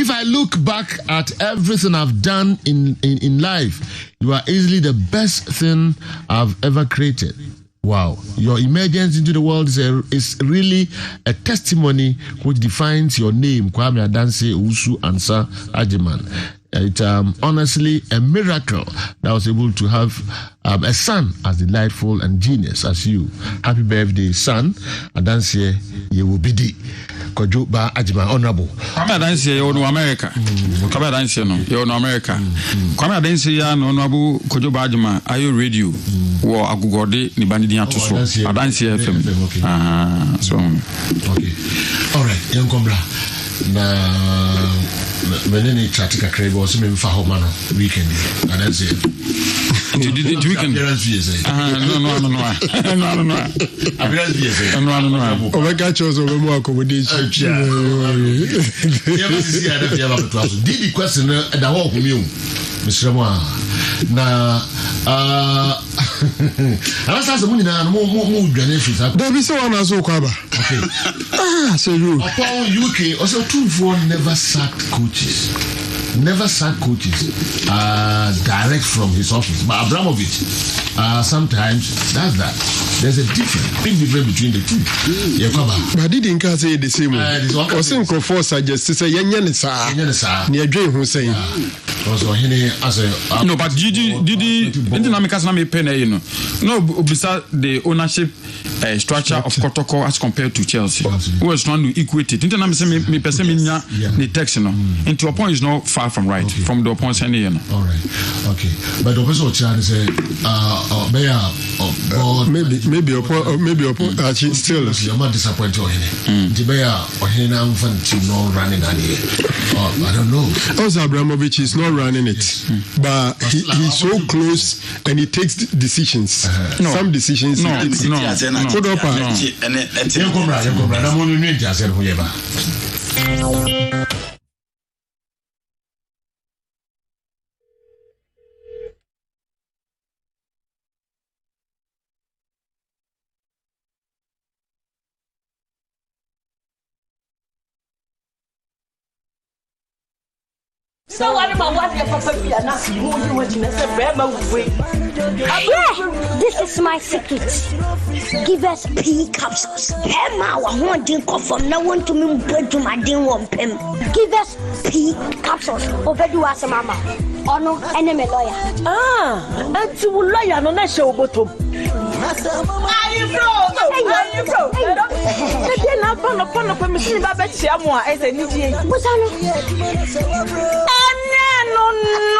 I look back at everything I've done in life, you are easily the best thing I've ever created. Wow, your emergence into the world is really a testimony which defines your name, Kwame Adanse Usu Ansa Ajiman. It's honestly a miracle that I was able to have a son as delightful and genius as you. Happy birthday, son. Adanse, you will be the Kojo Ba Ajiman Honorable. Kwame Adanse, you know America. Kwame Adanse, no, you know America. Kwame Adanse, you know Honorable Kojo Ba Ajiman. Are you radio? Wo agugode ni bandi dia to so. Adanse FM. So. Okay. All right, Yankombra. Na menene chatika krebo so me mfa ho ma no weekend and that's it. Did weekend appearance view say no appearance view say no Omega chose over accommodation yeah but see I don't have to ask did the question that one for me Mr. Mo na ana sasa muni na mo dwane fisa there be someone aso kwaba okay so you upon UK also two for never sacked coaches direct from his office but Abramovich sometimes that's that there's a big difference between the two but didn't can say the same or same for suggest say yenya ne sa ne adwen hu say also hini as a no but did dynamics na me pen no beside the ownership structure of Kotoko as compared to Chelsea who was trying to equate it na me say me person me nya the text no into your point is not far from right from the point any no all right okay but the person trying say maybe actually still you're not disappointed or hini Jibaya or hini na mfanti no running at here I don't know also Abramovich is not running it but he's so close and he takes decisions some decisions hold up na mo no nti ase ho ye ba So what about what your papa be and ask you what you say this is my secret. Give us P capsules. Emma want to come from now on to me to my din one pem. Give us P capsules. Over do as mama. Oh no, enemy lawyer. And you lawyer no na show bottom. Are you bro? Then upon permission ba bet ya mo as a niji.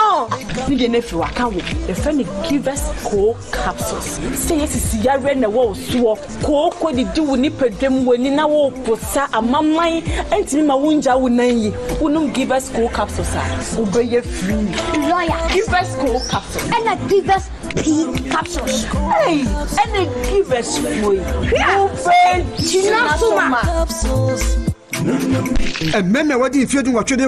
No. You didn't feel I can't the friend give us cold capsules. Say yes, is ya red the wall swap. Cold did do nip them when in our posa a mamma and me my wunja wouldn't give us cold capsules. Obey your free lawyer. Give us cold capsules. And I give us P capsules. Hey, and I give us free. Capsules. Remember what if you do what you do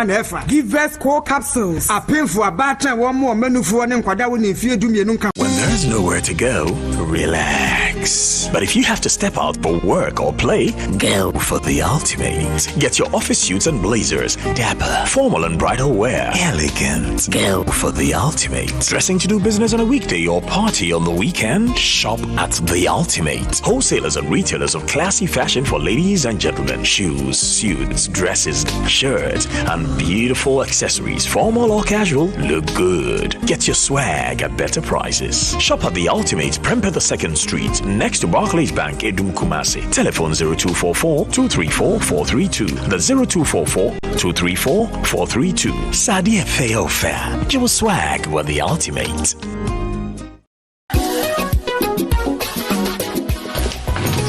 never. Give us core capsules. A painful a batter one more menu for one kwada when if you do me nunca. When there's nowhere to go, relax. But if you have to step out for work or play, go for the ultimate. Get your office suits and blazers, dapper, formal and bridal wear, elegant. Go for the ultimate. Dressing to do business on a weekday or party on the weekend? Shop at the ultimate. Wholesalers and retailers of classy fashion for ladies and gentlemen. Shoes, suits, dresses, shirts, and beautiful accessories, formal or casual, look good. Get your swag at better prices. Shop at the Ultimate, Prempeh the 2nd Street, next to Barclays Bank, Edum Kumasi. Telephone 0244-234-432. That's 0244-234-432. Sadia Feo Fair. Your swag with the Ultimate.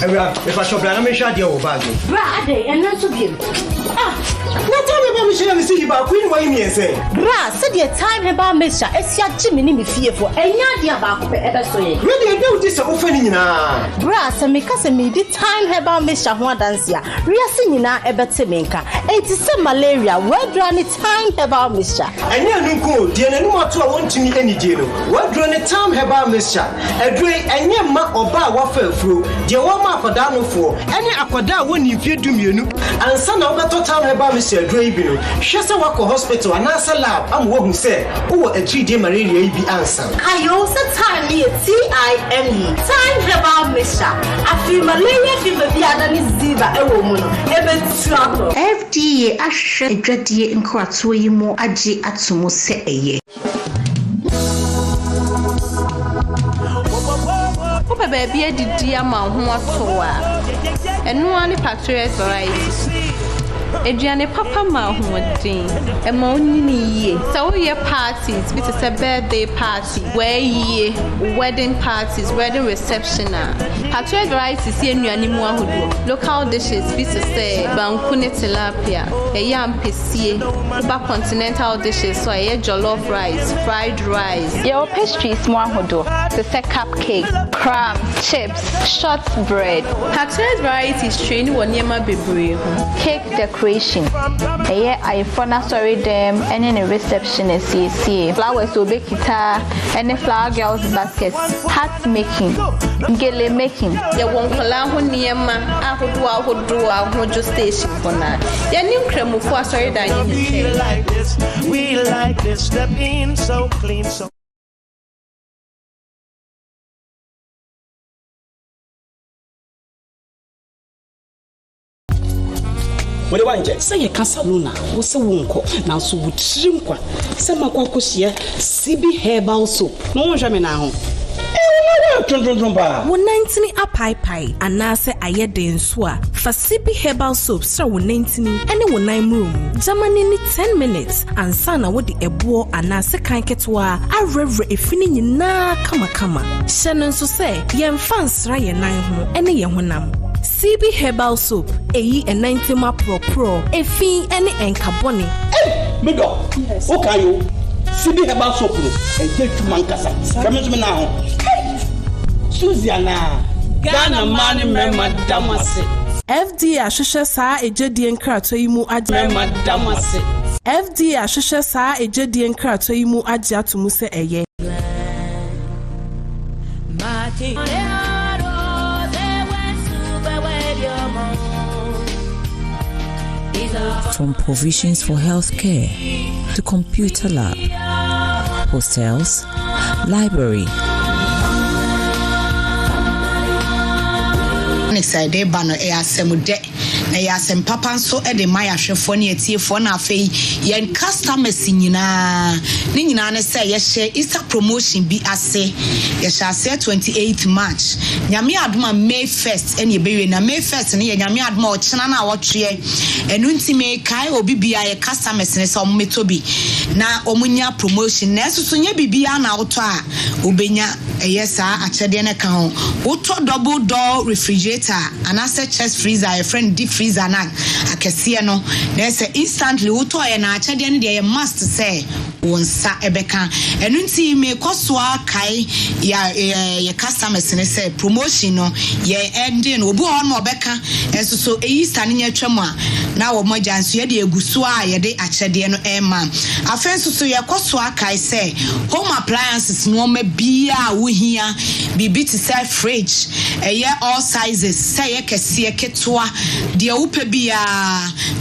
If I shop, I'm sure you're bad. Brade, and not to give. What time about Michelle see about Queen Wayne say? Bra, said your time about Mister, it's your Jimmy me fearful, and Yadia about ever so. Really, I do this offending now. Bra, and me cousin me the time about Mr. Huadancia, Riasinina Ebertiminka, 87 malaria, where drawn it time about Mister. And you know, dear, no more to want to meet any deal. What drawn it time about Mister? A great and your ma or bar waffle through, dear one for down for any aquada when you fear do you and son of the time about Mr. Drabino. Shasawako Hospital and answer lab. I'm what who said, oh, a 3-day malaria be answer. I also time be a TIME, Time Herbal Mixture. I feel malaria fever be an ziva a woman, FDA Asha Dready in Kwatui mo aji atumo se a ye. Papa baby, I did dear man who was so and no one factories varieties. Adriane Papa ma who would ding a money so ye parties, which is a birthday party, where ye wedding parties, wedding reception. Factories varieties here near Nimua who do local dishes, which is say bankune tilapia, a yam pissie, back continental dishes, so a jollof rice, fried rice. Your pastries, more who do the set cupcake, crumbs, chips, shortbread. Factories varieties train one yama baby cake decoration. I phone sorry them and in a reception is flowers will be guitar and flower girls baskets, hat making, gele making. You won't allow near man. I would do our mojo station for now. Your new creme for sorry that we like this, step in so clean so. What do I say? A casaluna, what's a wonko, now so would shrinkwa. Some aquacosia, CB herbal soap. No, Jamina. 190 a pie, and now say I had the inswa for CB herbal soap, so 190 any 19 room. Germany 10 minutes, and sana would the ebo and now say can't get wa. I rever a finning na kama. Shannon so say, yam fans ryan 9 any yam. CB herbal soap, a 90 ma pro, a fee any encaboni. Hey, me go. Yes. Okay, you CB herbal soap, and take to Mancasa. Come to me now. Hey, Susanna, Ghana money, Madame. FD Ashusha sa a jedi and crato imu adja Madame. FD Ashusha sa a jedi and crato imu adja to Muse eye. From provisions for healthcare to computer lab, hostels, library. Day bano semude na papa so e de maya hwefo ne atiefo na afei yen customers nyina ne nyina ne say ye share Easter promotion bi ase ye share 28th March nyame adoma May 1st ene bewe na May 1st ne ye nyame adoma o chena na wotwe enu ntime kai obi bia ye customers ne so meto bi na omunya promotion na so nya bibia na woto a obenya yesa achede ne ka ho woto double door refrigerator anase chest freezer a friend deep freezer na akese no na say instantly woto ye na achede ne de must say wonsa ebeka enu nti me kosoa kai ya customers ne say promotion no ye ending obi on mo obeka enso so Easter ne nya twam a na wo mojanso ye de eguso a ye de achede no ema afenso so ye kosoa kai say home appliances no ma bia wo hia bibi to say fridge all sizes say kese ketwa de upe bia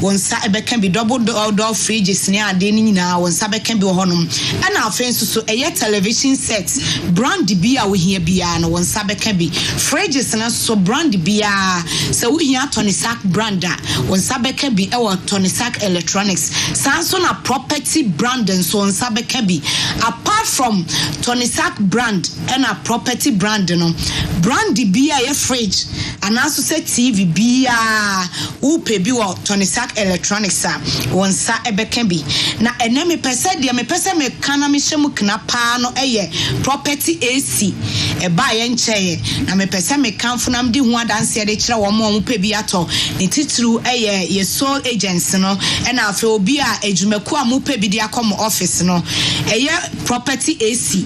wonsa ebeka bi double door fridges ne ade ni nyina wonsa beka bi honum ana afenso so television sets brand bia wo hia bia no wonsa beka bi fridges na so brand bia say wo hia Tony Sack brand wonsa beka bi Tony Sack Electronics Samsung na property brand and so wonsa beka bi apart from Tony Sack brand and a property brand no brand bia ye fridge and also say TV bia upe bi wo Tony Sack Electronics wonsa ebeka bi na eneme pese de me pese me kana me hyemu kna pa no property AC ba ye ncheye na me pese me kanfo nam di ho adanse de kire wo mo pe bi ato ni titru ye sole agents no na afa obi a adwumaku a mo pe bi de akom office no property AC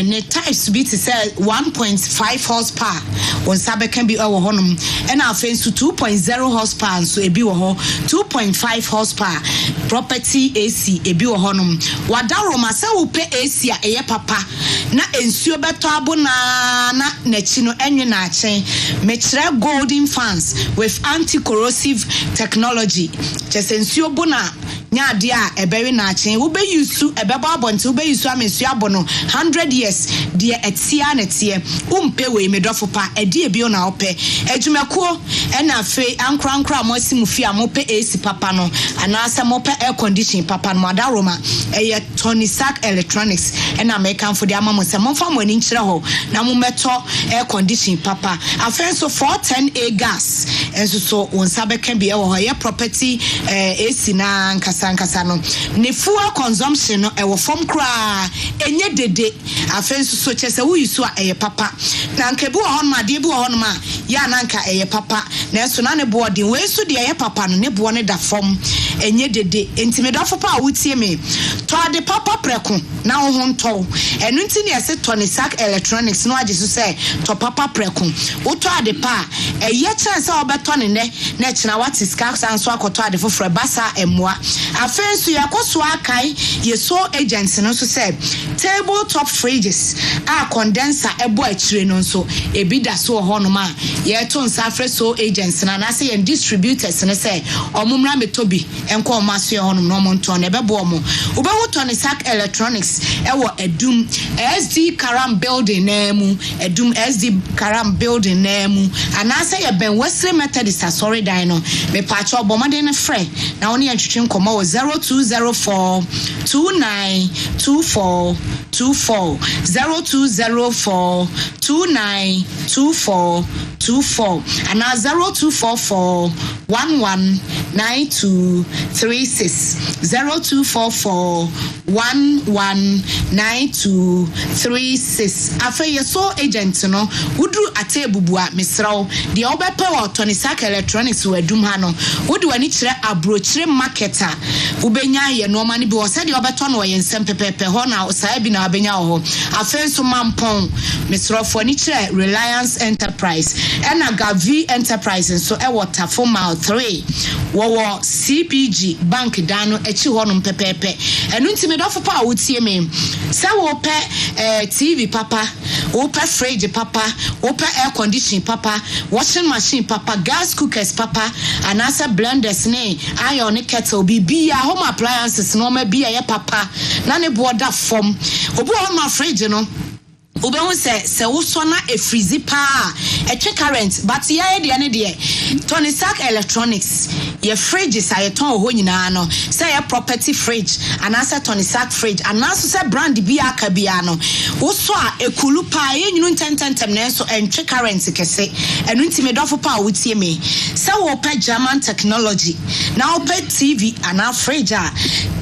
ne types be to say 1.5 horsepower on sabe can be our honum and our face to 2.0 horsepower so e bi wo ho 2.5 horsepower property AC e bi wo honum wadaro ma se wo pe AC a eye papa na ensuo beto abona na chi no enwe na achen me kire golden fans with anti-corrosive technology just ensuo bona nya de a eberi na achen wo be use ebebo abonte wo be use amesu abono 100 years de etia na tie umpe we medofo pa edi ebi na ope adwumako na afi ankra mo asimufi a mo pe AC papa no anasa mo pe air condition papa no madaroma eye Tony Sack Electronics na American for the amamo se mo fa mo ni nkire ho na mo meto air condition papa afen so 410A gas enso so wonsa beka bi e wo ye property AC na nkasa no ne fuel consumption no e wo fom kra enye dede afen so chese wo yiso a eye papa na nkebu ho ma de bu ho no ma ya na nka eye papa na so na ne boarding we so de eye papa no ne bo ne da fom enye dede entimedofo pa wutie me to ade papa preko na wo ho nto enu nti ne ese Tony Sack Electronics no age so say to papa preko wo to ade pa eye chance obeto ne na china what is car sanso akoto ade foforo basa emwa afen so yakoso akai yeso agents no so say tabletop fridges a condenser ebo akire no so ebi da so ho no ma ye to nsa afre so agents na say yen distributors ne say omumra metobi enko omaso ho no mo nton ne bebo omo ubewu Tony Sack Electronics ewo edum SD Karam building nemu edum SD Karam building nemu anase ye ben Wesley Methodist sorry dino me pacho bomade ne frɛ na woni antwetwe nkomo 0204 2924 24 0204 2924 24 and 0244 119236 0244 119236 afa yeso agent no wudru atebubua misraw de obepe wa Tony Sack Electronics wadum ha no wodi wani kire abrochire marketer ubenya ye no mani bi wo se de obeto no ye nsem pepepe ho na osae bi na abenya ho afenso mampon misrofo ni kire Reliance Enterprise ena Gavi Enterprise so e water for mile 3 wo CPG bank dano echi ho no pepepe enu ntime dofo pa wotie me se wo pe TV papa wo pe fridge papa wo pe air condition papa washing machine papa gas cookers papa anasa blenders ne iron kettle bibia home appliances no ma bia ye papa na ne boda form obu on ma fridge no Ubehun se wo na e freezy pa e check current but ya de ne de Tony Sack Electronics ye fridge is a ton ho nyina no say ye property fridge and answer Tony Sack fridge and answer say brand bi aka bia no wo so a ekulu pa ye nyunu ntentem na so en check current kese enu ntime dofo pa wo tie me say wo pa German technology now wo pa TV and a fridge a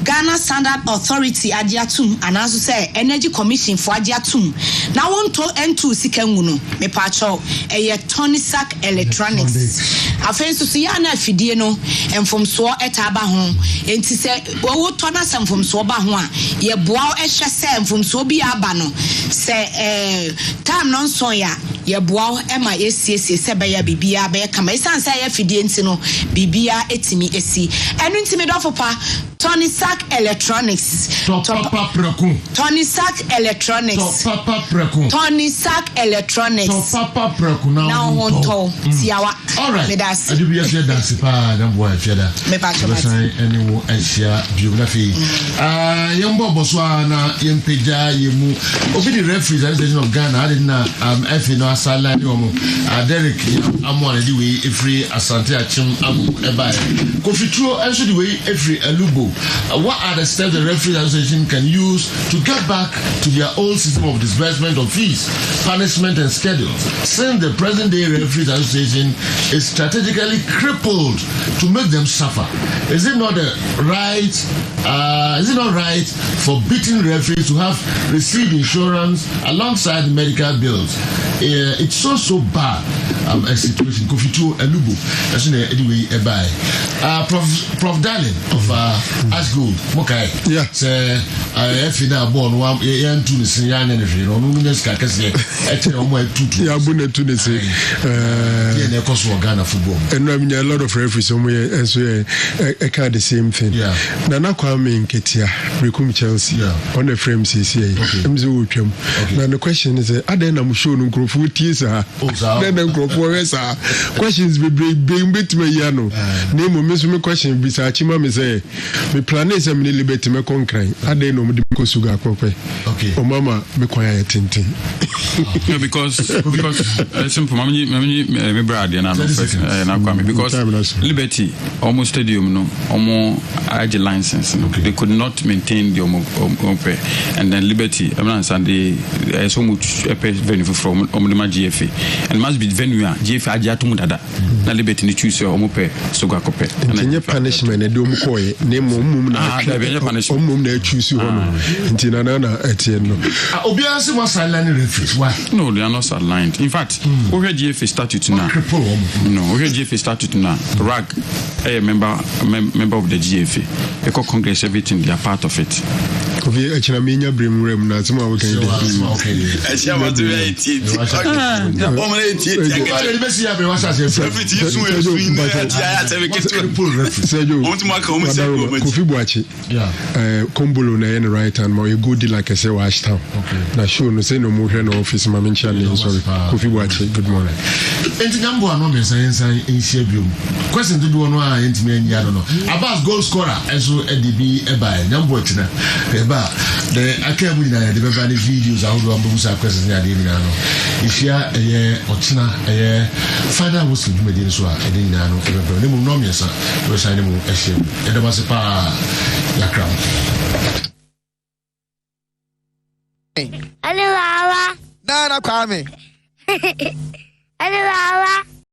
Ghana Standard Authority adiatum and answer say Energy Commission for adiatum na wonto N2 sikangu no me pacho eye Tony Sack Electronics afenso so ya na afidie no emfomso etaba ho enti se wo to na semfomso ba ho a ye boa ehwe se emfomso bi aba no se time no so ya ye boa e ma esiesie se be ya bibia be kama isan se ya afidie enti no bibia etimi esi enu enti me dofo pa Tony Sack Electronics Papa Preku Tony Sack Electronics Papa Preku Tony Sack Electronics Papa Preku now honto tiawa all right medas adu bi ya dance pa dan boy fiada me pa chama eni wo asia biography yembo boso na yempeja yemu obi the referee association of Ghana had na efe no asala ni omo Derek amo na di we every asante achim abu eba kofitro enso di we every elubo what are the steps the referee association can use to get back to their old system of disbursement of fees, punishment and schedules, since the present day referee association is strategically crippled to make them suffer? Is it not right for beating referees to have received insurance alongside medical bills? It's so bad a situation. Kofitu Elubu, that's anyway by Prof Darling of Ashgold. Okay, yeah. If you are born one year to the Syrian and if you don't know, actually, almost 2 yeah, Bunnet to the say, Ghana football. And I mean, a lot of referees somewhere, and so I can't the same thing. Yeah, Nana Kwame in Ketia, Recum Chelsea, on the frame CCA, MZUM. Now the question is, I then I'm sure no group with tears are then group for questions be bring bit me yano. Name of Miss me question bisa chima me say me plan is a mini liberty me concrete. I didn't know me because sugar cope. Okay. Oh mama me quiet tinting. No, because simple me brad and I'm because Liberty almost stadium no almost license they could not maintain the and then Liberty and so much venue from Omdema GFA and must be venue GFA Ajatum Dada na Liberty ni choose omope so go kope and your punishment and do mkoe name mum na punishment mum na choose one ntina na etieno obianse was silent referees why no they are not aligned in fact we heard GFA statute now no we heard GFA statute now rag a member of the GFA the Congress everything they are part of it we actually minya brim rem na some we can do I want to wait it Kofi Buachi Kombolo na yen right hand ma you go di like I say wash town na show no say no mo hwe no office ma mencha le sorry Kofi Buachi good morning enti nyambo ano me san enhia biom question do do no a enti me anya no Abbas goal scorer enso edibi eba nyambo etina eba the akamu na the beba ni videos ahodo ambu sa questions ya de na no ifia otina final whistle du medin so a edi na no ebe ne mu no me sa do sa ne mu ehye edaba se pa ya crown Ale wawa Nana Kwame Ale wawa